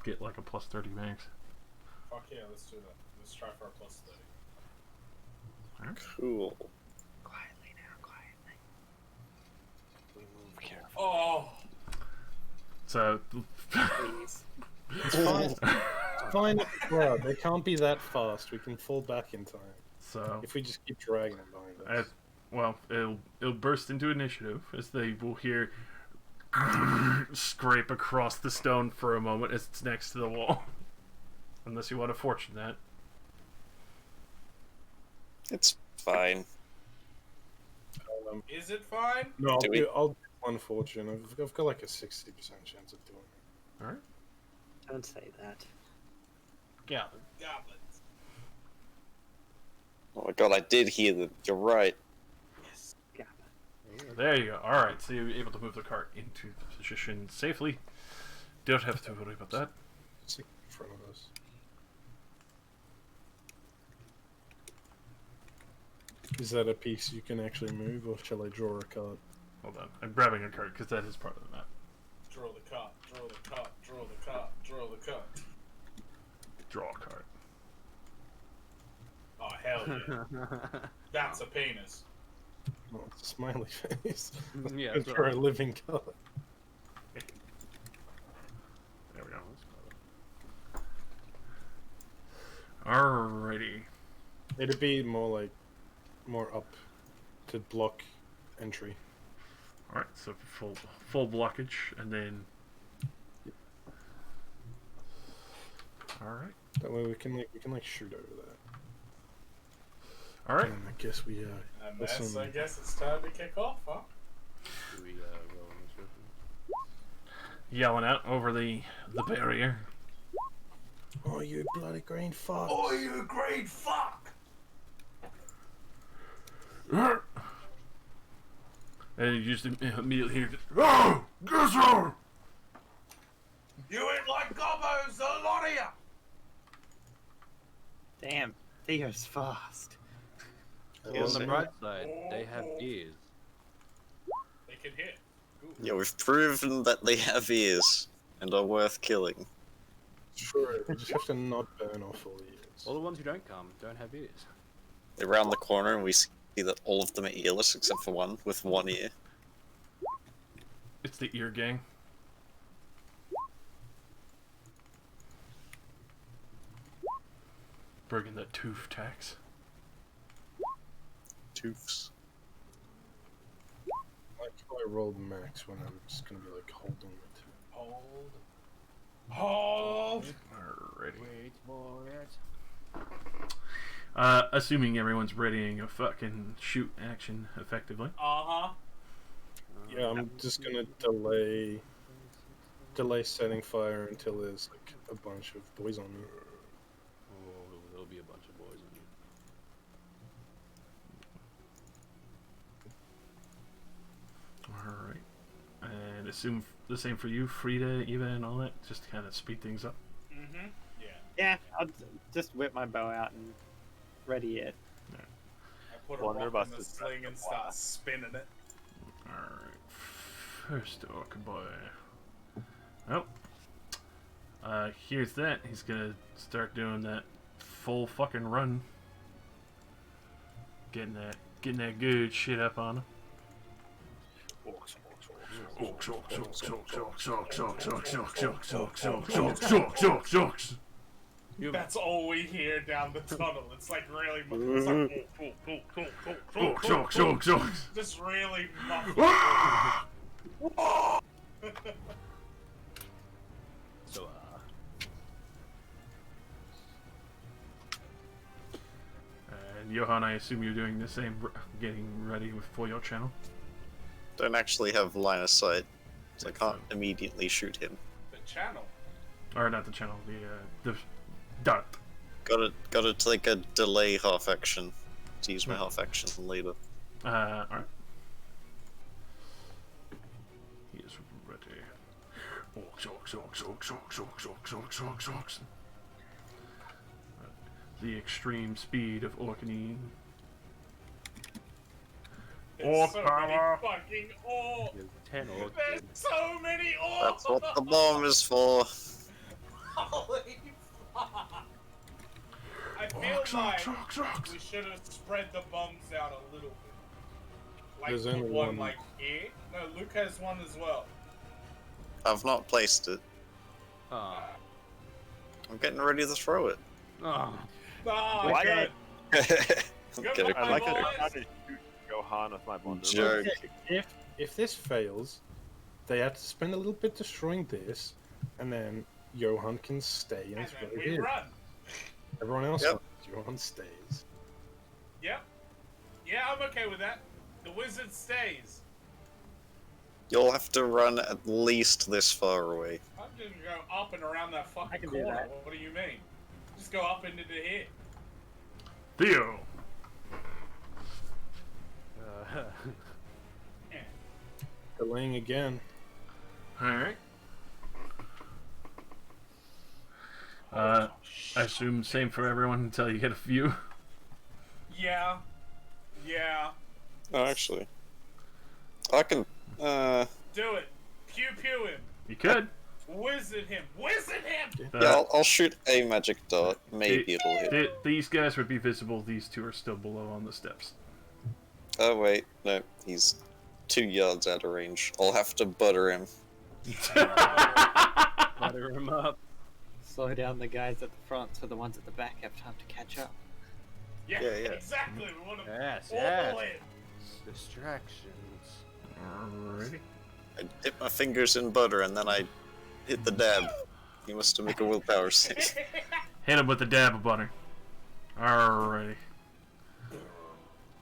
get like a +30 max. Fuck yeah, let's do that. Let's try for a plus 30. Cool. Quietly now, quietly. We move carefully. Oh! So, Please. It's fine. Fine. Well, they can't be that fast. We can fall back in time so if we just keep dragging them behind us. well, it'll burst into initiative as they will hear scrape across the stone for a moment as it's next to the wall. Unless you want to fortune that. It's fine. Is it fine? No, I'll Do we- do, I'll do one fortune. I've got like a 60% chance of doing it. Alright. Don't say that. Yeah. Goblins. Oh my god, I did hear them. You're right. Yes. There you go. Alright, so you're able to move the cart into position safely. Don't have to worry about that. It's like in front of us. Is that a piece you can actually move, or shall I draw a card? Hold on. I'm grabbing a cart because that is part of the map. Draw the card, draw the card, draw the card, draw the card. Draw a cart. Oh, hell yeah. That's a penis. Oh, it's a smiley face. Yeah, It's for a living card. There we go. Alrighty. It'd be more up to block entry. Alright, so full blockage, and then... Alright. That way we can shoot over that. Alright. And I guess we And that's that's, some- I guess it's time to kick off, huh? Do we roll initiative? Yelling out over the barrier. Oh, you bloody green fuck! Oh, you great fuck! And you just immediately hear this, "Oh! Guess what?" You ain't like gobbos, a lot of ya! Damn, Theo's fast. On the bright side, they have ears. They can hit. Ooh. Yeah, we've proven that they have ears and are worth killing. Sure, we just have to not burn off all the ears. All the ones who don't come don't have ears. They're around the corner and we see that all of them are earless except for one with one ear. It's the ear gang. Bringing that tooth tax. Toofs. Like if I rolled max when I'm just gonna be like holding it. Hold. Hold! Alrighty. Wait for it. Assuming everyone's readying a fucking shoot action effectively. Uh-huh. Yeah, I'm just gonna delay setting fire until there's like a bunch of boys on me. Oh, there'll be a bunch of boys on you. Alright. And assume the same for you, Frida, Eva, and all that, just to kind of speed things up. Mm-hmm. Yeah. Yeah, I'll just whip my bow out and ready it. I put a Wonder rock in the Busters sling and start spinning it. Alright. First orc boy. Well. Here's that. He's gonna start doing that full fucking run. Getting that good shit up on him. That's all we hear down the tunnel. It's like really it's like just really muffled. So, And Johan, I assume you're doing the same, getting ready for your channel. Don't actually have line of sight, so I can't immediately shoot him. The channel. Or not the channel, the dart. Gotta take a delay half action to use my half action later. Alright. He is ready. Orcs. The extreme speed of Orcanine. There's so power. many fucking orcs. there's 10 orcs. There's so many orcs. That's what the bomb is for. Holy fuck. We should have spread the bombs out a little bit. Like There's put only one one. like here. No, Luke has one as well. I've not placed it. Oh. I'm getting ready to throw it. Oh. Ah, Why good. Get a I like boys. to try to shoot Johan with my blunderbuss. Jerk. If this fails, they have to spend a little bit destroying this, and then Johan can stay and And throw then we it. run. Everyone else, Yep. runs, Johan stays. Yep. Yeah, I'm okay with that. The wizard stays. You'll have to run at least this far away. I'm just gonna go up and around that I fucking can do corner. that. What do you mean? Just go up into the here. Theo. Yeah. Delaying again. Alright. I assume same for everyone until you get a few. Yeah. Yeah. Oh, actually, I can. Do it. Pew pew him. You could. Wizard him. Wizard him. Yeah, I'll shoot a magic dart. Maybe it'll hit. These guys would be visible. These two are still below on the steps. Oh wait, no, he's 2 yards out of range. I'll have to butter him. Butter him up. Slow down the guys at the front so the ones at the back have time to catch up. Yeah, Yeah. exactly. We want to Yes, all yes. in. Distractions. Alrighty. I dip my fingers in butter and then I hit the dab. You must make a willpower save. Hit him with a dab of butter. Alrighty.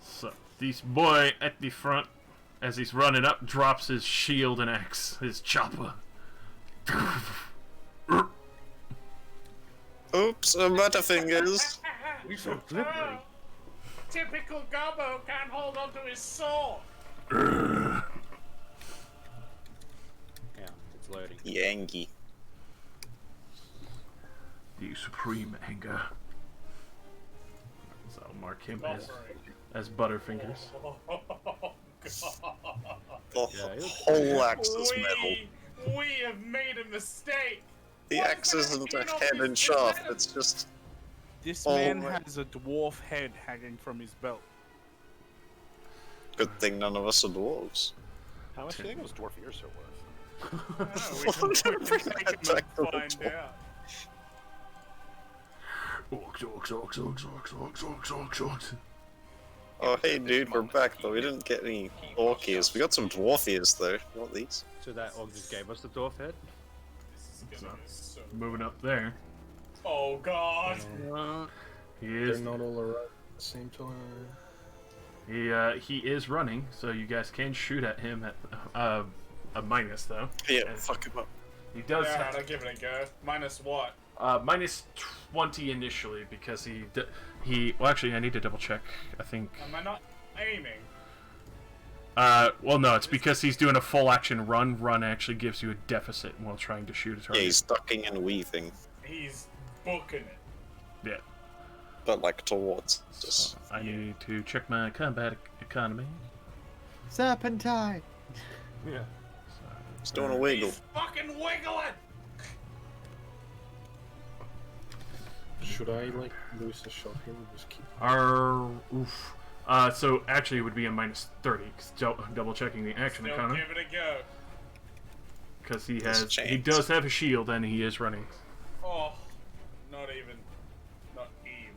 So, this boy at the front, as he's running up, drops his shield and axe, his chopper. Oops, butterfingers. We so slippery. Typical Gobbo can't hold onto his sword. Yeah, it's loading. Yankee. The supreme anger. So I'll mark him Buffering. as Butterfingers. Oh, God. The Yeah, whole axe is metal. We have made a mistake. The Why axe is that isn't a skin off head his and shaft, metal? it's just... This Oh man my- has a dwarf head hanging from his belt. Good thing none of us are dwarves. How much do you think those dwarf ears are worth? I don't know, we can Bring take that him back and to the find top. out. Oh hey dude, we're back though. We didn't get any orc ears. We got some dwarf ears though, not these. So that orc just gave us the dwarf head? This is gonna be so... Moving up there. Oh, God. He They're is not all around at the same time. he is running, so you guys can shoot at him at a minus though. Yeah, And fuck him up. he does Yeah, have I'll give it a go. Minus what? minus 20 initially because he well actually I need to double check. I think Am I not aiming? well no, it's because he's doing a full action run. Run actually gives you a deficit while trying to shoot a Yeah, target. he's ducking and weaving, He's booking it. Yeah. but like towards us. I need to check my combat economy. Serpentine! Yeah. He's doing a wiggle. He's fucking wiggling! Should I like lose a shot here or just keep? Oof. So actually it would be a minus 30. 'Cause double checking the action Still economy give it a go. because he There's a has he chance. does have a shield and he is running. Oh, not even. Not even.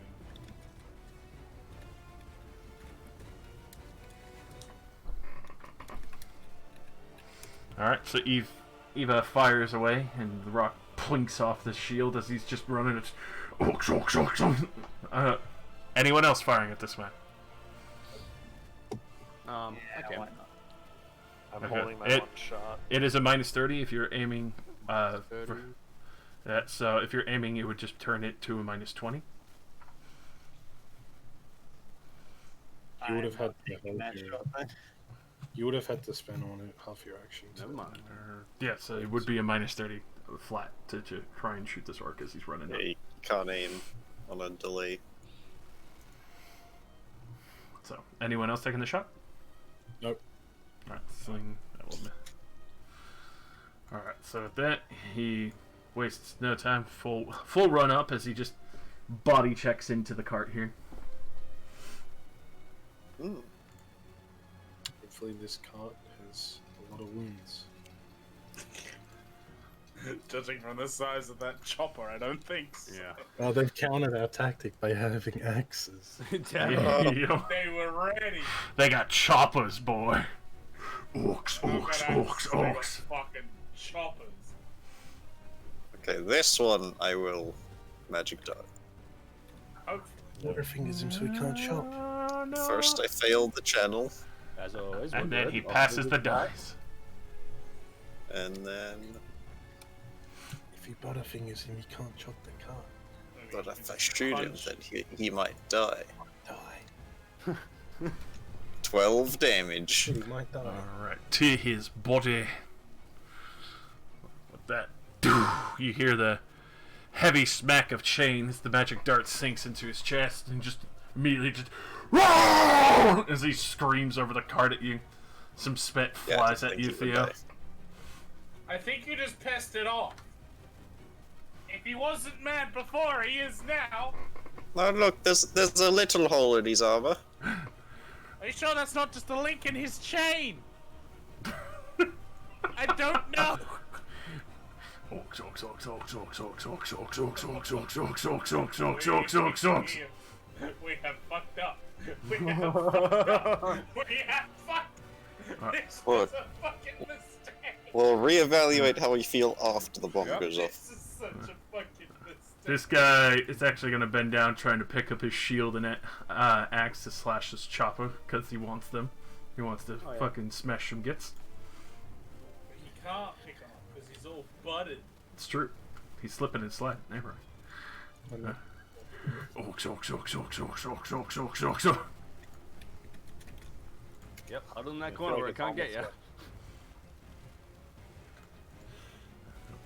All right, so Eva fires away and the rock plinks off the shield as he's just running. It's anyone else firing at this man? Yeah, Okay. why not? I'm Okay. holding my It- one shot. It is a minus 30 if you're aiming. 30. So if you're aiming, it would just turn it to a minus 20. You would have I'm had not to taking that hold your- shot then. You would have had to spend on it half your action. Never mind. Yeah, so it would be a minus 30 flat to try and shoot this orc as he's running Yeah, up. you can't aim on a delay. So anyone else taking the shot? Nope. Alright, sling. That will miss. Alright, so with that, he wastes no time. Full run up as he just body checks into the cart here. Hmm. Hopefully this cart has a lot of wounds. Judging from the size of that chopper, I don't think so. Yeah. Well, they've countered our tactic by having axes. Damn it. Yeah. They were ready. They got choppers, boy. Orcs, Look orcs, at orcs, us, they got orcs. fucking choppers. Okay, this one I will magic die. Hopefully. Butterfingers him so he can't chop. First, I failed the channel, As always, we're And then good. he Off passes to the good start. dice. and then. If he butterfingers him, he can't chop the cart. But if I shoot him, Punch. then he might die. Die. 12 damage. He might die. Alright, to his body. With that, you hear the heavy smack of chains. The magic dart sinks into his chest and just immediately just as he screams over the cart at you. Some spit Yeah, I flies didn't at think you, he would Theo. die. I think you just pissed it off. If he wasn't mad before, he is now. Oh look, there's a little hole in his armor. Are you sure that's not just a link in his chain? I don't know. Orcs, orcs, orcs, orcs, orcs, orcs, orcs, orcs, orcs, orcs, orcs, orcs, orcs, orcs, orcs, orcs, orcs, orcs. We have fucked up. We have fucked up. We have fucked. This was a fucking mistake. We'll reevaluate how we feel after the bomb goes off. This is such a fucking mistake. This guy is actually going to bend down trying to pick up his shield and axe to slash this chopper because he wants them. He wants to fucking smash some gits. He can't pick up because he's all butted. It's true. He's slipping and sliding. Never mind. Orcs, orcs, orcs, orcs, orcs, orcs, orcs, orcs, orcs, orcs. Yep, huddle in that corner where it can't get you.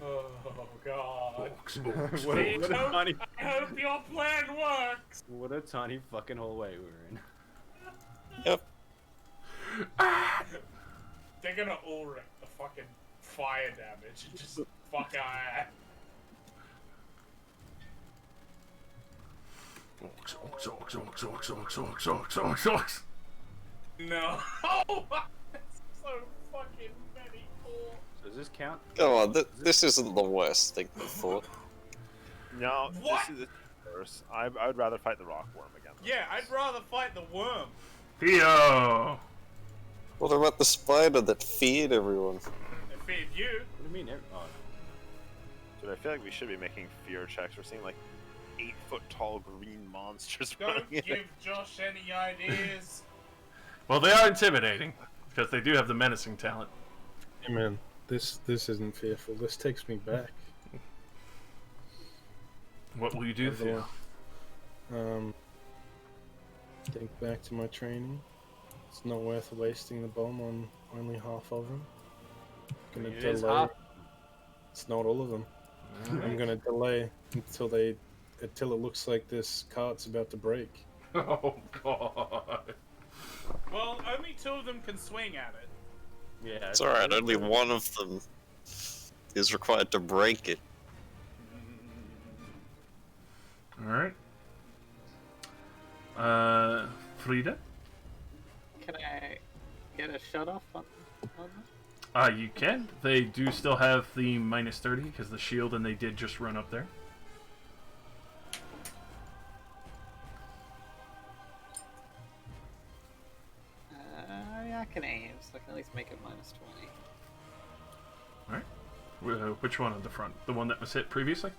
Oh god. Orcs, orcs, What a orcs. tiny, I hope your plan works. what a tiny fucking hallway we're in. Yep. They're gonna all wreck the fucking fire damage and just fuck our ass. Orcs, orcs, orcs, orcs, orcs, orcs, orcs, orcs, orcs, orcs. No. That's so fucking many orcs. Does this count? Come on, this isn't the worst thing before. No, What? this is worse. I would rather fight the rock worm again. Yeah, I'd rather fight the worm. Theo! What about the spider that feared everyone? It feared you. What do you mean? Oh, Dude, I feel like we should be making fear checks. We're seeing like 8-foot tall green monsters Don't running in. give Josh any ideas. Well, they are intimidating because they do have the menacing talent. Hey man, this isn't fearful. This takes me back. What will you do, Theo? Think back to my training. It's not worth wasting the bomb on only half of them. Gonna It is delay. half. It's not all of them. I'm gonna delay until it looks like this cart's about to break. Oh, God. Well, only 2 of them can swing at it. yeah. It's alright, only one of them is required to break it. Alright. Frida? Can I get a shut off on this? You can. They do still have the minus 30 because the shield and they did just run up there. Yeah, I can aim, so I can at least make it minus 20. Alright. Which one on the front? The one that was hit previously?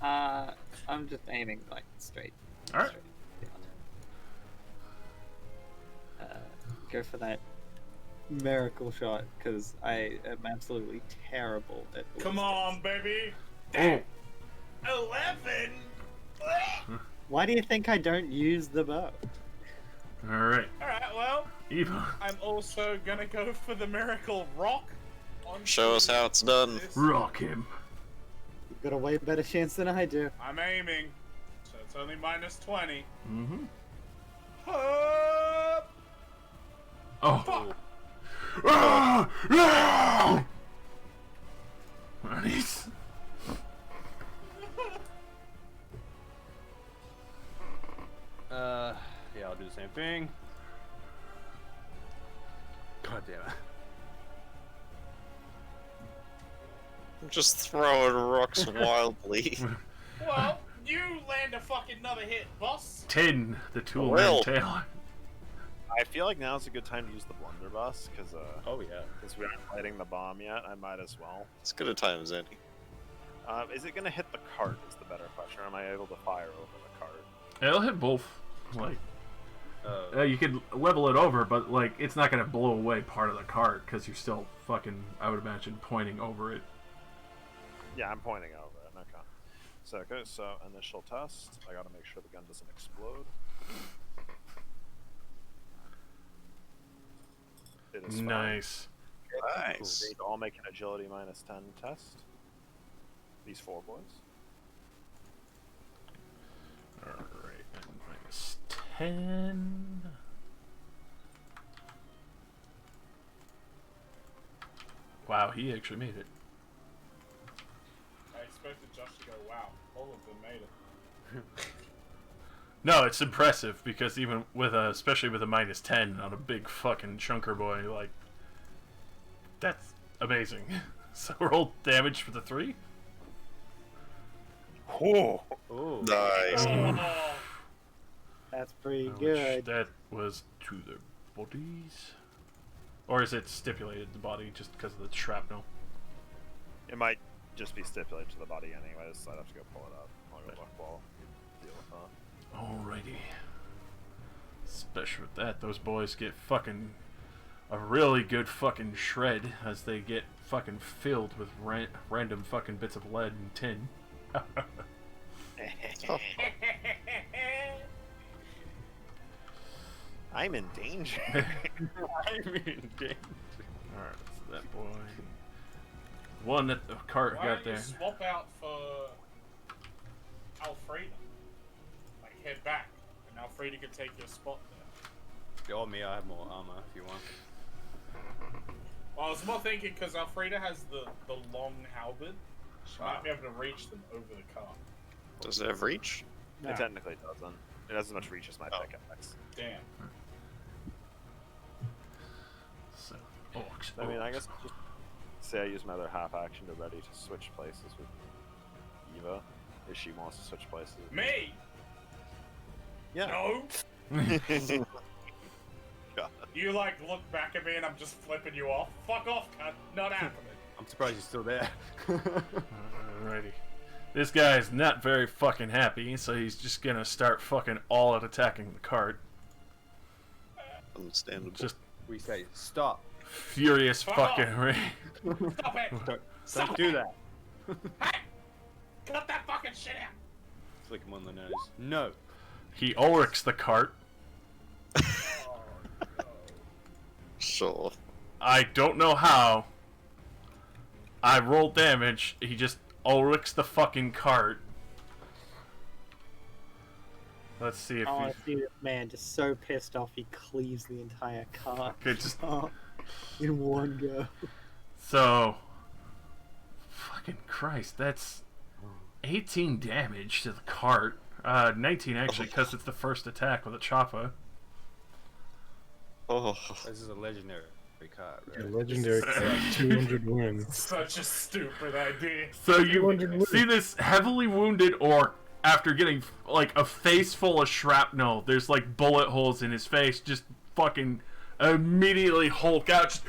I'm just aiming like straight. Alright. straight down. Go for that miracle shot because I am absolutely terrible at. Come on, baby. Oh! 11. Why do you think I don't use the bow? Alright. Alright, well, Eva. I'm also gonna go for the miracle rock. Show us how it's done. Rock him. You've got a way better chance than I do. I'm aiming. So it's only minus 20. Mm-hmm. Up. Oh. Fuck. Ah! No! Nice. the same thing. God damn it. I'm just throwing rocks wildly. Well, you land a fucking another hit, boss. 10, the tool Well. man Taylor. I feel like now's a good time to use the blunderbuss because Oh yeah. since we aren't lighting the bomb yet, I might as well. As good a time as any. Is it gonna hit the cart? Is the better question. Or am I able to fire over the cart? It'll hit both. Like, you could level it over, but like it's not gonna blow away part of the cart because you're still fucking, I would imagine, pointing over it. Yeah, I'm pointing over it. Okay. So okay. So initial test. I gotta make sure the gun doesn't explode. It is fine. Nice. Nice. They all make an agility -10 test. These 4 boys. Alright, and -10. Wow, he actually made it. I expected Josh to go, wow, all of them made it. No, it's impressive because even with a, especially with a -10 on a big fucking chunker boy, like, that's amazing. So roll damage for the 3. Oh, Oh. Nice. Oh, That's pretty Which good. that was to their bodies, or is it stipulated the body just because of the shrapnel? it might just be stipulated to the body anyways. So I'd have to go pull it up. I'll go look while deal with that. Alrighty. Especially with that, those boys get fucking a really good fucking shred as they get fucking filled with random fucking bits of lead and tin. I'm in danger. I'm in danger. Alright, so that boy. One that the cart why got don't you there. swap out for Alfreda? Like, head back, and Alfreda can take your spot there. Oh, me, I have more armor if you want. Well, I was more thinking because Alfreda has the long halberd. She might be able to reach them over the car. Does it have reach? It technically doesn't. It has as much reach as my pickaxe. Damn. So, orcs. I mean, I orcs. guess just say I use my other half action to ready to switch places with Eva if she wants to switch places. Me? Yeah. No. God. You like look back at me and I'm just flipping you off. Fuck off, cunt. Not happening. I'm surprised you're still there. Alrighty. This guy's not very fucking happy, so he's just gonna start fucking all out attacking the cart. Understandable. Just We say, stop. furious Fuck fucking off. rain. Stop it. Don't do that. Hey! Cut that fucking shit out. Flick him on the nose. No. He ulrics the cart. Oh, no. Sure. I don't know how. I rolled damage. He just ulrics the fucking cart. Let's see if Oh, he I see this man just so pissed off he cleaves the entire car could just. in one go. So, fucking Christ, that's 18 damage to the cart. 19 actually, because it's the first attack with a chopper. Oh. This is a legendary card, A right? legendary card, 200 wins. Such a stupid idea. So you 200 wounds. see this heavily wounded orc after getting like a face full of shrapnel. There's like bullet holes in his face. Just fucking immediately Hulk out, just,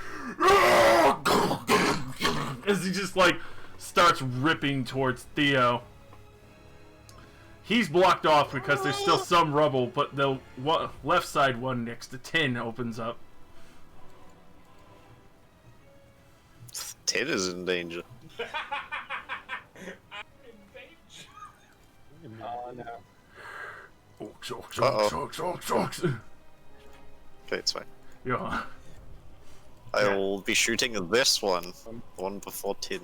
as he just like starts ripping towards Theo. He's blocked off because there's still some rubble, but the left side one next to Tin opens up. Ted is in danger. I'm in danger. Oh no. Orcs, orcs, Uh-oh. orcs, orcs, orcs, orcs. Okay, it's fine. Yeah. I will be shooting this one. The one before Tin.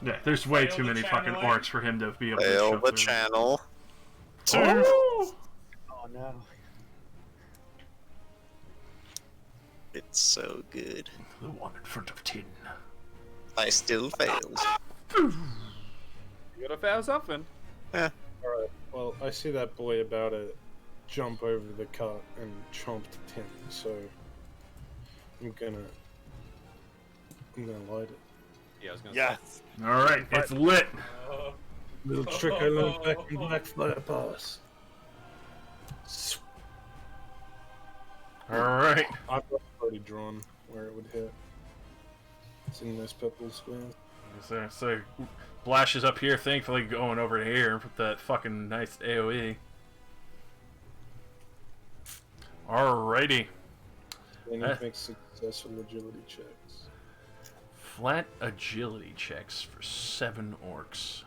Yeah, there's way Fail too the many fucking channeling. orcs for him to be able to Fail shove the through. channel. Oh! Oh no. It's so good. The one in front of Tin. I still failed. You gotta fail something. Alright, well, I see that boy about it. jump over the cart and chomp Tim. So I'm gonna light it. Yeah, I was gonna Yes. All right, it's lit. Uh, Little trick I learned back in Blackfire Pass. All right. I've already drawn where it would hit. It's in those purple squares. So Blash is up here, thankfully going over here with that fucking nice AoE. Alrighty. They need to make successful agility checks. Flat agility checks for 7 orcs.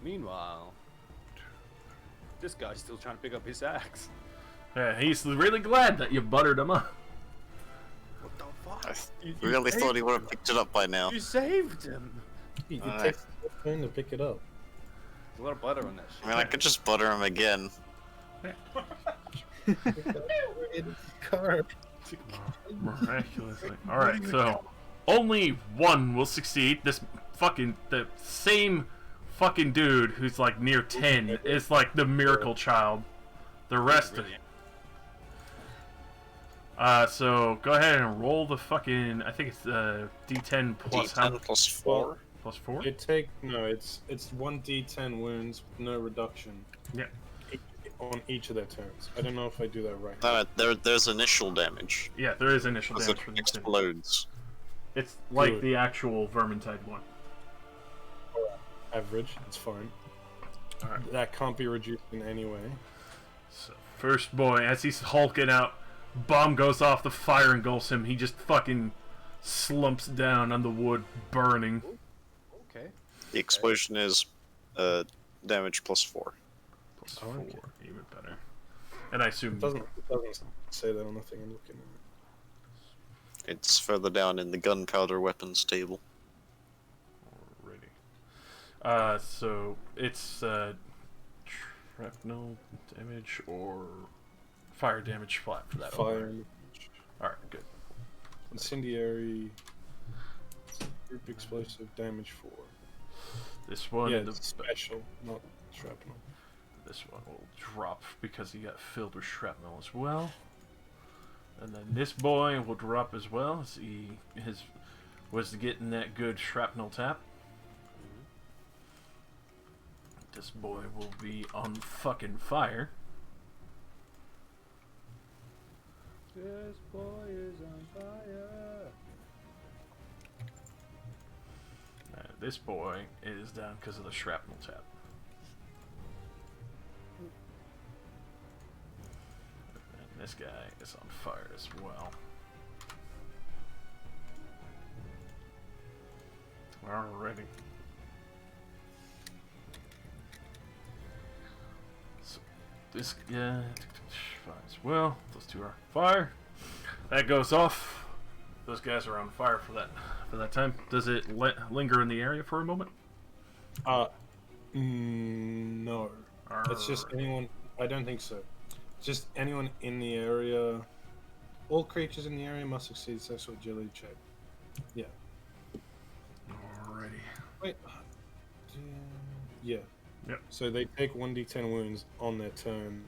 Meanwhile, this guy's still trying to pick up his axe. Yeah, he's really glad that you buttered him up. What the fuck? I You really saved thought he would have him. picked it up by now. You saved him. It Aye. takes a turn to pick it up. There's a lot of butter on that I shit. mean, I could just butter him again. Miraculously. Alright, so only one will succeed. The same fucking dude who's like near 10 is like the miracle child. The rest of so go ahead and roll the fucking, I think it's D10 plus how D10 plus 4. plus 4? It's 1d10 wounds with no reduction. Yeah. On each of their turns. I don't know if I do that right. There's initial damage. Yeah, there is initial Because damage it for the 10. explodes. It's like Good. the actual Vermintide one. Average, it's fine. Alright. That can't be reduced in any way. So, first boy, as he's hulking out, bomb goes off, the fire engulfs him, he just fucking slumps down on the wood, burning. Okay. The explosion is damage plus 4. Plus Oh, 4, okay. even better. And I assume It doesn't say that on the thing I'm looking at. It's further down in the gunpowder weapons table. already. So it's shrapnel damage or fire damage flat for that. Fire, Alright, good. incendiary, group explosive damage 4. This one, Yeah, the, it's special, not shrapnel. this one will drop because he got filled with shrapnel as well. And then this boy will drop as well as he was getting that good shrapnel tap. This boy will be on fucking fire. This boy is on fire. This boy is down because of the shrapnel tap. And this guy is on fire as well. Alrighty. So this guy fine as well. Those two are on fire. That goes off. Those guys are on fire for that time. Does it linger in the area for a moment? No. It's just anyone. I don't think so. Just anyone in the area. All creatures in the area must succeed successful agility check. Yeah. Alrighty. Wait. Yeah. Yep. So they take 1d10 wounds on their turn.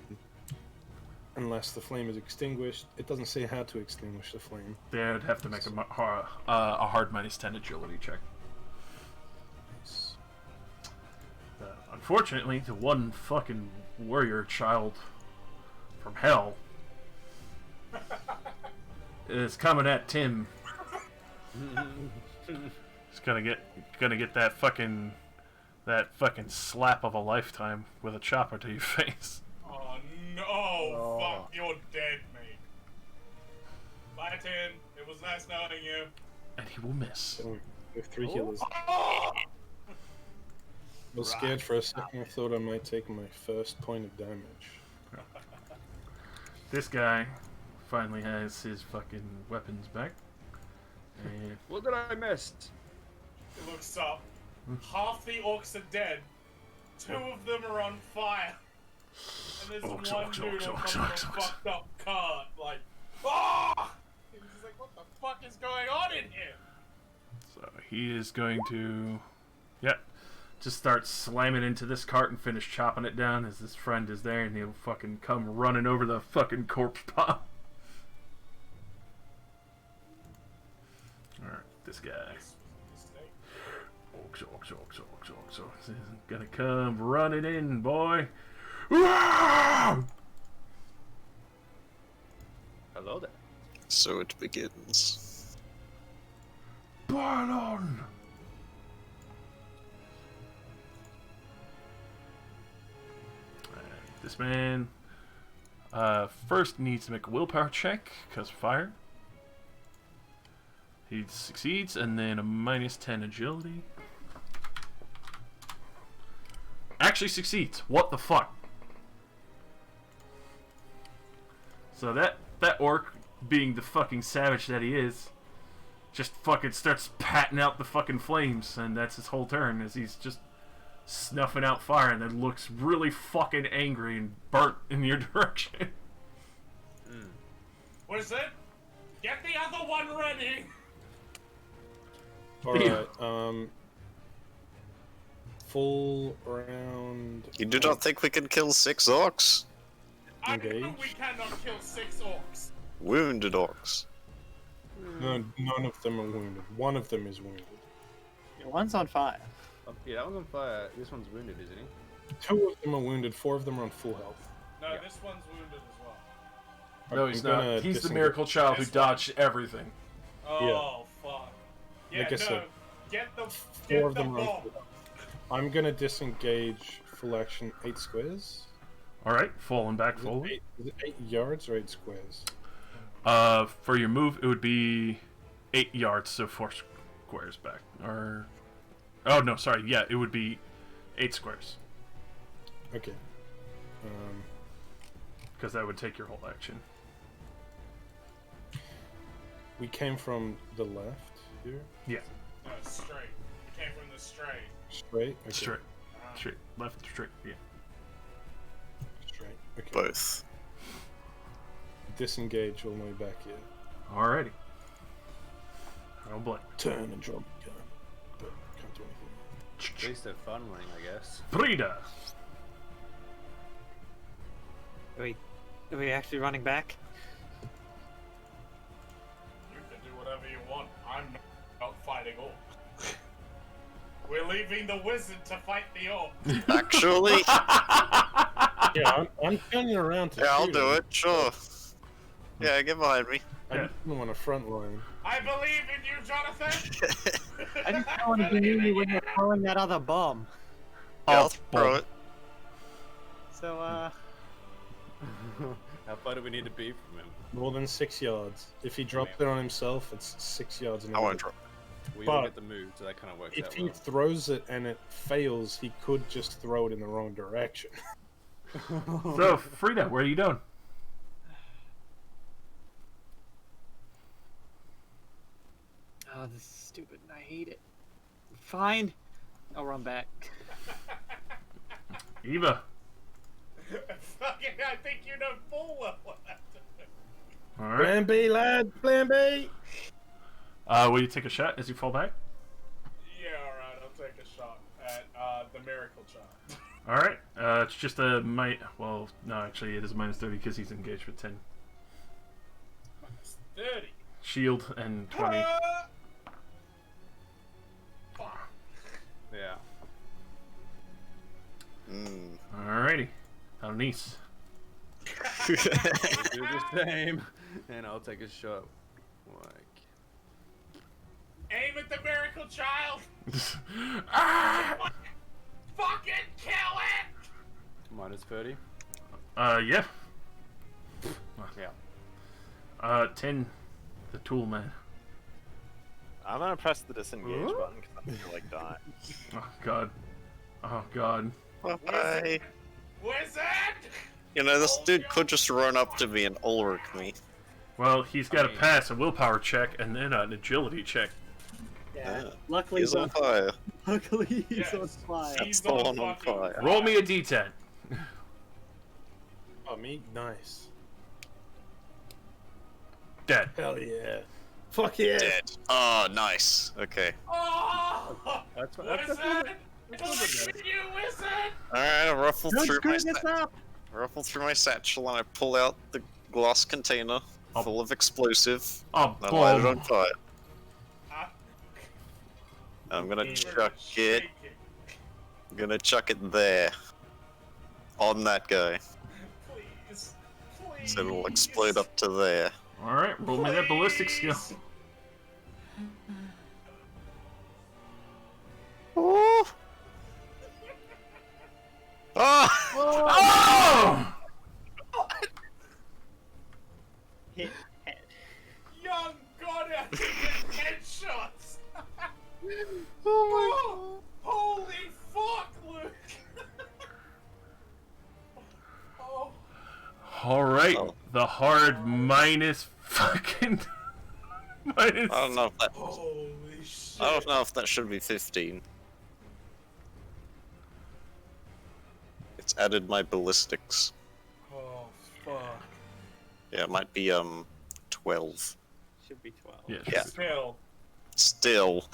Unless the flame is extinguished. It doesn't say how to extinguish the flame. They'd have to make a hard -10 agility check. Unfortunately, the one fucking warrior child from hell is coming at Tim. He's gonna get that fucking slap of a lifetime with a chopper to your face. Oh no! Fuck, you're dead, mate. Bye, Tim. It was nice knowing you. And he will miss. So we have 3 healers. Oh! I was scared for a second. I thought I might take my first point of damage. This guy finally has his fucking weapons back. And What did I miss? It looks up. Half the orcs are dead. 2 of them are on fire. And there's Orcs, one orcs, dude orcs, on orcs, top orcs, of a orcs. fucked up cart. Like, ah! He's just like, what the fuck is going on in here? so he is going to... Yeah. just start slamming into this cart and finish chopping it down as his friend is there, and he'll fucking come running over the fucking corpse pile. Alright, this guy. Orcs. He's gonna come running in, boy. Hello there. So it begins. Pylon! This man first needs to make a willpower check because fire. He succeeds, and then a -10 agility. Actually succeeds. What the fuck? So that orc, being the fucking savage that he is, just fucking starts patting out the fucking flames, and that's his whole turn, as he's just snuffing out fire, and then looks really fucking angry and burnt in your direction. What is it? Get the other one ready! Alright, full round. You do not think we can kill 6 orcs? I know Engage. we cannot kill 6 orcs. Wounded orcs. No, none of them are wounded. One of them is wounded. One's on fire. Oh, yeah, that one's on fire. This one's wounded, isn't he? 2 of them are wounded, 4 of them are on full health. No, Yeah. this one's wounded as well. No, I'm he's gonna not. He's the disengage. miracle child who This one. dodged everything. Oh, fuck. Yeah, Like I said, get the 4 of them are on bomb. full health. I'm gonna disengage full action 8 squares. Alright, falling back Is it forward. 8 yards or 8 squares? For your move, it would be 8 yards, so 4 squares back. Or... Oh, no, sorry. Yeah, it would be 8 squares. Okay. Because that would take your whole action. We came from the left here. Yeah, No, straight. We came from the straight. Straight? Okay. straight. Straight. Left, straight. Yeah. Straight. Okay. Both. Disengage all the way back here. Alrighty. Oh boy. Turn and drop the gun. But can't do anything. At least they're funneling, I guess. Frida! Are we actually running back? You can do whatever you want. I'm not fighting orcs. We're leaving the wizard to fight the orc. Actually, Yeah, I'm turning around to yeah, I'll shoot do him. it, sure. Yeah, get behind me. I just don't want a front line. I believe in you, Jonathan. I just don't want to be near you when you're throwing that other bomb. Yeah, I'll throw it. So, How far do we need to be from him? More than 6 yards. If he drops it on himself, it's 6 yards. I won't drop. We But all get the move, so that kind of works If out he well. throws it and it fails, he could just throw it in the wrong direction. So, Frida, where are you doing? oh, this is stupid and I hate it. Fine. I'll run back. Eva. Fucking, I think you know full well what I have to do. Alright. Plan B, lad. Plan B. Will you take a shot as you fall back? Yeah, alright, I'll take a shot at the miracle child. Alright. It's just a well, no, actually, it is -30 because he's engaged with 10. Minus 30. Shield and 20. Fuck. Yeah. Alrighty. Nice. We'll do the same, and I'll take a shot. Like, Aim at the miracle child. Ah! Fucking kill it. minus 30. Yeah. Yeah. 10. The tool man. I'm gonna press the disengage button because I feel like dying. Oh god. Oh god. Bye. Wizard. You know, this dude could just run up to me and ulric me. Well, he's got to pass a willpower check and then an agility check. Yeah. Yeah. Luckily, He's on fire. luckily he's Yes. on fire. That's He's the on one on fucking fire. Roll me a d10. Oh, me? Nice. Dead. Hell yeah. Fuck yeah. Dead. Oh, nice. Okay. Oh, That's wizard. You wizard! Alright, I ruffle Don't through screw my this up! ruffle through my satchel and I pull out the glass container full of explosive. Oh, And I light it boom. on fire. Ah, I'm gonna you were chuck it. shaking. I'm gonna chuck it there. On that guy. Please. Please. So it'll explode up to there. Alright, roll me that ballistic skill. Please. Oh! Oh! Oh! Hit head. Young God, I can get headshots! Oh Holy fuck, Luke! Oh. Alright, Oh. the hard minus fucking. Minus. I don't know if that. Holy shit. I don't know if that should be 15. It's added my ballistics. Oh, fuck. Yeah, it might be 12. Should be 12. Yeah, Yeah. Still. Still.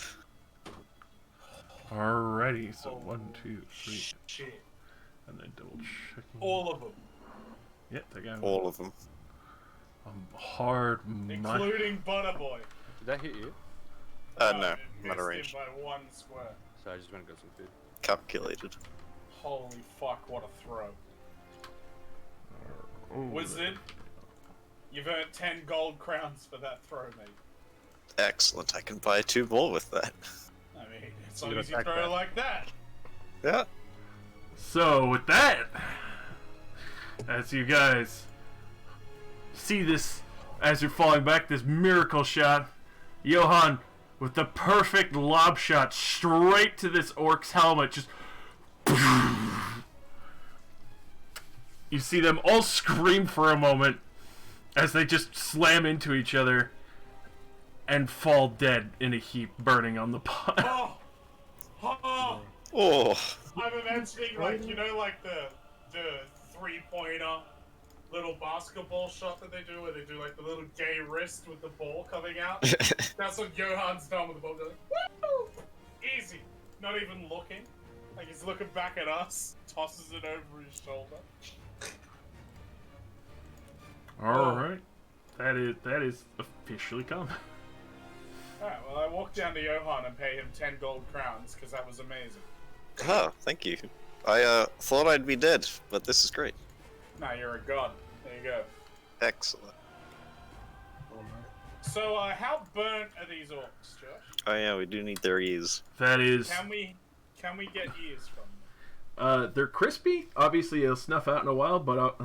Alrighty, so Oh, 1, 2, 3, Shit. and then double checking. All of them. Yep, they got All of them. hard minus. Including Butterboy. Did that hit you? No, it I'm out missed of range. him by 1 square. So I just went and got some food. Calculated. Holy fuck, what a throw. Oh, Wizard, you've earned 10 gold crowns for that throw, mate. Excellent. I can buy 2 more with that. I mean, as You long gotta as you pack throw that. it like that. Yeah. So with that, as you guys see this, as you're falling back, this miracle shot, Johan with the perfect lob shot straight to this orc's helmet, just. You see them all scream for a moment as they just slam into each other and fall dead in a heap, burning on the pile. Oh! Oh! Oh. I'm imagining, like, you know, like the 3-pointer little basketball shot that they do, where they do, like, the little gay wrist with the ball coming out. That's what Johan's done with the ball. Going, woo! Easy. Not even looking. Like, he's looking back at us, tosses it over his shoulder. Alright. That is officially coming. Alright, well, I walked down to Johan and pay him 10 gold crowns, because that was amazing. Ah, thank you. I thought I'd be dead, but this is great. Nah, you're a god. There you go. Excellent. So, how burnt are these orcs, Josh? Oh yeah, we do need their ears. That is. Can we get ears from them? They're crispy. Obviously, it'll snuff out in a while, but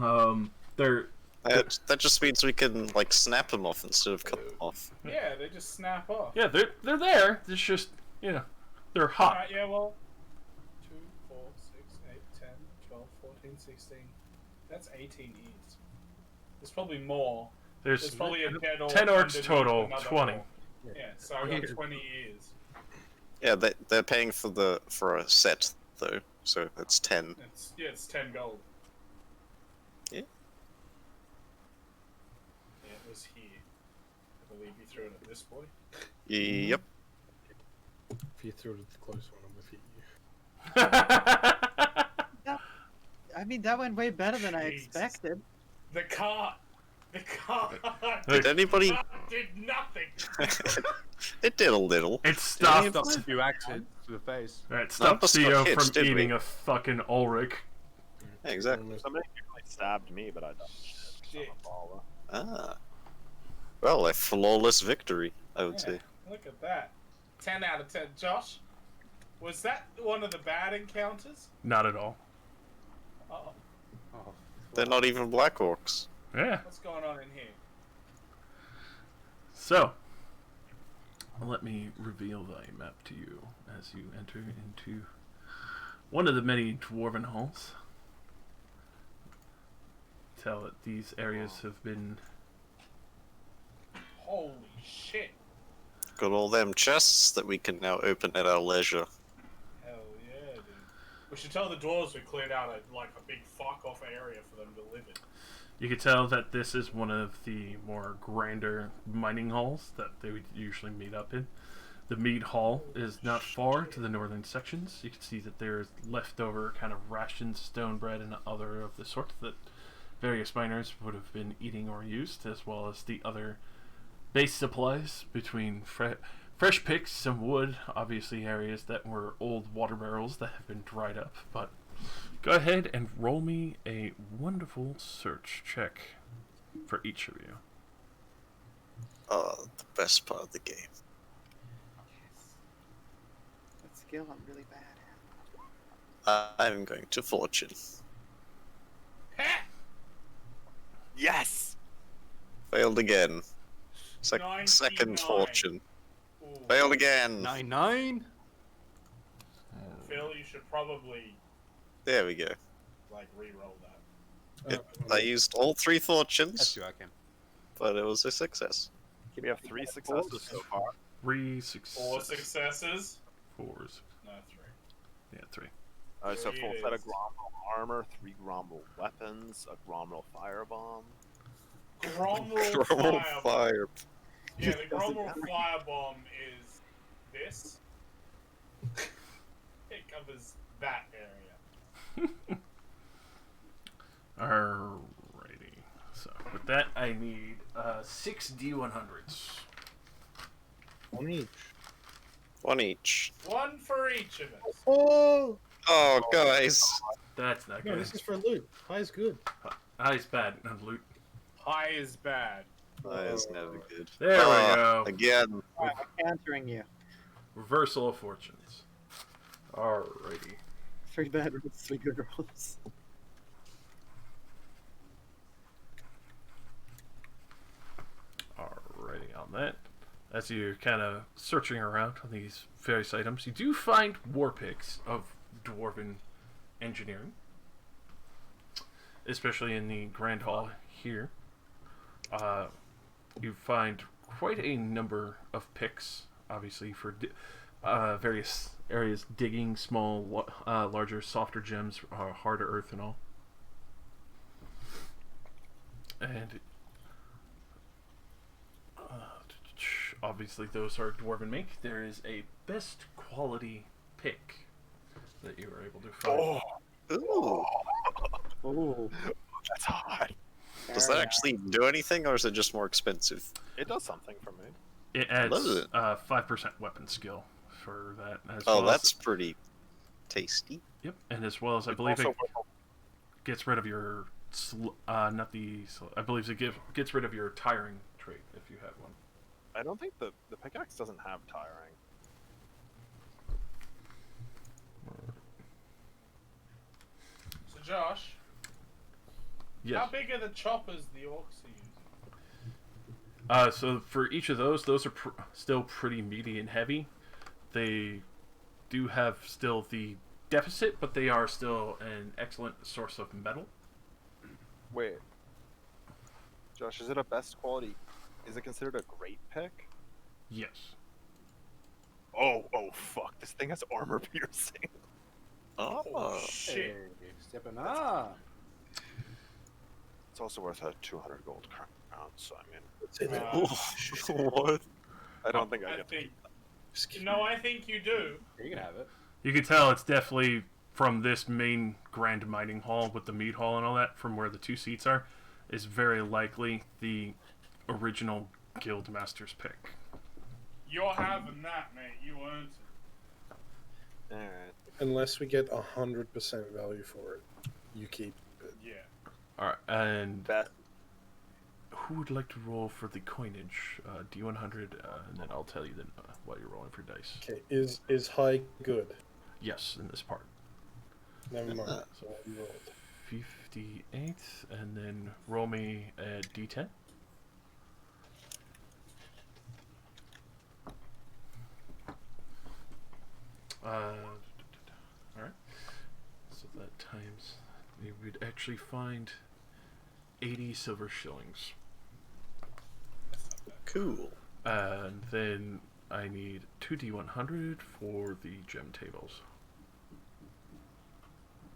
they're. That just means we can like snap them off instead of cut them off. Yeah, they just snap off. Yeah, they're there. It's just, you know, they're hot. Alright, yeah, well. 2, 4, 6, 8, 10, 12, 14, 16. That's 18 ears. There's probably more. There's probably a dead orc 10 orcs underneath total, another 20. orc. Yeah, so I got 20 ears. Yeah, they're paying for a set though, so that's 10. It's 10 gold. Yeah. Yeah, it was here. I believe you threw it at this boy. Yep. If you threw it at the close one, I would have hit you. I mean, that went way better than I Jesus. expected. The cart! The cart! Did anybody? The cart did nothing! It did a little. It stopped. Stops a few axes to the face. It stopped just got Theo hit, from did we? eating a fucking Ulrich. Yeah, exactly. Somebody really stabbed me, but I don't. Shit. Ah. Well, a flawless victory, I would Yeah, say. look at that. 10 out of 10. Josh, was that one of the bad encounters? Not at all. Uh-oh. Oh, They're not even Black Orcs. Yeah. What's going on in here? So, let me reveal the map to you as you enter into one of the many dwarven halls. Tell that these areas have been. Holy shit. Got all them chests that we can now open at our leisure. Hell yeah, dude. We should tell the dwarves we cleared out a big fuck-off area for them to live in. You could tell that this is one of the more grander mining halls that they would usually meet up in. The mead hall is not far to the northern sections. You can see that there's leftover kind of rationed stone bread and other of the sort that various miners would have been eating or used, as well as the other base supplies between fresh picks, some wood, obviously areas that were old water barrels that have been dried up. But go ahead and roll me a wonderful search check for each of you. Oh, the best part of the game. That skill I'm really bad at. I'm going to fortune. Yes! Failed again. Second 99. fortune. Ooh. Failed again. 9-9? Phil, you should probably, There we go. like, re-roll that. I used all 3 That's fortunes, true, I can. but it was a success. We have 3 successes so far. 3 4 successes. 4s. No, 3. Yeah, 3. So Three full it set of is. Gromwell armor, 3 Gromwell weapons, a Gromwell firebomb. Gromwell Thermal firebomb. fire. Yeah, the Gromwell firebomb is this. It covers that area. Alrighty. So with that, I need 6 D100s. One each. 1 each. 1 for each of us. Oh! Oh, guys. That's not No, good. this is for loot. High is good. High's bad. And loot. High is bad. That is never good. There we go. Again. Alright, I'm countering you. Reversal of fortunes. Alrighty. 3 bad rolls, 3 good rolls. Alrighty on that. As you're kind of searching around on these various items, you do find war picks of dwarven engineering, especially in the Grand Hall here. You find quite a number of picks, obviously for various areas, digging small, larger, softer gems, harder earth and all. And obviously those are dwarven make. There is a best quality pick that you were able to find. Ooh. Ooh. That's hot. Does that actually do anything, or is it just more expensive? It does something for me. It adds Love it. 5% weapon skill for that. As Oh, well that's as, pretty tasty. yep, and as well as I It's believe it also worth gets rid of your not the I believe it gets rid of your tiring trait if you have one. I don't think the pickaxe doesn't have tiring. So, Josh, Yes. how big are the choppers the orcs are using? So for each of those are still pretty meaty and heavy. They do have still the deficit, but they are still an excellent source of metal. Wait. Josh, is it a best quality? Is it considered a great pick? Yes. Oh, fuck. This thing has armor piercing. Oh. Shit. Hey, stepping up. It's also worth a 200 gold crown, so I mean... What? I don't think I I get think. No, I think you do. You can have it. You can tell it's definitely from this main grand mining hall with the meat hall and all that, from where the 2 seats are, is very likely the original guildmaster's pick. You're having that, mate. You earned it. Alright. Unless we get 100% value for it, you keep it. Yeah. Alright, and Best. who would like to roll for the coinage? D100, and then I'll tell you then what you're rolling for dice. Okay, is high good? Yes, in this part. Never mind. So I rolled. 58, and then roll me a D10. Alright. So that times, you would actually find 80 silver shillings. Cool. And then I need 2 D100 for the gem tables.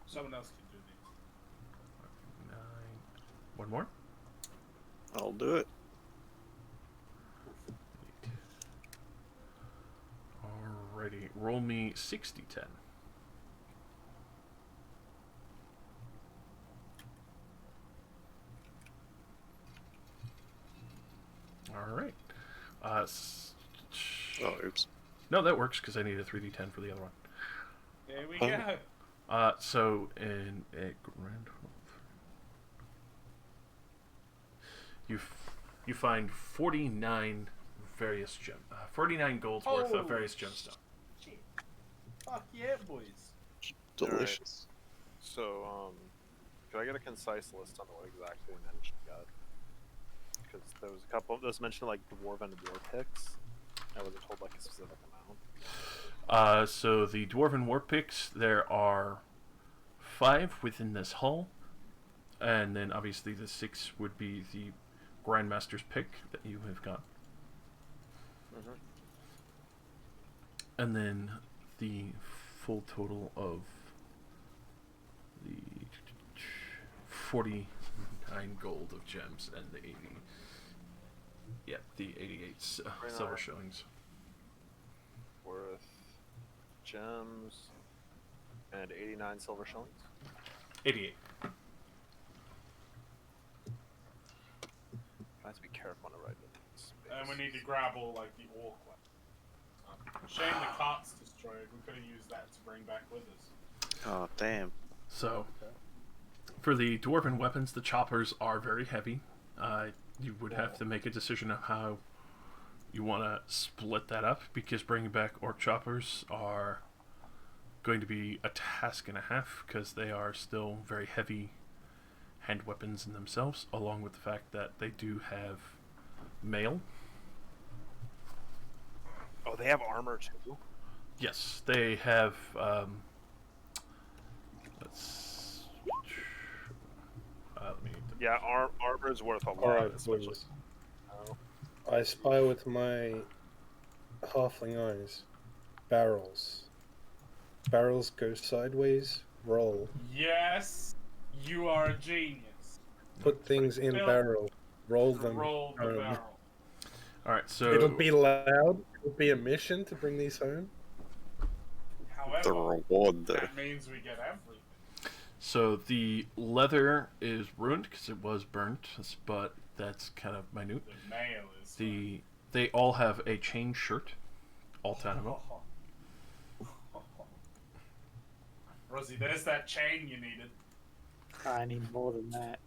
Someone else can do these. 9. One more? I'll do it. Alrighty, roll me 60-10. Alright. Oh, oops. No, that works because I need a 3d10 for the other one. There we Oh. go. So in a grand, you find 49 various 49 gold's worth of various gemstones. Shit. Fuck yeah, boys. Delicious. So, could I get a concise list on what exactly mentioned got? Because there was a couple that was mentioned like dwarven war picks. I wasn't told like a specific amount. So the dwarven war picks, there are 5 within this hull, and then obviously the 6 would be the Grandmaster's pick that you have got. Mm-hmm. And then the full total of the 49 gold of gems and the 80. Yeah, the 88 silver shillings. Worth gems and 89 silver shillings. 88. I have to be careful when I write this. And we need to grab all like the orc ones. Shame the cart's destroyed. We could have used that to bring back with us. Oh, damn. So, for the dwarven weapons, the choppers are very heavy. You would have to make a decision of how you want to split that up, because bringing back orc choppers are going to be a task and a half, because they are still very heavy hand weapons in themselves, along with the fact that they do have mail. Oh, they have armor too? Yes, they have. Let's. Let me. Yeah, armor's worth a lot. Alright, especially. boys. I spy with my halfling eyes. Barrels. Barrels go sideways, roll. Yes, you are a genius. Put things in Bill, barrel. Roll them. Roll the barrel. Alright, so. It'll be loud. It'll be a mission to bring these home. The However, reward, though. that means we get everything. So the leather is ruined because it was burnt, but that's kind of minute. The mail is. They all have a chain shirt, all 10 of them. Rosie, there's that chain you needed. I need more than that.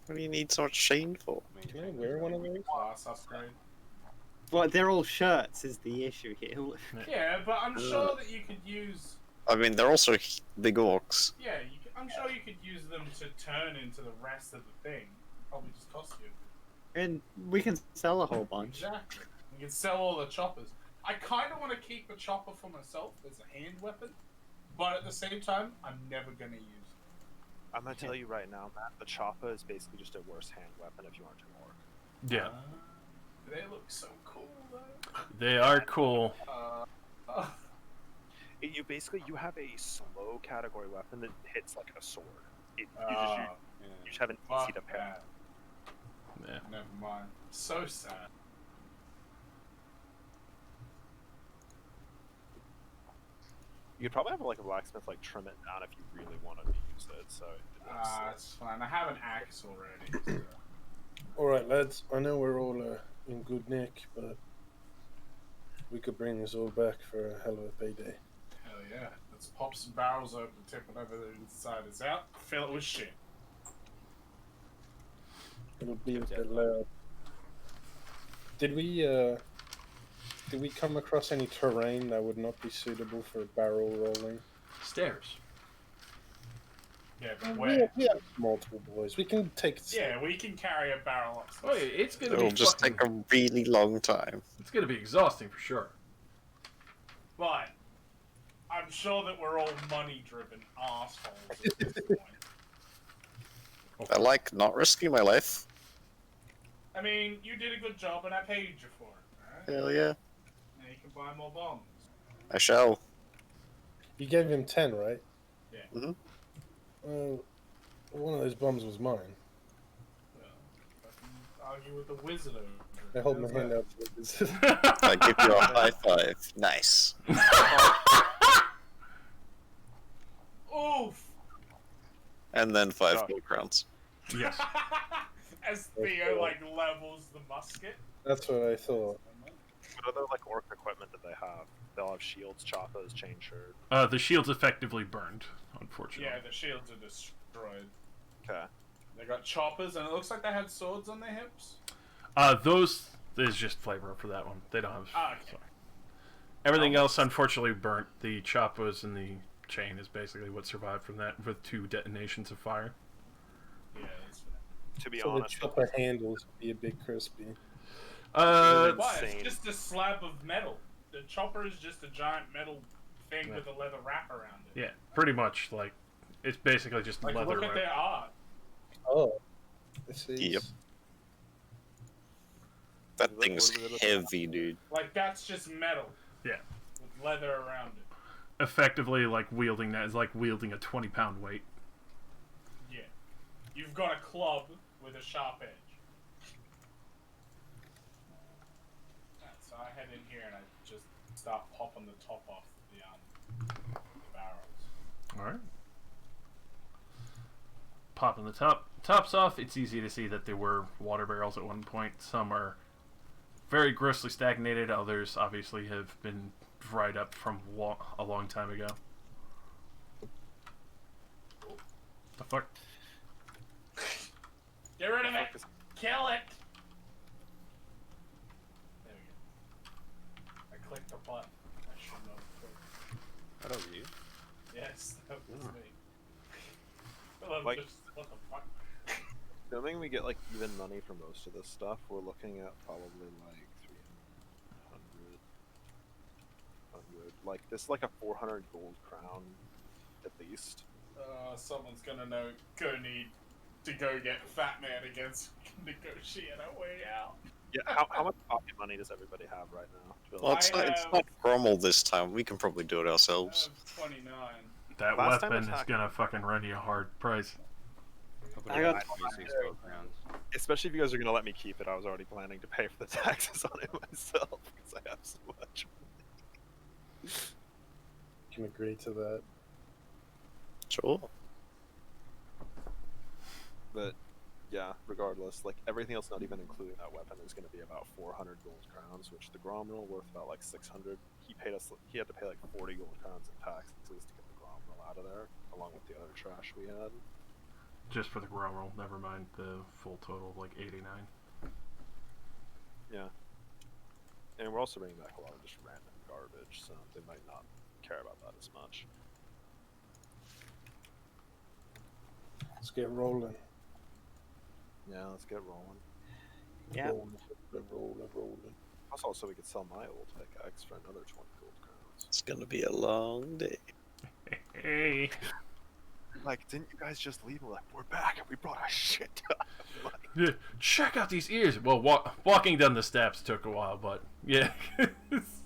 What do you need so much chain for? Can I wear one of those? Class upgrade. Well, they're all shirts is the issue here. Yeah, but I'm sure that you could use. I mean, they're also big orcs. Yeah, I'm sure you could use them to turn into the rest of the thing. Probably just cost you. And we can sell a whole bunch. Exactly. You can sell all the choppers. I kind of want to keep a chopper for myself as a hand weapon, but at the same time, I'm never gonna use it. I'm gonna tell you right now, Matt, the chopper is basically just a worse hand weapon if you aren't an orc. Yeah, They look so cool though. they are cool. You basically you have a slow category weapon that hits like a sword. You just have an easy Fuck to pair. that. Yeah. Never mind. So sad. You could probably have like a blacksmith like trim it down if you really wanted to use it. So It's fine. I have an axe already. So. Alright, lads. I know we're all in good nick, but we could bring this all back for a hell of a payday. Hell yeah. Let's pop some barrels open, take whatever inside is out, fill it with shit. It'll be a bit loud. Did we come across any terrain that would not be suitable for barrel rolling? Stairs. Yeah, but where? We have multiple boys. We can take. Yeah, we can carry a barrel up. Oh, yeah, it's gonna It'll be just fucking, take a really long time. It's gonna be exhausting for sure. But I'm sure that we're all money-driven assholes at this point. I like not risking my life. I mean, you did a good job and I paid you for it, alright? Hell yeah. Now you can buy more bombs. I shall. You gave him 10, right? Yeah. Mhm. One of those bombs was mine. Well, I can argue with the wizard over it. I hold my hand out. I give you a high five. Nice. Oof! And then 5 Josh. gold crowns. Yes. As Theo like levels the musket. That's what I thought. What other like orc equipment do they have? They'll have shields, choppers, chain shirt. The shield's effectively burned, unfortunately. Yeah, the shields are destroyed. Okay. They got choppers, and it looks like they had swords on their hips. Those is just flavor for that one. They don't have. Ah, okay. Sorry. Everything else, unfortunately, burnt. The choppers and the chain is basically what survived from that with 2 detonations of fire. Yeah, that's fair. To be So the honest, chopper handles would be a bit crispy. Why? It's insane. just a slab of metal. The chopper is just a giant metal thing Yeah. with a leather wrap around it. Yeah, pretty much. Like, it's basically just Like, leather. look at wrap. their art. Oh. This is... Yep. That What- thing's what are the- heavy, dude. Like, that's just metal. Yeah. With leather around it. Effectively, like wielding that is like wielding a 20-pound weight. Yeah. You've got a club with a sharp edge. Right, so I head in here and I just start popping the top off the barrels. All right. Popping the tops off. It's easy to see that there were water barrels at one point. Some are very grossly stagnated. Others obviously have been dried up from a long time ago. The fuck? Get rid of it! Fuck is- Kill it! There we go. I clicked the button. I should know. That was you. Yes, that was me. Well, I'm Like- just, what the fuck? Assuming we get like even money for most of this stuff, we're looking at probably like 300, 100. Like this, is like a 400 gold crown, at least. Someone's gonna need to go get Fat Man against negotiate a way out. Yeah. How much pocket money does everybody have right now? To be Well, like- it's not Grommel this time. We can probably do it ourselves. 29. That Last time weapon is attack- gonna fucking run you a hard price. I got 26 gold crowns. Especially if you guys are gonna let me keep it, I was already planning to pay for the taxes on it myself because I have so much. Can agree to that. Sure. But yeah, regardless, like everything else, not even including that weapon, is going to be about 400 gold crowns, which the Gromrel worth about like 600. He had to pay like 40 gold crowns in taxes to get the Gromrel out of there, along with the other trash we had. Just for the ground roll, never mind the full total of like 89. Yeah. And we're also bringing back a lot of just random garbage, so they might not care about that as much. Let's get rolling. Yeah, let's get rolling. yeah. Rolling. Plus, also, we could sell my old pickaxe for another 20 gold crowns. It's gonna be a long day. Hey. Like, didn't you guys just leave? We're like, we're back and we brought a shit ton. Like, Yeah, check out these ears. Well, walking down the steps took a while, but yeah.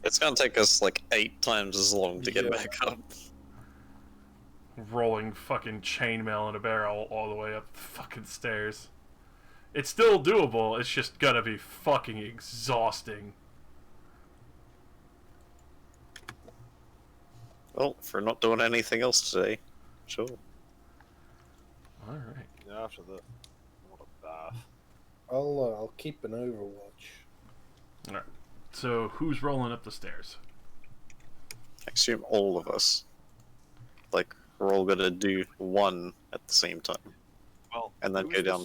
It's gonna take us like 8 times as long to get Yeah. back up. Rolling fucking chainmail in a barrel all the way up the fucking stairs. It's still doable. It's just gonna be fucking exhausting. Well, for not doing anything else today, sure. All right. yeah, after this, I want a bath. I'll keep an overwatch. All right. So who's rolling up the stairs? I assume all of us. Like, we're all gonna do one at the same time. Well, And then who's go the down.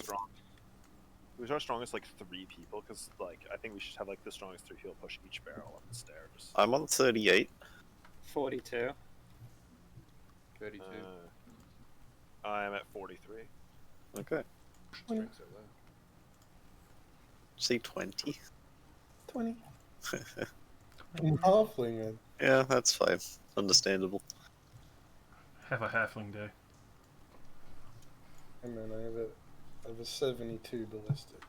Who's our strongest, like, 3 people? Because, like, I think we should have, like, the strongest 3 people push each barrel up the stairs. I'm on 38. 42. 32. I'm at 43. Okay. Strengths are low. Say 20. 20. I'm halfling, man. Yeah, that's fine. Understandable. Have a halfling day. Hey man, I have a 72 ballistics.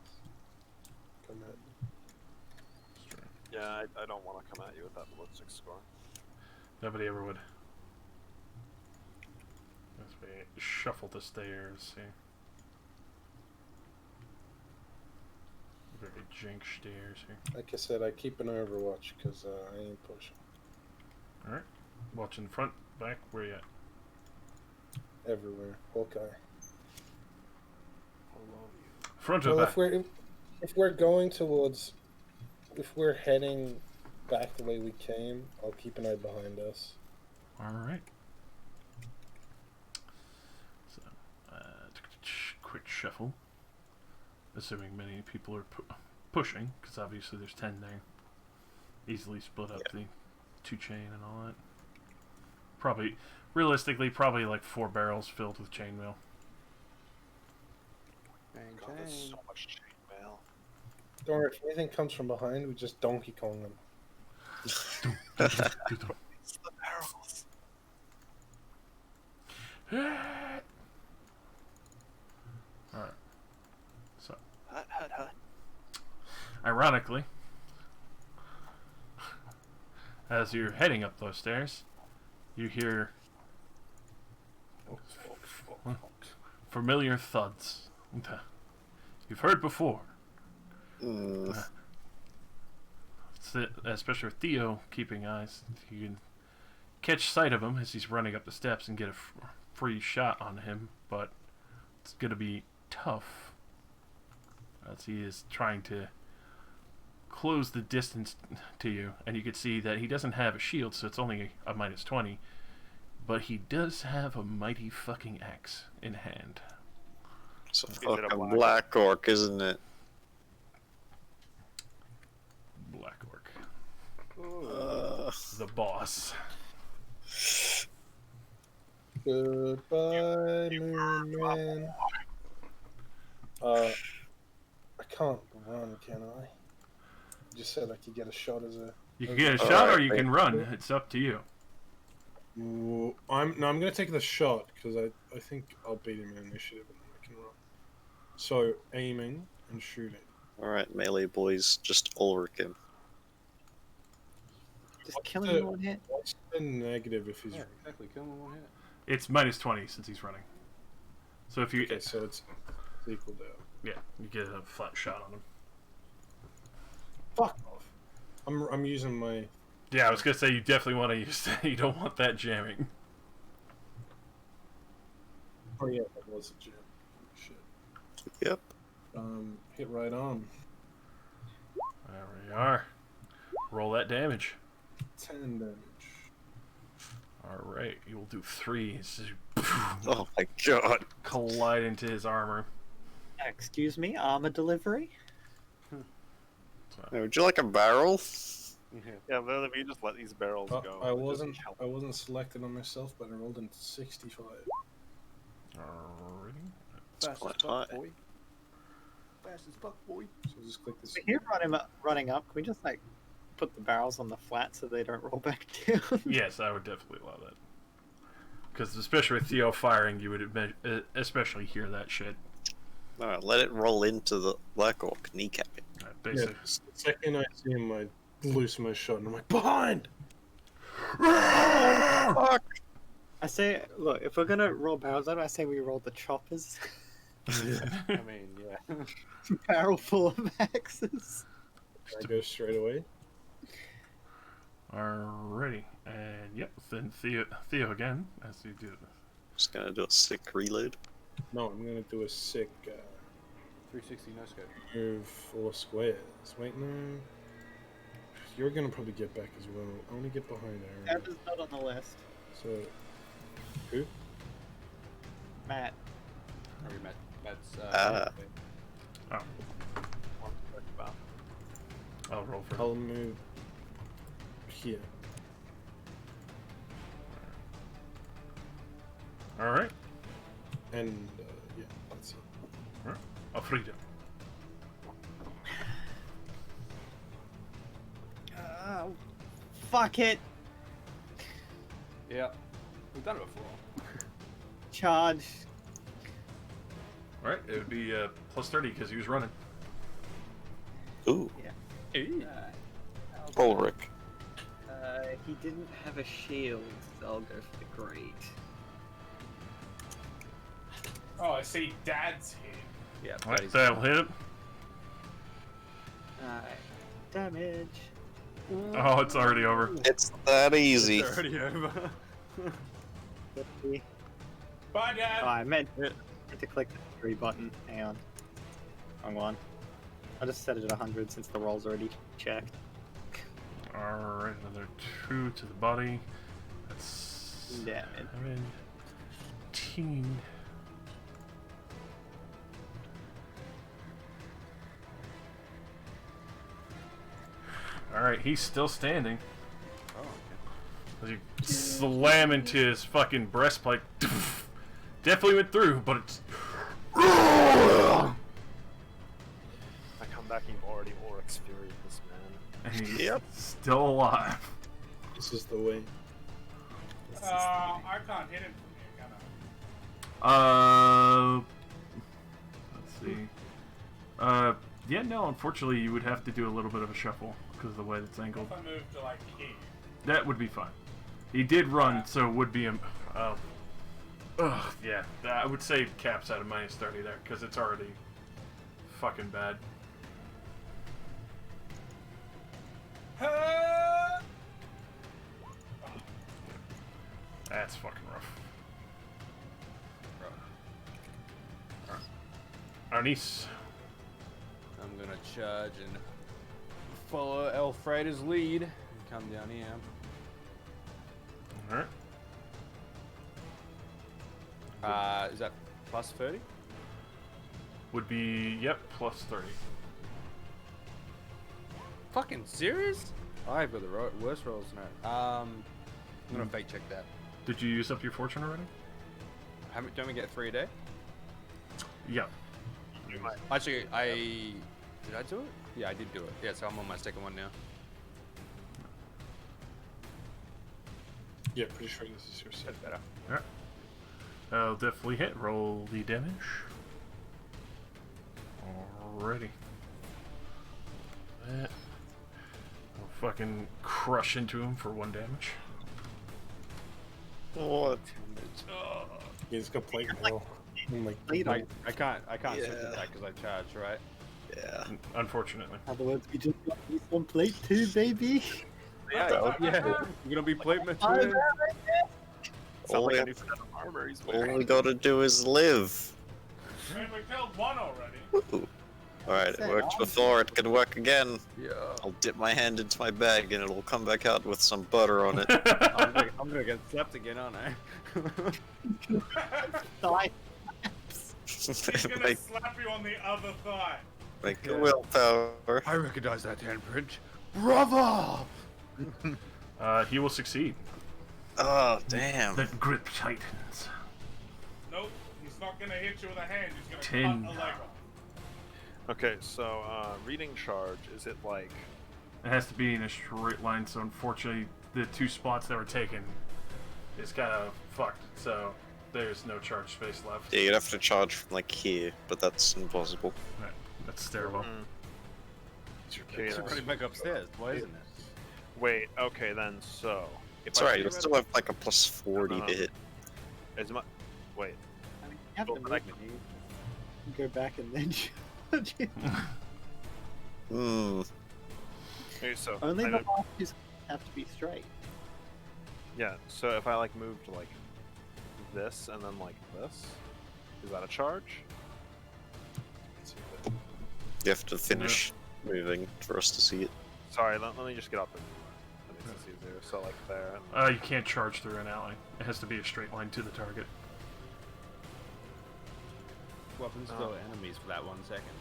Come at me. Yeah, I don't want to come at you with that ballistic score. Nobody ever would. As we shuffle the stairs, see. Very jank stairs here. Like I said, I keep an overwatch because I ain't pushing. Alright. Watching front, back, where you at? Everywhere. Hawkeye. Front or Well, back? if we're going towards, if we're heading back the way we came, I'll keep an eye behind us. Alright. So, quick shuffle. Assuming many people are pushing, because obviously there's 10 there. Easily split up the 2 chain and all that. Probably, realistically, probably like 4 barrels filled with chainmail. God, there's so much chainmail. Don't worry, if anything comes from behind, we just Donkey Kong them. It's the barrels. Alright. So, Hut. ironically, as you're heading up those stairs, you hear familiar thuds. You've heard before. Especially with Theo keeping eyes, you can catch sight of him as he's running up the steps and get a free shot on him, but it's going to be tough as he is trying to close the distance to you, and you can see that he doesn't have a shield, so it's only a -20, but he does have a mighty fucking axe in hand. It's a fucking black orc, isn't it? Black orc. The boss. Goodbye, Moon Man. I can't run, can I? You just said I could get a shot as a. You can get a shot, or you can run. It's up to you. I'm gonna take the shot because I think I'll beat him in initiative and then I can run. So aiming and shooting. Alright, melee boys, just Ulrich him. Just kill him in one hit. What's the negative if he's running? Exactly, kill him in one hit. It's -20 since he's running. So if you Okay, so it's equal to. yeah, you get a flat shot on him. Fuck off. I'm using my. Yeah, I was gonna say you definitely want to use that. You don't want that jamming. Oh yeah, that was a jam. Shit. Yep. Hit right arm. There we are. Roll that damage. 10 damage. Alright, you will do 3. Oh my god. Collide into his armor. Excuse me, armor delivery? Hey, would you like a barrel? Yeah, but if you just let these barrels go. I it wasn't. doesn't help. I wasn't selected on myself, but I rolled in 65. Alrighty. It's quite high. Fast as fuck, boy. So just click this. We're here running up. Can we just like put the barrels on the flat so they don't roll back down? Yes, I would definitely allow that. Because especially with Theo firing, you would especially hear that shit. Alright, let it roll into the black orc, kneecap it. Basically. The second I see him, I loose my shot and I'm like, behind! Fuck! I say, look, if we're gonna roll barrels out, I say we roll the choppers. I mean, yeah. Barrel full of axes. I go straight away. Alrighty. And yep, then Theo again, as you do. Just gonna do a sick reload. No, I'm gonna do a sick 360 no scope. move 4 squares. Wait, no. You're gonna probably get back as well. I wanna get behind Aaron. That is not on the list. So, who? Matt. Or Matt's, Oh, I'll roll for I'll move here. Alright. And, yeah, that's it. Alright. Alfredo. Fuck it. Yeah. We've done it before. Charge. Alright, it would be plus 30 because he was running. Ooh, Uh, Ulrich. he didn't have a shield, so I'll go for the great. Oh, I see Dad's here. Yeah, Alright, that'll hit him. Alright. Damage. Oh, it's already over. It's that easy. It's already over. Bye, Dad. Oh, I meant to click the 3 button. Hang on. Wrong one. I'll just set it at 100 since the roll's already checked. Alright, another 2 to the body. That's Damage. 17. Alright, he's still standing. Oh, okay. As you slam into his fucking breastplate. Definitely went through, but it's. I come back even already more experienced, man. And he's Yep. still alive. This is the way. I can't hit him from here, can Let's see. Yeah, no, unfortunately, you would have to do a little bit of a shuffle because of the way it's I? angled. If I move to like here. That would be fine. He did run, so it would be a. Ugh, yeah. I would say caps out of -30 there because it's already fucking bad. That's fucking rough. Arnis. I'm gonna charge and follow Alfreda's lead and come down here. Alright. Is that plus 30? Would be, yep, +30. Fucking serious? I've got the worst rolls now. I'm gonna fake check that. Did you use up your fortune already? Don't we get 3 a day? Yep. Actually, did I do it? Yeah, I did do it. Yeah, so I'm on my second one now. Yeah, pretty sure this is your set. That's better. Alright. I'll definitely hit. Roll the damage. Alrighty. That. I'll fucking crush into him for 1 damage. What? He's got plate mail. I'm like, I can't switch Yeah. to that because I charged, right? Yeah. Unfortunately. In other words, we just got these on plate 2, baby. Yeah, you're gonna be plate match. Sound All like we, a new set of armor he's all wearing. we gotta do is live. I mean, we killed one already. Woo. Alright, it worked before, it can work again. Yeah. I'll dip my hand into my bag and it'll come back out with some butter on it. I'm gonna get slapped again, aren't I? Die. He's gonna make slap you on the other thigh. make a willpower. I recognize that handprint. Bravo! He will succeed. Oh, damn. The grip tightens. Nope, he's not gonna hit you with a hand. He's gonna 10. cut a leg off. Okay, so reading charge, is it like It has to be in a straight line, so unfortunately, the 2 spots that were taken is kind of fucked. So there's no charge space left. Yeah, you'd have to charge from like here, but that's impossible. Right, that's stairwell. okay, It's then- running back upstairs. Why isn't it? wait, okay then, so if It's I alright, do you'll it- still have like a +40 to hit. is my wait, I mean, you have Well, the but I movement. You can go back and then charge it. Hmm. okay, so Only I the know- last 2 have to be straight. yeah, so if I like move to like this and then like this, is that a charge? You have to finish moving for us to see it. Sorry, let me just get up and that makes it easier. So like there. You can't charge through an ally. It has to be a straight line to the target. Weapons to enemies for that 1 second.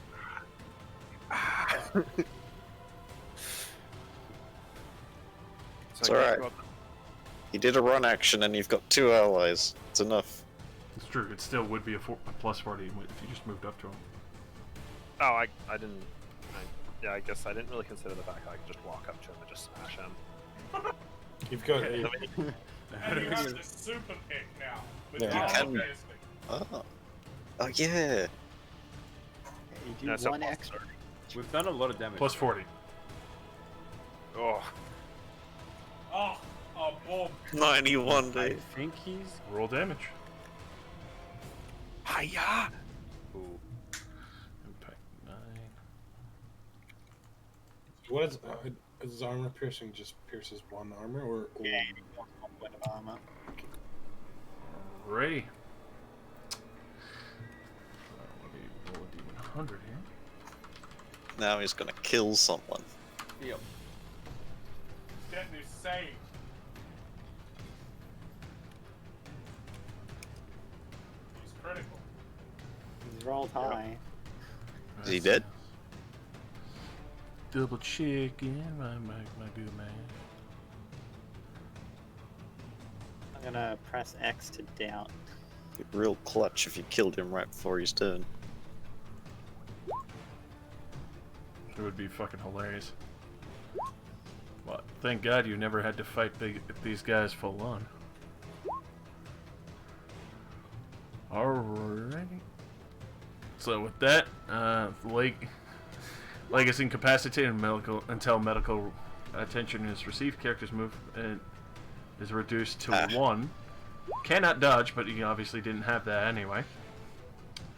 It's So I can't alright. go up- You did a run action and you've got 2 allies. It's enough. It's true. It still would be a +40 if you just moved up to him. Oh, I didn't. Yeah, I guess I didn't really consider the fact that I could just walk up to him and just smash him. you've got And you have the super pick now. With Yeah. You armor can- piercing. Oh. Oh yeah. You do Yeah, so 1 plus extra. 30. We've done a lot of damage. +40. Oh, Oh, boom. 91 I dude. think he's. Roll damage. hiya! Ooh. Impact 9. What is armor piercing? Just pierces one armor, or Yeah, one point of armor. Ray. Let me roll a D100 here. Now he's gonna kill someone. Yep. Death is saved. He's critical. He's rolled high. Is he dead? Double checking my good man. I'm gonna press X to doubt. Real clutch if you killed him right before his turn. It would be fucking hilarious. Well, thank God you never had to fight these guys full on. Alrighty. So with that, Leg is incapacitated until medical attention is received. Character's movement is reduced to 1. Cannot dodge, but he obviously didn't have that anyway.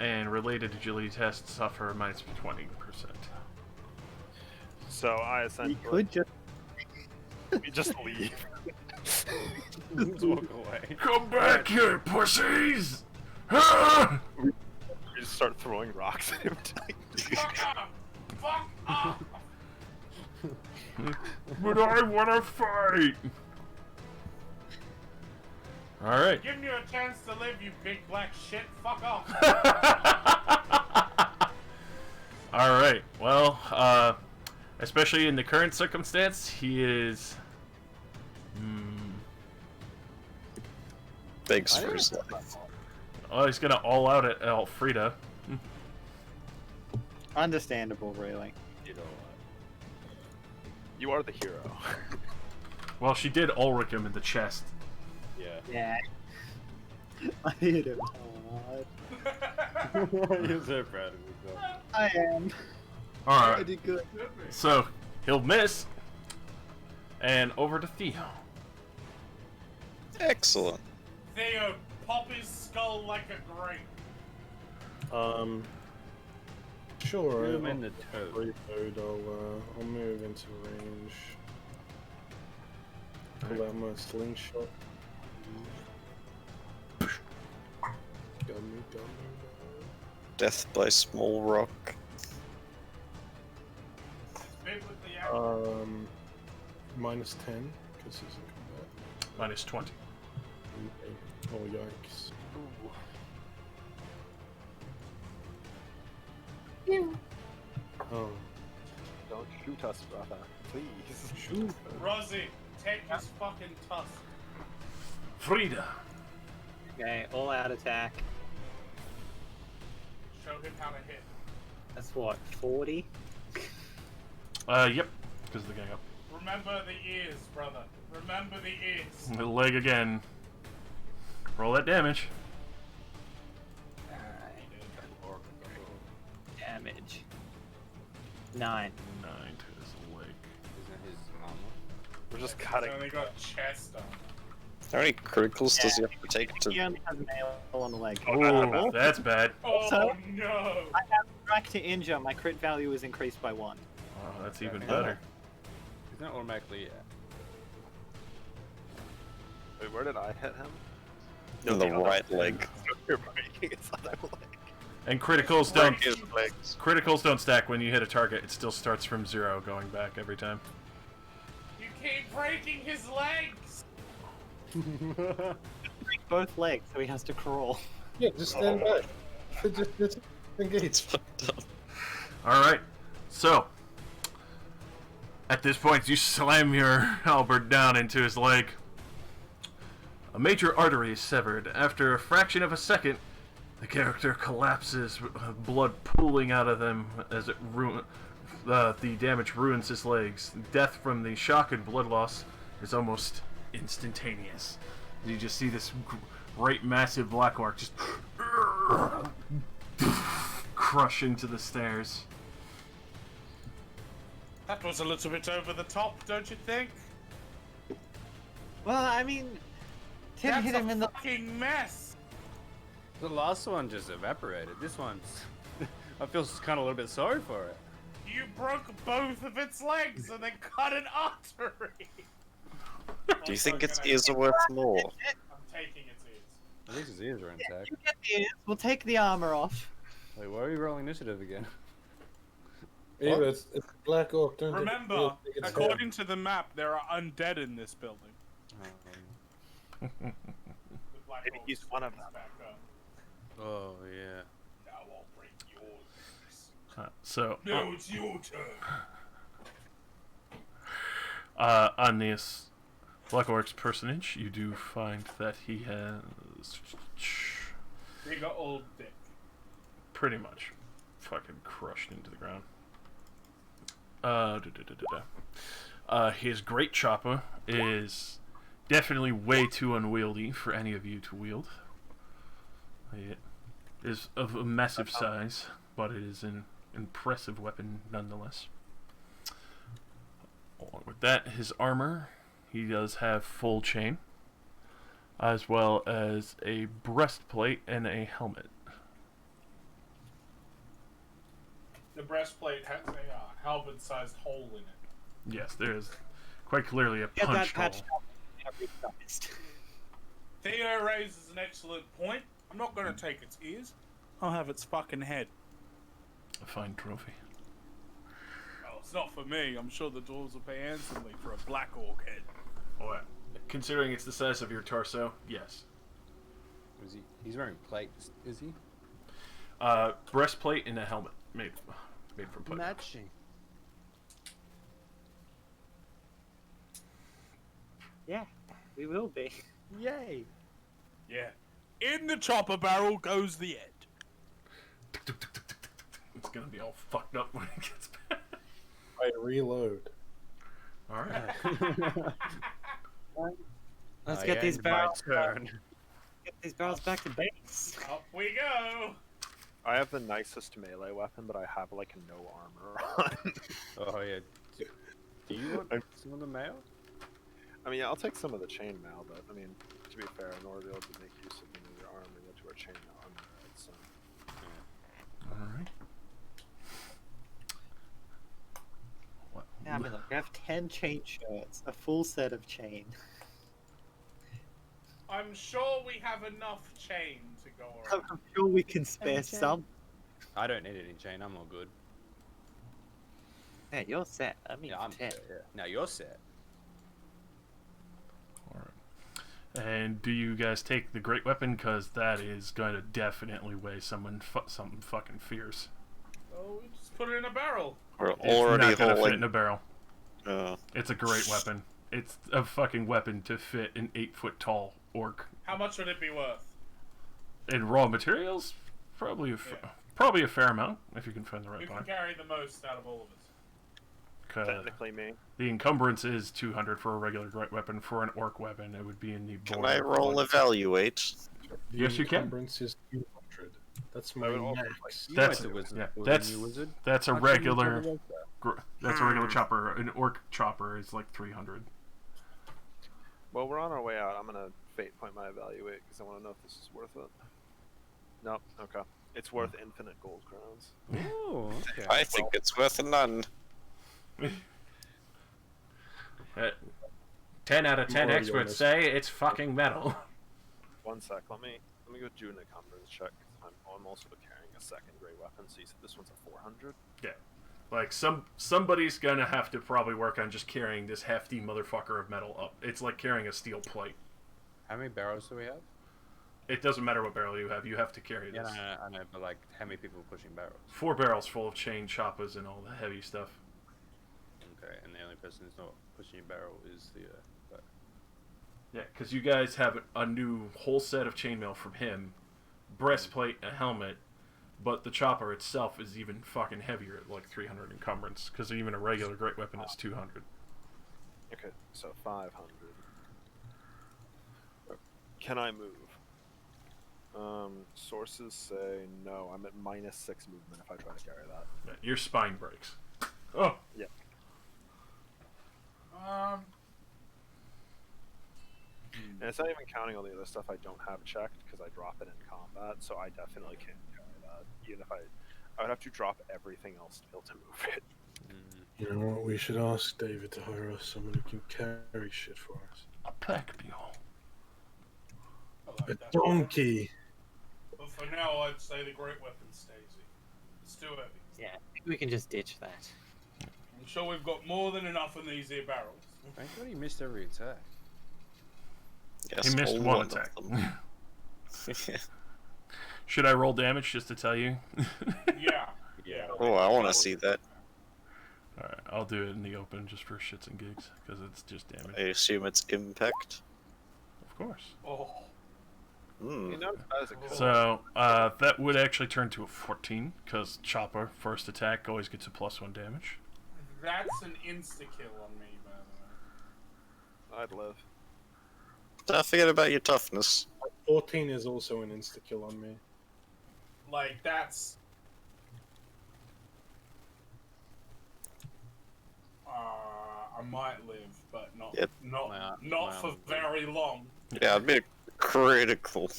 And related agility tests suffer -20%. So I essentially We could just. we just leave. Just walk away. Come back here, pussies! Ah! We just start throwing rocks at him. Fuck off! Fuck off! But I want to fight! Alright. Give me a chance to live, you big black shit. Fuck off! Alright, well, especially in the current circumstance, he is... Begs for his life. Oh, he's gonna all out at Elfrida. Understandable, really. You know what? You are the hero. Well, she did Ulrich him in the chest. Yeah. Yeah. I hit him hard. You're so proud of yourself. I am. I Alright, did good. so he'll miss. And over to Theo. Excellent. Theo, pop his skull like a grape. Sure. Shoot him in the toe. Reload, I'll move into range. Pull out my slingshot. Gun. Death by small rock. Biblically accurate. Minus 10, because he's in combat. -20. Oh, yikes. Oh. Don't shoot us, brother. Please. Shoot. Rosie, take his fucking tusk. Frida. Okay, all out attack. Show him how to hit. That's what, 40? Yep, because of the gang up. Remember the ears, brother. Remember the ears. The leg again. Roll that damage. Alright. Damage. 9. 9 to his leg. Isn't his armor? We're just He's cutting. only got chest on. How many criticals does he have to take He to... only has an nail on the leg. Oh, that's bad. Oh So- no! I have strike to injure. My crit value is increased by 1. Oh, that's even better. He's not automatically. Wait, where did I hit him? in the other right leg? You're right. It's the other leg. And criticals don't Break his legs. criticals don't stack when you hit a target. It still starts from 0 going back every time. You keep breaking his legs! Break both legs, so he has to crawl. Yeah, just stand back. Just engage. Alright, so at this point you slam your halberd down into his leg. A major artery is severed. After a fraction of a second, the character collapses, blood pooling out of them as the damage ruins his legs. Death from the shock and blood loss is almost instantaneous. You just see this great massive black mark just crush into the stairs. That was a little bit over the top, don't you think? Well, I mean, Tim That's hit him a in the. fucking mess! The last one just evaporated. This one's. I feel kind of a little bit sorry for it. You You broke both of its legs and then cut an artery. Do you think its ears are worth more? I'm taking its ears. At least his ears are intact. You get the ears, we'll take the armor off. Wait, why are we rolling initiative again? Eva, it's Black Orc. Don't Remember, according to the map, there are undead in this building. The Black Maybe Orc he's one of stands them. back up. Oh yeah. Now I'll break yours. So No, it's your turn. on this Black Orc's personage, you do find that he has Big old dick. pretty much fucking crushed into the ground. His great chopper is definitely way too unwieldy for any of you to wield. It is of a massive size, but it is an impressive weapon nonetheless. Along with that, his armor, he does have full chain, as well as a breastplate and a helmet. The breastplate has a halberd-sized hole in it. Yes, there is quite clearly a Get that punch hole. patched up. Every sized. Theo raises an excellent point. I'm not going to take its ears. I'll have its fucking head. A fine trophy. Well, it's not for me. I'm sure the dwarves will pay handsomely for a black orc head. Oh, considering it's the size of your torso, yes. Is he? He's wearing plates, is he? Breastplate and a helmet made from plate. Matching. Yeah, we will be. Yay! Yeah. In the chopper barrel goes the end. It's gonna be all fucked up when it gets back. I reload. All right. Let's I get these end my barrels. turn. Get these barrels back to base. Up we go! I have the nicest melee weapon, but I have like no armor on. Oh yeah. Do you want some of the mail? I mean, yeah, I'll take some of the chainmail, but I mean, to be fair, in order to be able to make use of your armor, you have to wear chainmail under it. So. All right. What? Yeah, I mean, look, we have 10 chain shirts, a full set of chain. I'm sure we have enough chain to go around. I'm sure we can spare some. I don't need any chain. I'm all good. Yeah, you're set. I mean, Yeah, I'm 10. yeah. Now you're set. All right. And do you guys take the great weapon? Because that is going to definitely weigh something fucking fierce. Oh, we just put it in a barrel. We're It's already not gonna fit in hauling. a barrel. Uh, It's a great weapon. It's a fucking weapon to fit an 8-foot tall orc. How much would it be worth? In raw materials, probably a fair amount if you can find the Who right can buyer. carry the most out of all of us? Technically, me. The encumbrance is 200 for a regular great weapon. For an orc weapon, it would be in the. can border I roll of- evaluate? The Yes, you can. encumbrance is 200. That's my would also max. You That's- went to wizard. yeah, was that's- you wizard. That's a How come you regular. never wrote that? That's a regular chopper. An orc chopper is like 300. Well, we're on our way out. I'm gonna fate point my evaluate because I want to know if this is worth it. Nope. Okay. It's worth infinite gold crowns. Oh, okay. I think it's worth none. 10 out of 10 More experts honest. say it's fucking metal. One sec. Let me go do an encumbrance check. I'm also carrying a second great weapon. So you said this one's a 400. Like somebody's gonna have to probably work on just carrying this hefty motherfucker of metal up. It's like carrying a steel plate. How many barrels do we have? It doesn't matter what barrel you have to carry Yeah, this. I know, but like, how many people are pushing barrels? 4 barrels full of chain choppers and all the heavy stuff. Okay, and the only person who's not pushing a barrel is the. Yeah, because you guys have a new whole set of chainmail from him, breastplate, a helmet, but the chopper itself is even fucking heavier at like 300 encumbrance, because even a regular great weapon is 200. Okay. So 500. Can I move? Sources say no. I'm at -6 movement if I try to carry that. Yeah, your spine breaks. Oh! Yeah. And it's not even counting all the other stuff I don't have checked because I drop it in combat, so I definitely can't carry that. Even if I would have to drop everything else to be able to move it. You know what? We should ask David to hire us someone who can carry shit for us. A pack mule. I like A that. donkey. But for now, I'd say the great weapon stays here. It's too heavy. Yeah, I think we can just ditch that. I'm sure we've got more than enough in these here barrels. I thought he missed every attack. Yes, He missed all one of attack. them. Should I roll damage just to tell you? Yeah. Yeah. Oh, I want to see that. Alright, I'll do it in the open just for shits and gigs, because it's just damage. I assume it's impact. Of course. Oh. Hmm. You know, that is a kill. So, that would actually turn to a 14, because Chopper, first attack, always gets a +1 damage. That's an insta-kill on me, by the way. I'd live. Don't forget about your toughness. 14 is also an insta-kill on me. Like, that's... I might live, but not Yep. not for very long. Yeah, I'd be critical.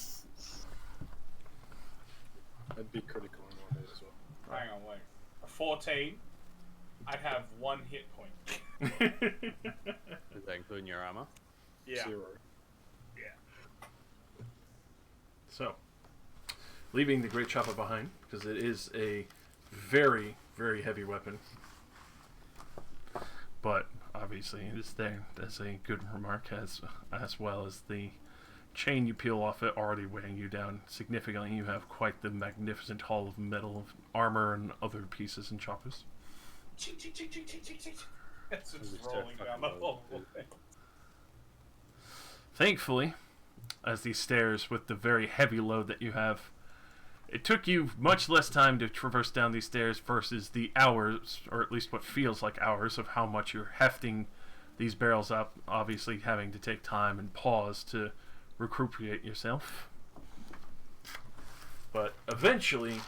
I'd be critical in all days as well. Hang on, wait. A 14, I'd have 1 hit point. Is that including your armor? Yeah. 0. So, leaving the Great Chopper behind, because it is a very, very heavy weapon. But, obviously, it is there. That's a good remark, as well as the chain you peel off it already weighing you down significantly. You have quite the magnificent haul of metal, of armor, and other pieces and choppers. Ching, ching, ching, ching, ching, ching, ching. It's just Just rolling fucking down the load. whole thing. Thankfully, as these stairs, with the very heavy load that you have, it took you much less time to traverse down these stairs versus the hours, or at least what feels like hours, of how much you're hefting these barrels up, obviously having to take time and pause to recuperate yourself. But eventually,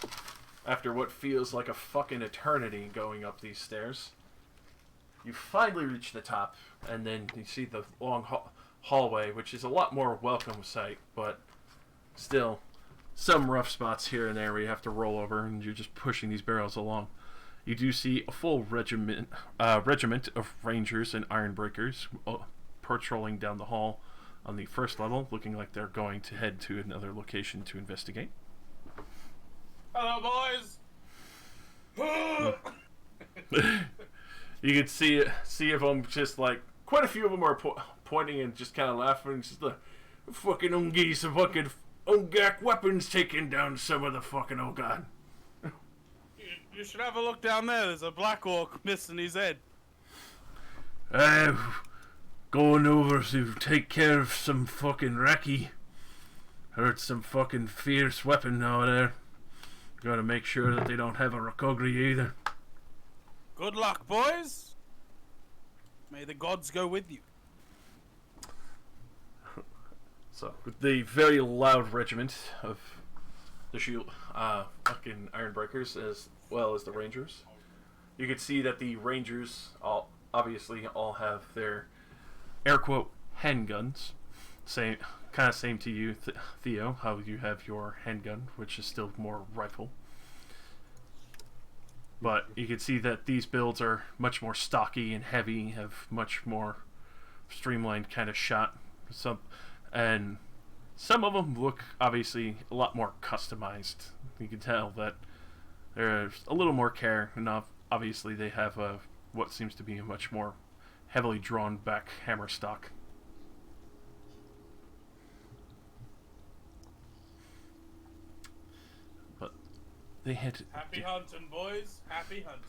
after what feels like a fucking eternity going up these stairs, you finally reach the top, and then you see the long hallway, which is a lot more welcome sight, but still some rough spots here and there where you have to roll over and you're just pushing these barrels along. You do see a full regiment of rangers and ironbreakers patrolling down the hall on the first level, looking like they're going to head to another location to investigate. Hello, boys! You can see of them, just like quite a few of them are pointing and just kind of laughing. Just the fucking ungies, the fucking ungak weapons taking down some of the fucking, oh god. You should have a look down there. There's a black orc missing his head. Going over to take care of some fucking recce. Heard some fucking fierce weapon over there. Gotta make sure that they don't have a Rakogri either. Good luck, boys. May the gods go with you. So, with the very loud regiment of the shield, fucking Ironbreakers, as well as the Rangers, you can see that the Rangers obviously all have their air quote handguns. Same to you, Theo, how you have your handgun, which is still more rifle. But you can see that these builds are much more stocky and heavy, have much more streamlined kind of shot. And some of them look obviously a lot more customized. You can tell that there's a little more care, and obviously they have what seems to be a much more heavily drawn back hammer stock. But they head. Happy hunting, boys. Happy hunting.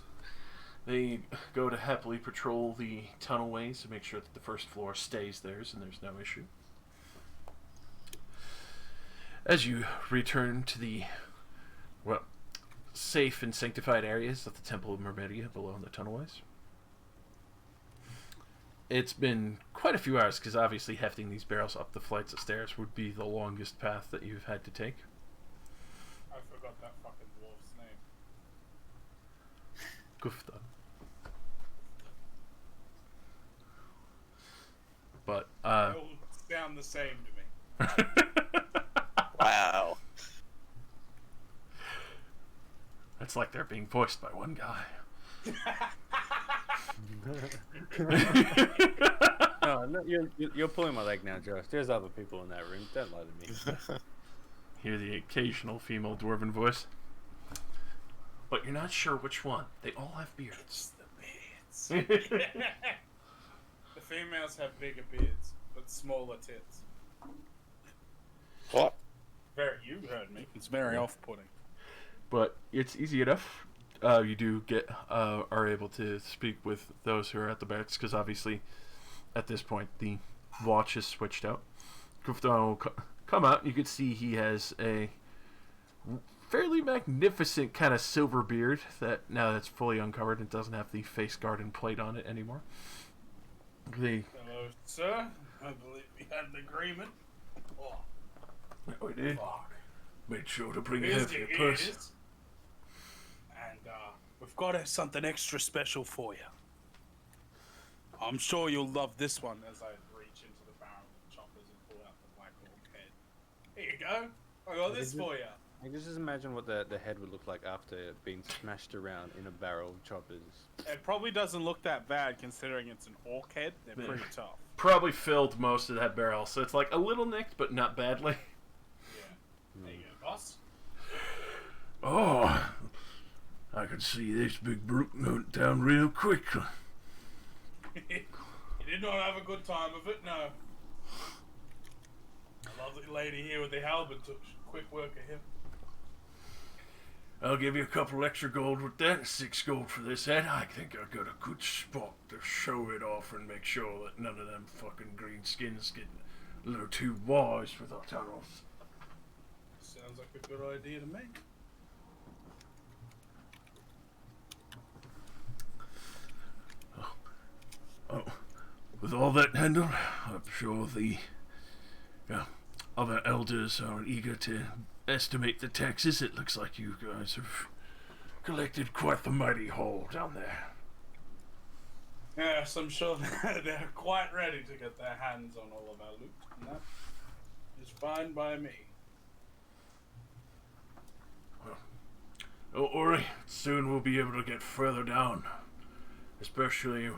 They go to happily patrol the tunnelways to make sure that the first floor stays theirs and there's no issue. As you return to the, well, safe and sanctified areas of the Temple of Mermidia below the tunnelways. It's been quite a few hours, because obviously hefting these barrels up the flights of stairs would be the longest path that you've had to take. I forgot that fucking dwarf's name. Gufta. But, They all sound the same to me. Wow. It's like they're being voiced by one guy. No, you're pulling my leg now, Josh. There's other people in that room. Don't lie to me. Hear the occasional female dwarven voice. But you're not sure which one. They all have beards. It's the beards. The females have bigger beards, but smaller tits. What? You heard me. It's very off-putting. But it's easy enough. You do are able to speak with those who are at the barracks, because obviously at this point the watch is switched out. Kuftan will come out. You can see he has a fairly magnificent kind of silver beard that now that's fully uncovered and doesn't have the face guard and plate on it anymore. Hello, sir. I believe we had an agreement. Oh, We did. fuck. Made sure to bring Here's it the your purse. ears. And we've got something extra special for you. I'm sure you'll love this one. As I reach into the barrel of choppers and pull out the black orc head. Here you go. I got this for you. I can just imagine what the head would look like after being smashed around in a barrel of choppers. It probably doesn't look that bad considering it's an orc head. They're pretty tough. Probably filled most of that barrel, so it's like a little nicked, but not badly. Yeah. There you go, boss. Oh, I can see this big brute went down real quick. You did not have a good time of it, no. A lovely lady here with the halberd took quick work of him. I'll give you a couple extra gold with that, 6 gold for this head. I think I got a good spot to show it off and make sure that none of them fucking green skins get a little too wise with our tunnels. Sounds like a good idea to me. Oh, with all that handled, I'm sure the other elders are eager to estimate the taxes. It looks like you guys have collected quite the mighty haul down there. Yes, I'm sure they're quite ready to get their hands on all of our loot, and that is fine by me. Don't worry, soon we'll be able to get further down. Especially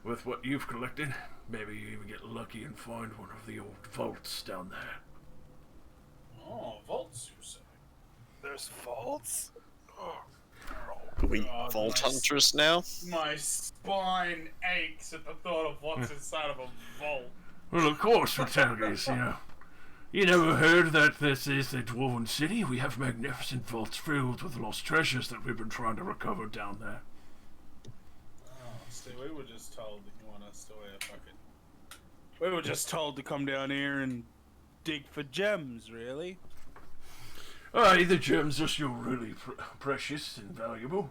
with what you've collected. Maybe you even get lucky and find one of the old vaults down there. Oh, vaults, you say? There's vaults? Are we God, vault my hunters now? My spine aches at the thought of what's inside of a vault. Well, of course, Matilgas, You never heard that this is a dwarven city? We have magnificent vaults filled with lost treasures that we've been trying to recover down there. Oh, see, we were just told that you want us to we were just told to come down here and dig for gems, really. Aye, the gems are still really precious and valuable.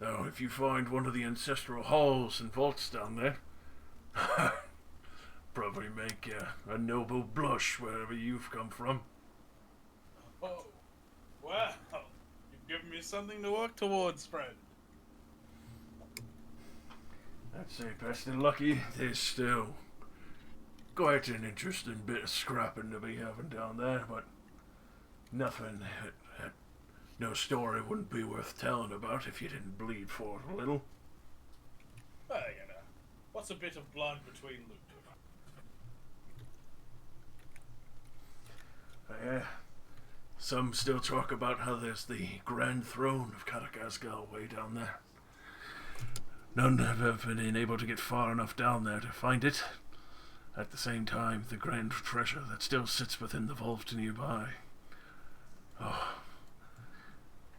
Now, if you find one of the ancestral halls and vaults down there, probably make a noble blush wherever you've come from. Oh, well, you've given me something to work towards, friend. I'd say best and lucky, there's still quite an interesting bit of scrapping to be having down there, but nothing that no story wouldn't be worth telling about if you didn't bleed for it a little. Well, what's a bit of blood between loot? Yeah. Some still talk about how there's the grand throne of Karak Azgal way down there. None have ever been able to get far enough down there to find it. At the same time, the grand treasure that still sits within the vault nearby. Oh,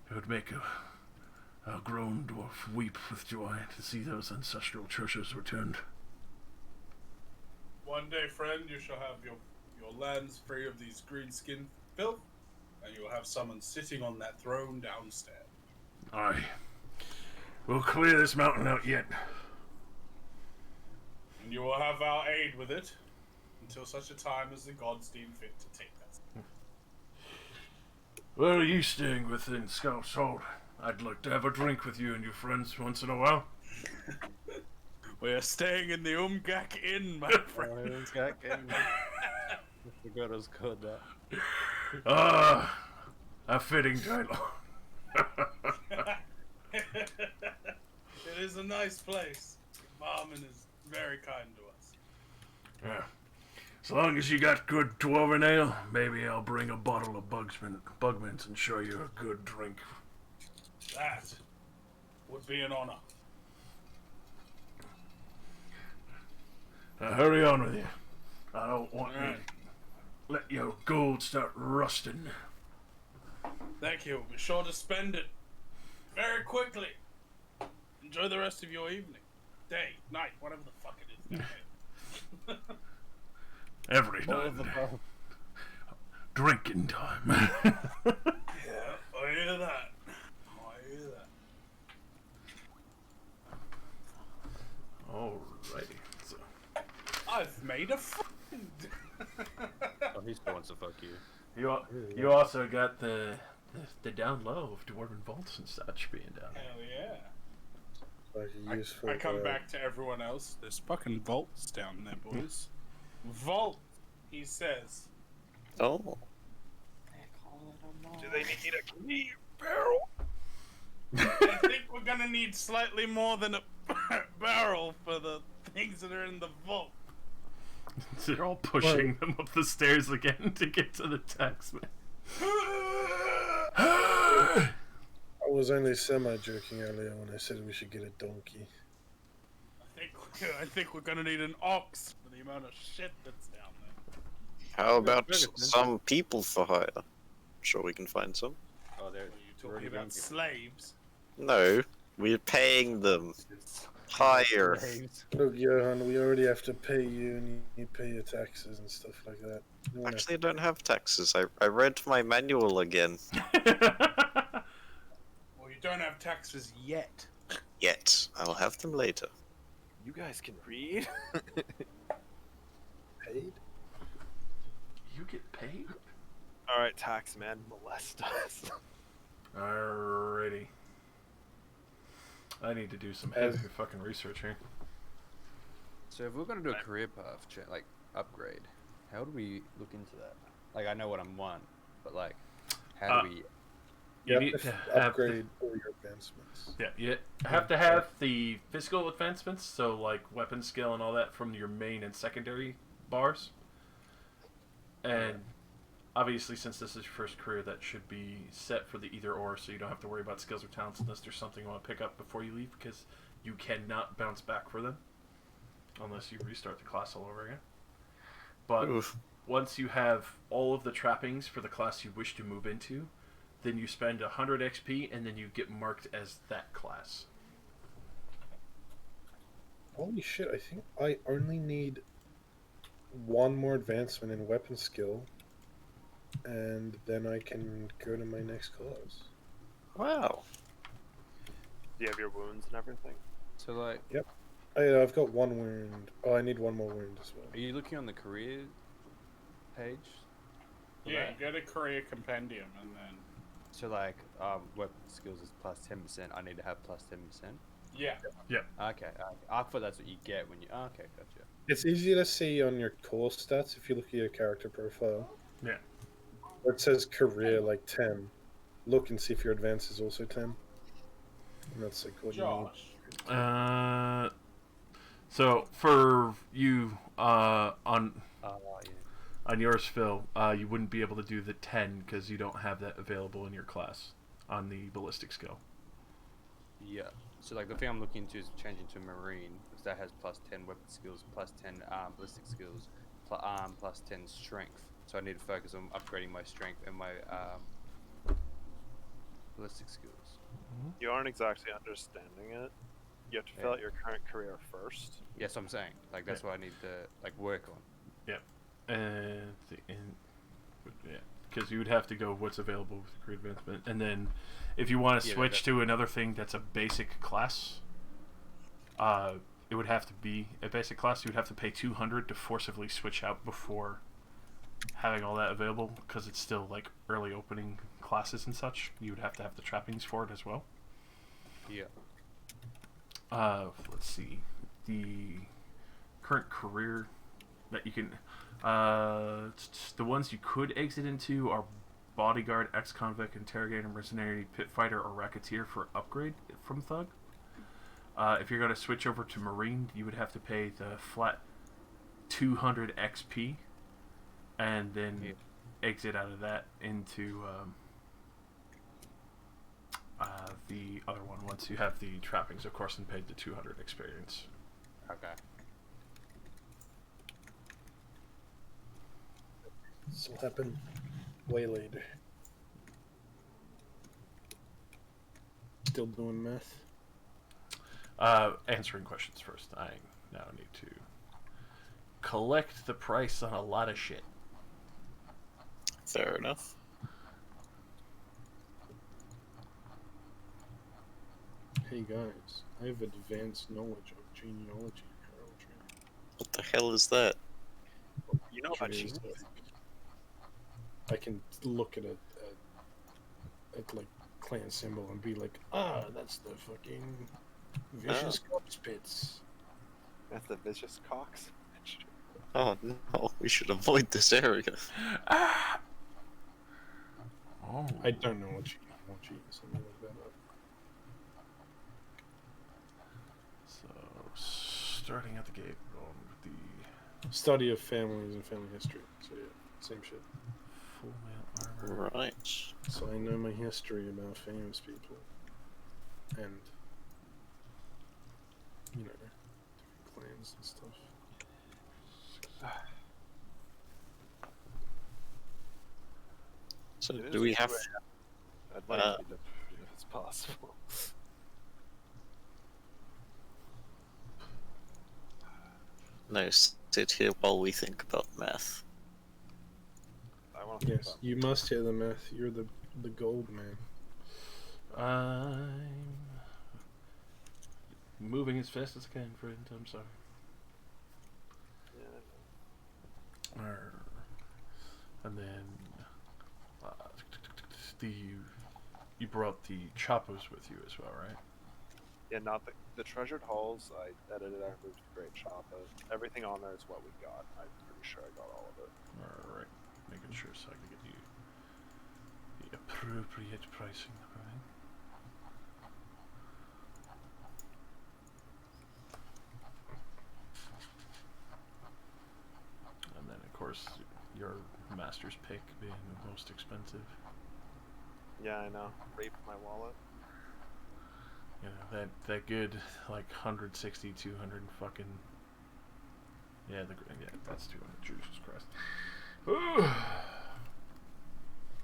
it would make a grown dwarf weep with joy to see those ancestral treasures returned. One day, friend, you shall have your lands free of these green skin filth, and you will have someone sitting on that throne downstairs. Aye. We'll clear this mountain out yet. And you will have our aid with it until such a time as the gods deem fit to take us. Where are you staying within Scout's Hold? I'd like to have a drink with you and your friends once in a while. We are staying in the Umgak Inn, my friend. I forgot it was called that. A fitting title. It is a nice place. barman is very kind to us. Yeah. As long as you got good dwarven ale, maybe I'll bring a bottle of Bugman's and show you a good drink. That would be an honor. Now hurry on with you. I don't want you to let your gold start rusting. Thank you. Be sure to spend it very quickly. Enjoy the rest of your evening, day, night, whatever the fuck it is. Every night. Drinking time. Yeah, I hear that. I hear that. Alrighty. So. I've made a friend. Oh, he still wants to fuck you. You also got the down low of dwarven vaults and such being down. Hell yeah. Like a useful. I come back to everyone else. There's fucking vaults down there, boys. Vault, he says. Oh. Do they need a key barrel? I think we're gonna need slightly more than a barrel for the things that are in the vault. They're all pushing them up the stairs again to get to the taxman. I was only semi-joking earlier when I said we should get a donkey. I think we're gonna need an ox for the amount of shit that's down there. How about some people for hire? Sure, we can find some. Oh, they're You're talking about slaves. No, we're paying them. Hire. Look, Johan, we already have to pay you, and you pay your taxes and stuff like that. You wanna- Actually, I don't have taxes. I read my manual again. Well, you don't have taxes yet. Yet. I'll have them later. You guys can read? paid? You get paid? Alright, taxman, molest us. Alrighty. I need to do some heavy fucking research here. So if we're gonna do a career path, like upgrade, how do we look into that? Like I know what I'm want, but like, how do we? You need to have upgrade all your advancements. Yeah, you have to have the physical advancements, so like weapon skill and all that from your main and secondary bars. And obviously, since this is your first career, that should be set for the either or, so you don't have to worry about skills or talents unless there's something you want to pick up before you leave, because you cannot bounce back for them unless you restart the class all over again. But once you have all of the trappings for the class you wish to move into, then you spend 100 XP and then you get marked as that class. Holy shit, I think I only need one more advancement in weapon skill, and then I can go to my next class. Wow. Do you have your wounds and everything? So like, Yep. I've got one wound. Oh, I need one more wound as well. are you looking on the career page? for Yeah, that? go to career compendium and then. So like, weapon skills is plus 10%. I need to have plus 10%. Yeah. Okay, I thought that's what you get when you. Okay, gotcha. It's easy to see on your core stats if you look at your character profile. Yeah. Where it says career like 10. Look and see if your advance is also 10. And that's like what you need. Josh. So for you on Yeah. on yours, Phil, you wouldn't be able to do the 10 because you don't have that available in your class on the ballistic skill. Yeah. So like the thing I'm looking into is changing to marine, because that has plus 10 weapon skills, plus 10 ballistic skills, plus 10 strength. So I need to focus on upgrading my strength and my ballistic skills. You aren't exactly understanding it. You have to fill out your current career first. Yes, I'm saying like that's what I need to like work on. Because you would have to go what's available with career advancement, and then if you want to switch to another thing that's a basic class, it would have to be a basic class. You would have to pay 200 to forcibly switch out before having all that available, because it's still like early opening classes and such. You would have to have the trappings for it as well. Yeah. Let's see, the current career that you can, the ones you could exit into are bodyguard, ex-convict, interrogator, mercenary, pit fighter, or racketeer for upgrade from thug. If you're going to switch over to Marine, you would have to pay the flat 200 XP, and then exit out of that into the other one once you have the trappings, of course, and paid the 200 experience. Okay. This will happen way later. Still doing math? Answering questions first. I now need to collect the price on a lot of shit. Fair enough. Hey guys, I have advanced knowledge of genealogy and heraldry. What the hell is that? You know about Which is, genius. I can look at at like clan symbol and be like, ah, that's the fucking vicious corpse pits. That's the vicious cocks. Oh no, we should avoid this area. Ah! Oh. I don't know what genealogy is. Let me look that up. So, starting at the gate, on with the Study of families and family history. So yeah, same shit. full mail armor. Right. So I know my history about famous people, and you know, different clans and stuff. So It is do we a have? trend. I'd like to be definitive if it's possible. No, sit here while we think about math. I want to think Yes, about you must hear the math. You're the gold man. I'm moving as fast as I can, friend. I'm sorry. yeah, Arr. And then the you brought the choppers with you as well, right? yeah, not the treasured halls. I edited. I removed the great chopper. Everything on there is what we got. I'm pretty sure I got all of it. All right, making sure so I can get you the appropriate pricing, right? And then, of course, your master's pick being the most expensive. Yeah, I know. Raped my wallet. You know, that good, like, 160, 200 fucking... Yeah, that's 200. Jesus Christ.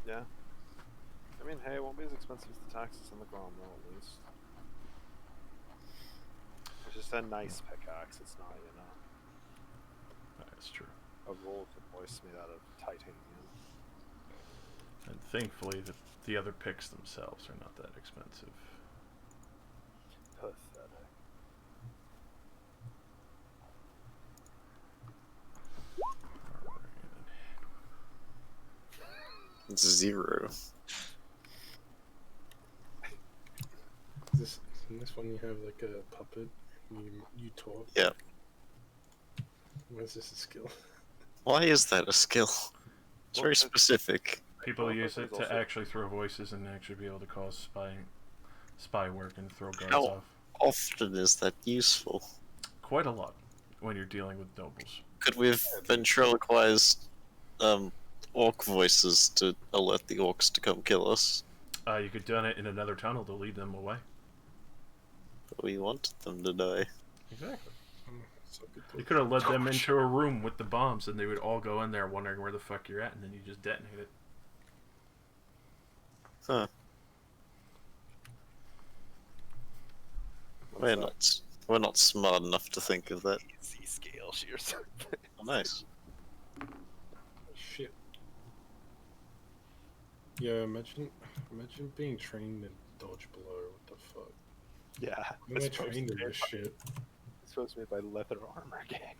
Yeah. I mean, hey, it won't be as expensive as the taxes in the Grom, though, at least. It's just a nice pickaxe. It's not, you know, That's true. a wolf that voiced me out of titanium. And thankfully, the other picks themselves are not that expensive. Pathetic. It's 0. In this one, you have like a puppet. You talk. Yeah. Why is this a skill? Why is that a skill? It's very specific. People use There's it to also- actually throw voices and actually be able to cause spy work and throw guards How off. often is that useful? Quite a lot when you're dealing with nobles. Could we have ventriloquized orc voices to alert the orcs to come kill us? You could done it in another tunnel to lead them away. But we wanted them to die. Exactly. So good You could have led them into a room with the bombs, and they would all go in there wondering where the fuck you're at, and then you just detonate it. Huh. We're not smart enough to think of that. Z scale shears. Oh, nice. Shit. Yeah, imagine being trained in dodge blow. What the fuck? Yeah. Am I trained in this shit? It's supposed to be by leather armor gang.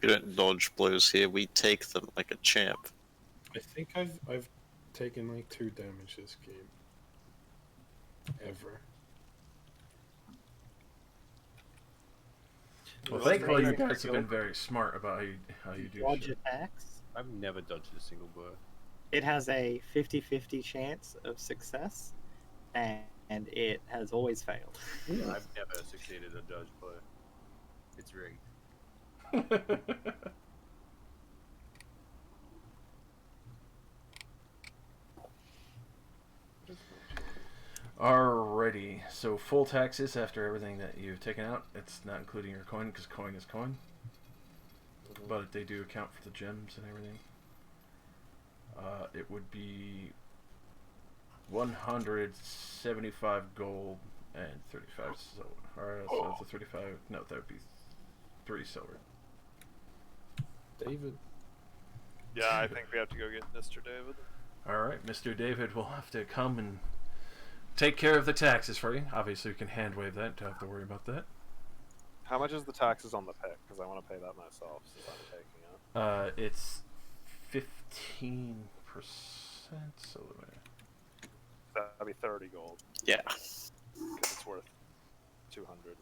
We don't dodge blows here, we take them like a champ. I think I've taken like 2 damage this game. Ever. Well, Well, thankfully, you Raider guys have Guild. been very smart about how you do Dodge shit. attacks. I've never dodged a single blow. It has a 50-50 chance of success, and and it has always failed. Yeah, I've never succeeded a dodge, but it's rigged. Alrighty, so full taxes after everything that you've taken out. It's not including your coin because coin is coin, but they do account for the gems and everything. It would be 175 gold and 35 silver. Alright, so it's a 35. No, that would be 3 silver. David. Yeah, I think we have to go get Mr. David. Alright, Mr. David will have to come and take care of the taxes for you. Obviously, you can hand wave that. Don't have to worry about that. How much is the taxes on the pick? Because I want to pay that myself since I'm taking it. It's 15%. So That'd be 30 gold. Yeah. Because it's worth 200.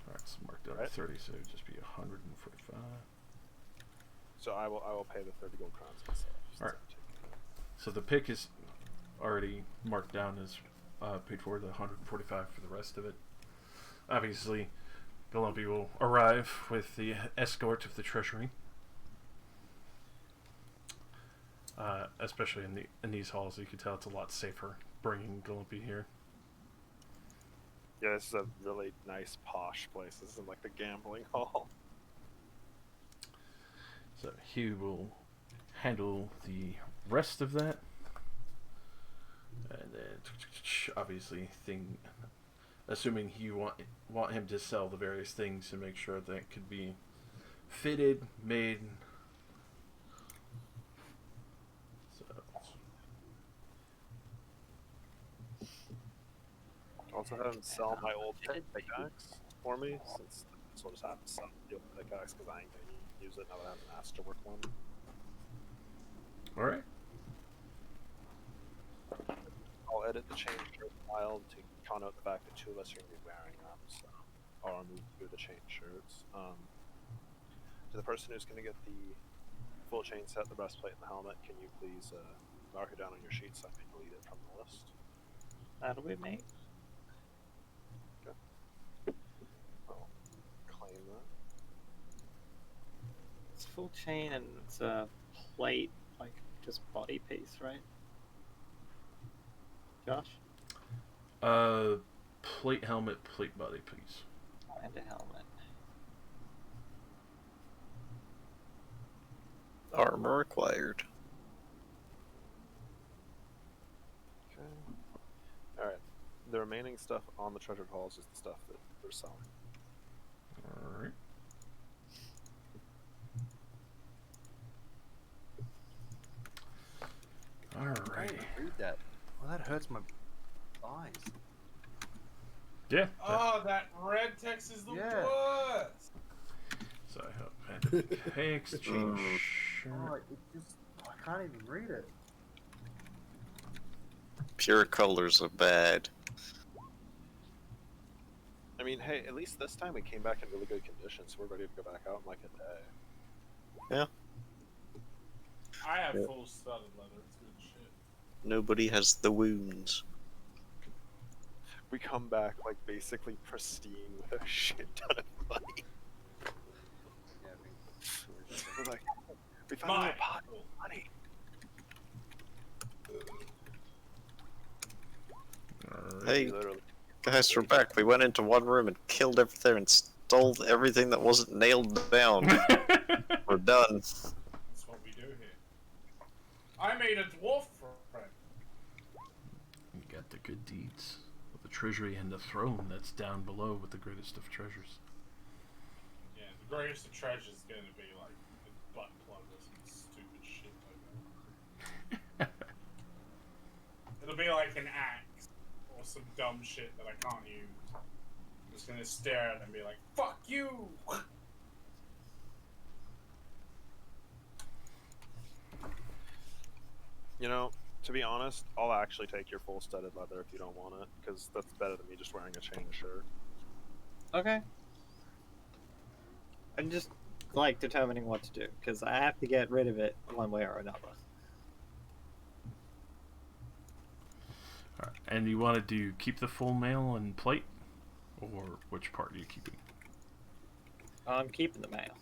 alright, it's marked down Right. to 30, so it'd just be 145. So I will pay the 30 gold crowns myself. since Alright. I'm taking it. So the pick is already marked down as paid for, the 145 for the rest of it. Obviously, Galumpi will arrive with the escort of the treasury. Especially in these halls, you can tell it's a lot safer bringing Galumpi here. Yeah, this is a really nice posh place. This isn't like the gambling hall. So he will handle the rest of that. And then, obviously, assuming you want him to sell the various things to make sure that could be fitted, made. So, Also have him sell my old pickaxe for me, since this will just have to sell the old pickaxe because I ain't gonna use it now that I haven't asked to work one. all right. I'll edit the change shirt file to connote the fact that two of us are going to be wearing them, so I'll remove the change shirts. To the person who's going to get the full chain set, the breastplate, and the helmet, can you please mark it down on your sheet so I can delete it from the list? That'll be me. Okay. I'll claim that. It's full chain and it's a plate, like just body piece, right? Josh? Plate helmet, plate body piece. And a helmet. Armor acquired. Okay. Alright. The remaining stuff on the treasured halls is the stuff that we're selling. All right. All right. Read that. Well, that hurts my eyes. Yeah. Oh, that red text is the Yeah. worst. So I hope I had to pay exchange. Oh, it just, I can't even read it. Pure colors are bad. I mean, hey, at least this time we came back in really good condition, so we're ready to go back out in like a day. I have Yeah. full studded leather. It's good shit. Nobody has the wounds. We come back like basically pristine with a shit ton of money. Yeah, We're like, we found a Mine. little pot of money. All right. Hey, Literally. guys, we're back. We went into one room and killed everything and stole everything that wasn't nailed down. We're done. That's what we do here. I made a dwarf friend. You got the good deeds of the treasury and the throne that's down below with the greatest of treasures. Yeah, the greatest of treasures is gonna be like a butt plug or some stupid shit like that. It'll be like an axe or some dumb shit that I can't use. I'm just gonna stare at it and be like, "Fuck you!" You know, to be honest, I'll actually take your full studded leather if you don't want it, because that's better than me just wearing a chain shirt. Okay. I'm just like determining what to do because I have to get rid of it one way or another. And you wanted to keep the full mail and plate? Or which part are you keeping? I'm keeping the mail.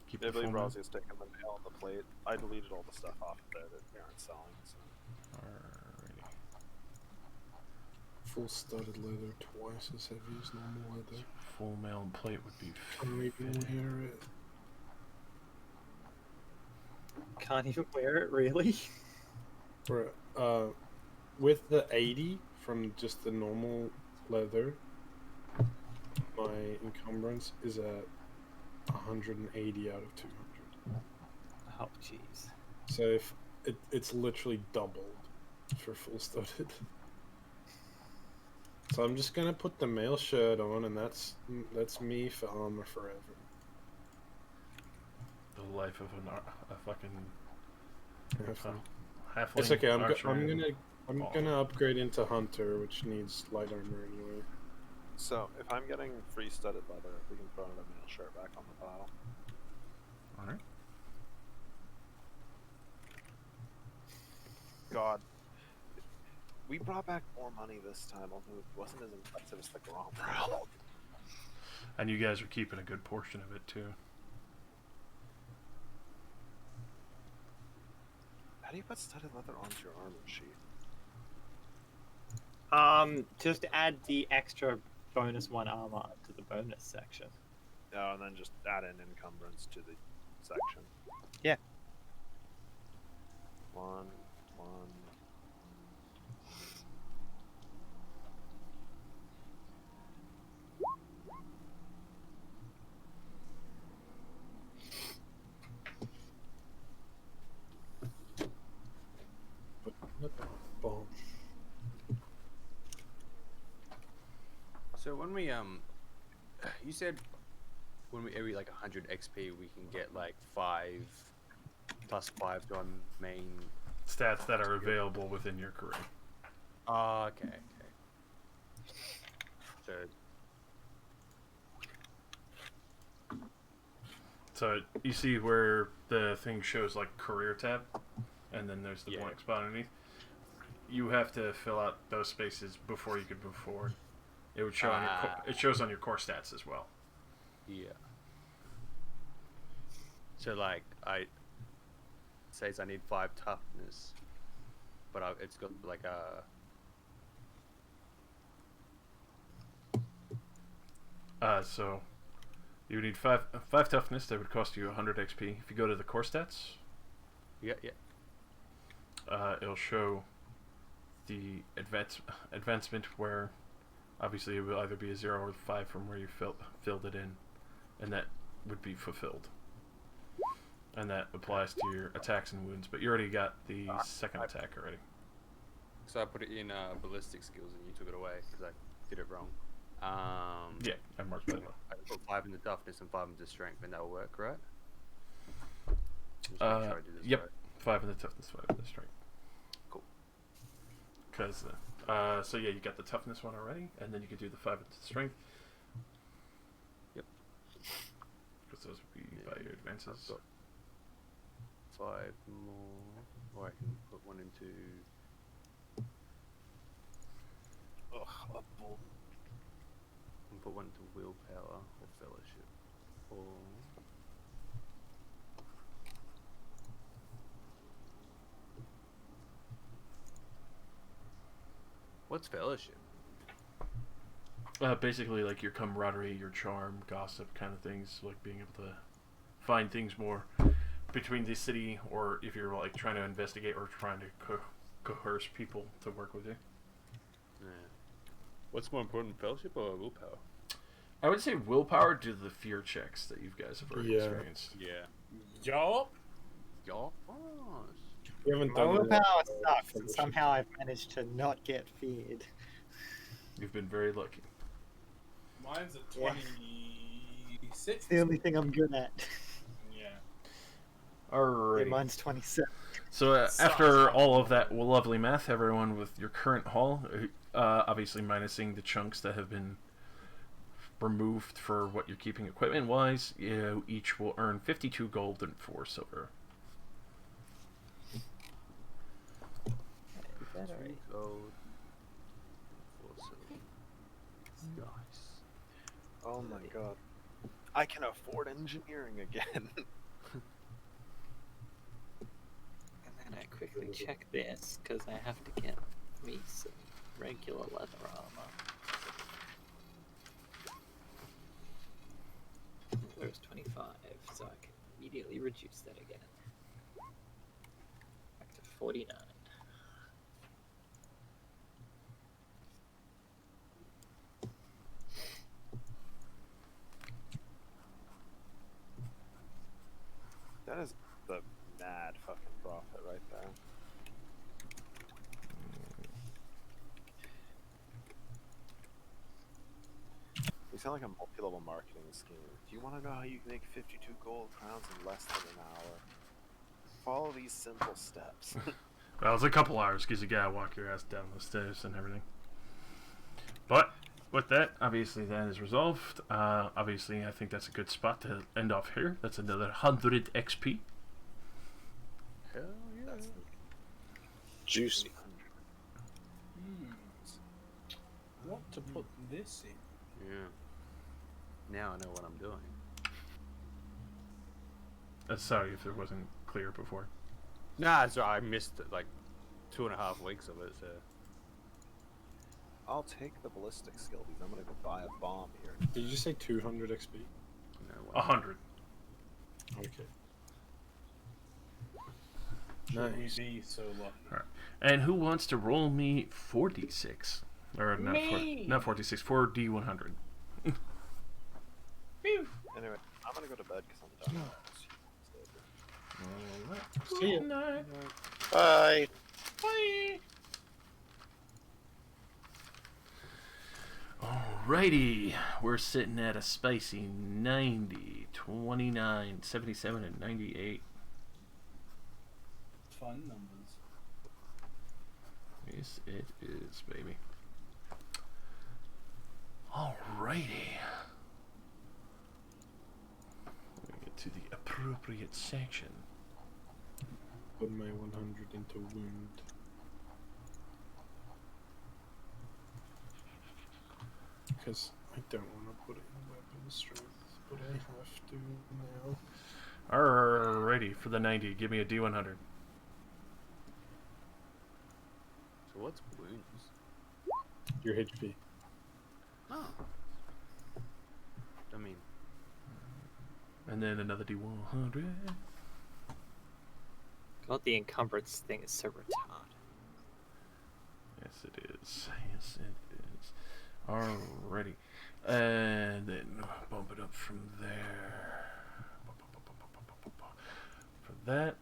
Keep I the full believe mail? Rosie's taking the mail and the plate. I deleted all the stuff off of there that we aren't selling. So. Alrighty. Full studded leather, twice as heavy as normal leather. Full mail and plate would be Can't even fitting. wear it. Can't even wear it, really? Bruh, with the 80 from just the normal leather, my encumbrance is at 180 out of 200. Oh, jeez. So if it's literally doubled for full studded. So I'm just gonna put the mail shirt on, and that's me for armor forever. The life of a fucking Halfling. halfling. It's okay. archer I'm and gonna upgrade into hunter, which needs light armor anyway. So, if I'm getting free studded leather, we can throw another mail shirt back on the pile. Alright. God. We brought back more money this time, although it wasn't as impressive as the Grand Prix. And you guys are keeping a good portion of it too. How do you put studded leather onto your armor sheet? Just add the extra bonus 1 armor to the bonus section. Oh, and then just add in encumbrance to the section. Yeah. One. Bomb. So when we you said when we every like 100 XP we can get like 5 plus 5 to our main. Stats that are available within your career. Oh, okay. So So you see where the thing shows like career tab, and then there's the Yeah. blank spot underneath. You have to fill out those spaces before you could move forward. It would show on your it shows on your core stats as well. yeah. So like I says I need 5 toughness, but it's got like a So you would need 5 toughness. That would cost you 100 XP. If you go to the core stats, yeah. it'll show the advancement where obviously it will either be a 0 or 5 from where you filled it in, and that would be fulfilled. And that applies to your attacks and wounds, but you already got the second attack already. So I put it in ballistic skills and you took it away because I did it wrong. Yeah, I marked that. I put 5 into toughness and 5 into strength, and that will work, right? Just make sure I do this Yep, right. 5 in the toughness, 5 in the strength. Cool. Because, so yeah, you got the toughness one already, and then you could do the 5 into the strength. Yep. Because those would be by your advances. I've got 5 more, or I can put 1 into. Ugh, a bull. And put 1 into willpower or fellowship, or. What's fellowship? Basically, like your camaraderie, your charm, gossip kind of things, like being able to find things more between the city, or if you're like trying to investigate or trying to coerce people to work with you. Yeah. What's more important, fellowship or willpower? I would say willpower due to the fear checks that you guys have already experienced. Yeah. Yup. Y'all. We haven't My done willpower sucks, and somehow I've managed to not get feared. You've been very lucky. Mine's a Yeah. 26. It's the only thing I'm good at. Yeah. Alright. Yeah, mine's 27. So after all of that lovely math, everyone with your current haul, obviously minusing the chunks that have been removed for what you're keeping equipment-wise, you each will earn 52 gold and 4 silver. Gold. Oh my god. I can afford engineering again. And then I quickly check this, because I have to get me some regular leather armor. Where's 25? So I can immediately reduce that again. Back to 49. That is the mad fucking profit right there. You sound like a multi-level marketing scheme. Do you want to know how you can make 52 gold crowns in less than an hour? Follow these simple steps. Well, it's a couple hours because you gotta walk your ass down the stairs and everything. But with that, obviously that is resolved. Obviously, I think that's a good spot to end off here. That's another 100 XP. Hell yeah. Juicy. What to put this in? Yeah. Now I know what I'm doing. Sorry if it wasn't clear before. Nah, so I missed like 2.5 weeks of it. So I'll take the ballistic skill because I'm gonna go buy a bomb here. Did you say 200 XP? no. 100. Okay. Should Nice. we be so lucky? And who wants to roll me 4d6? Or not, Me! not 4d6, 4d100. Anyway, I'm gonna go to bed because I'm done. See ya. Night. Bye. Bye. Alrighty, we're sitting at a spicy 90, 29, 77, and 98. Fun numbers. Yes, it is, baby. Alrighty. Let me get to the appropriate section. Put my 100 into wound. Because I don't want to put it in weapon strength, but I have to now. Alrighty, for the 90, give me a D100. So what's wounds? Your HP. Oh. I mean, And then another D100. God, the encumbrance thing is so retarded. Yes, it is. Yes, it is. Alrighty. And then bump it up from there. For that. Ooh,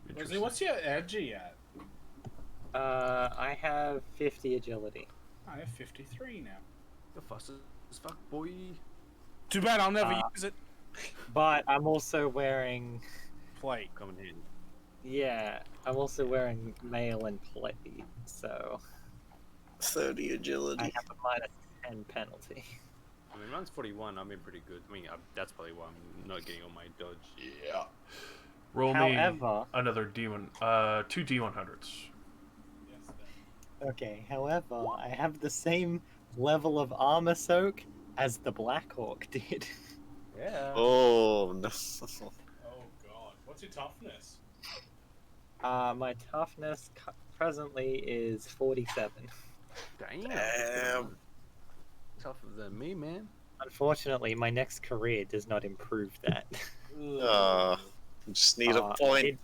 Rosie, interesting. what's your edgy at? I have 50 agility. I have 53 now. the fast as fuck, boy. Too bad I'll never Uh, use it. But I'm also wearing... Plate. Coming in. Yeah, I'm also wearing mail and plate, so 30 agility. I have a minus 10 penalty. I mean, mine's 41. I'm in pretty good. I mean, that's probably why I'm not getting on my dodge. Yeah. Roll However- me another D1, 2 D100s. Yes, then. Okay, however, I have the same level of armor soak as the Blackhawk did. Yeah. Oh no. Oh god. What's your toughness? My toughness presently is 47. Damn. Tougher than me, man. Unfortunately, my next career does not improve that. Just need a point.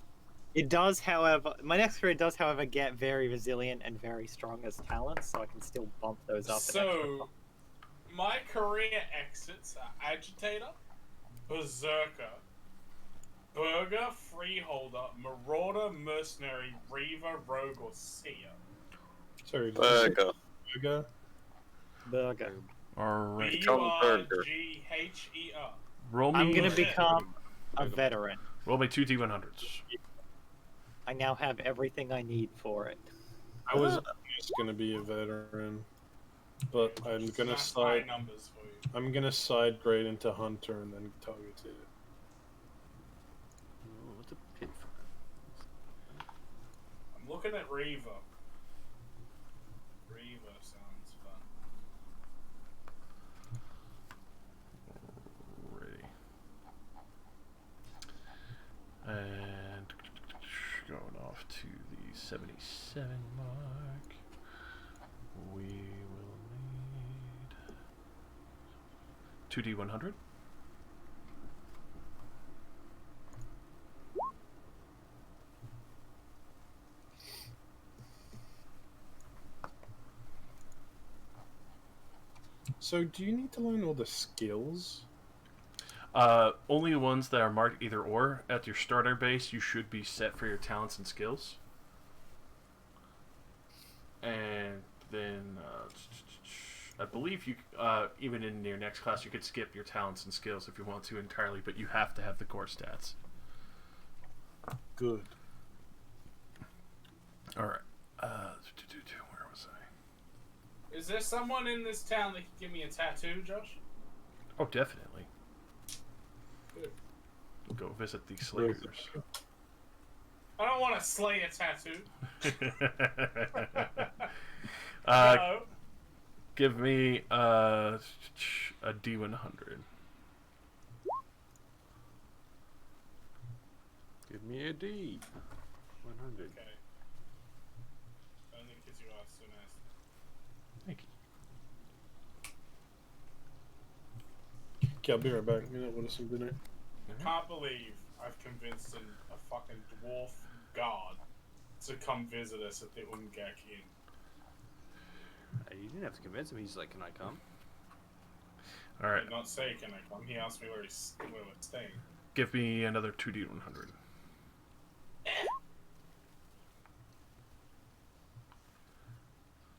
It does, however, my next career does, however, get very resilient and very strong as talents, so I can still bump those up. So, my career exits are Agitator, Berserker, Burger, Freeholder, Marauder, Mercenary, Reaver, Rogue, or Seer. Sorry, did you say Burger. Burger? Burger. Alright. Become Burger. B-U-R-G-H-E-R. Roll me. I'm gonna become a veteran. Roll me 2 D100s. I now have everything I need for it. I was just gonna be a veteran, but I'm gonna Smash my side. numbers for you. I'm gonna side grade into hunter and then target it. Oh, what's a pit I'm looking at Reaver. Reaver sounds fun. 77 mark. We will need 2d100. So, do you need to learn all the skills? Only the ones that are marked either or. At your starter base, you should be set for your talents and skills. And then, I believe you, even in your next class, you could skip your talents and skills if you want to entirely, but you have to have the core stats. Good. Alright. Where was I? Is there someone in this town that can give me a tattoo, Josh? Oh, definitely. Good. Go visit the Slayers. I don't want to slay a tattoo. No. Give me a D100. Give me a D. 100. Okay. Only because you are so nice. Thank you. Okay, I'll be right back. You know, what some dinner? Can't believe I've convinced a fucking dwarf guard to come visit us at the Ungak Inn. You didn't have to convince him. He's like, "Can I come?" All right. Did not say can I come. He asked me where we're staying. Give me another 2d100.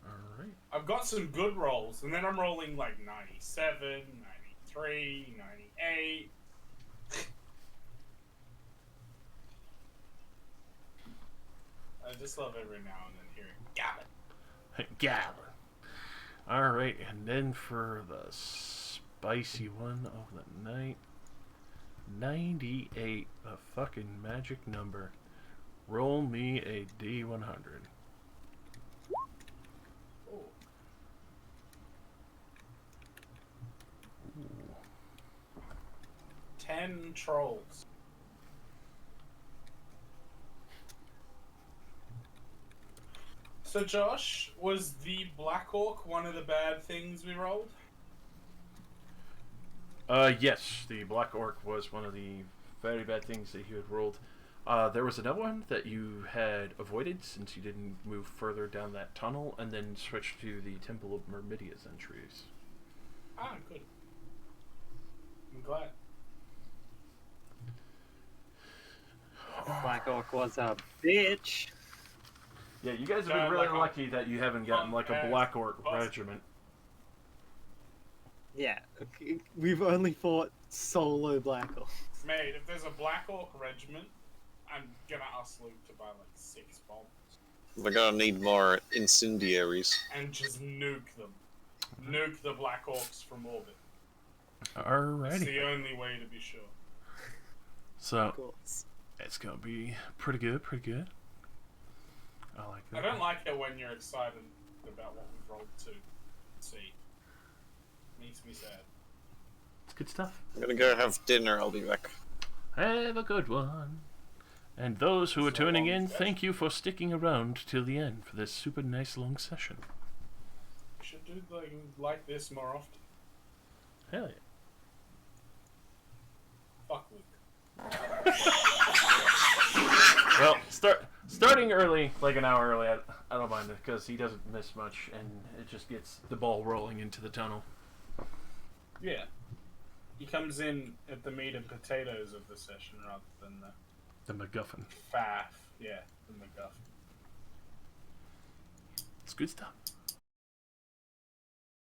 All right. I've got some good rolls, and then I'm rolling like 97, 93, 98. I just love every now and then hearing Gavin. Gavin. All right, and then for the spicy one of the night, 98, a fucking magic number. Roll me a D100. Oh. Ooh. 10 trolls. So Josh, was the Black Orc one of the bad things we rolled? Yes, the Black Orc was one of the very bad things that you had rolled. There was another one that you had avoided since you didn't move further down that tunnel, and then switched to the Temple of Mermidia's entries. Ah, good. I'm glad. Black Orc was a bitch. Yeah, you guys have Yeah, been really like a- lucky that you haven't gotten like a Black Orc Awesome. regiment. Yeah, we've only fought solo Black Orcs. Mate, if there's a Black Orc regiment, I'm gonna ask Luke to buy like 6 bombs We're gonna need more incendiaries. and just nuke them. Nuke the Black Orcs from orbit. It's Alrighty. the only way to be sure. So, Of course. it's gonna be pretty good, pretty good. I like I that. don't like it when you're excited about what we've rolled to see. Makes me sad. It's good stuff. I'm gonna go have dinner, I'll be back. Have a good one. And those who are It's a tuning long in, session. thank you for sticking around till the end for this super nice long session. We should do like this more often. Hell yeah. Fuck Luke. Well, starting early, like an hour early, I don't mind it because he doesn't miss much, and it just gets the ball rolling into the tunnel. Yeah. He comes in at the meat and potatoes of the session rather than the The MacGuffin. faff. Yeah, the MacGuffin. It's good stuff.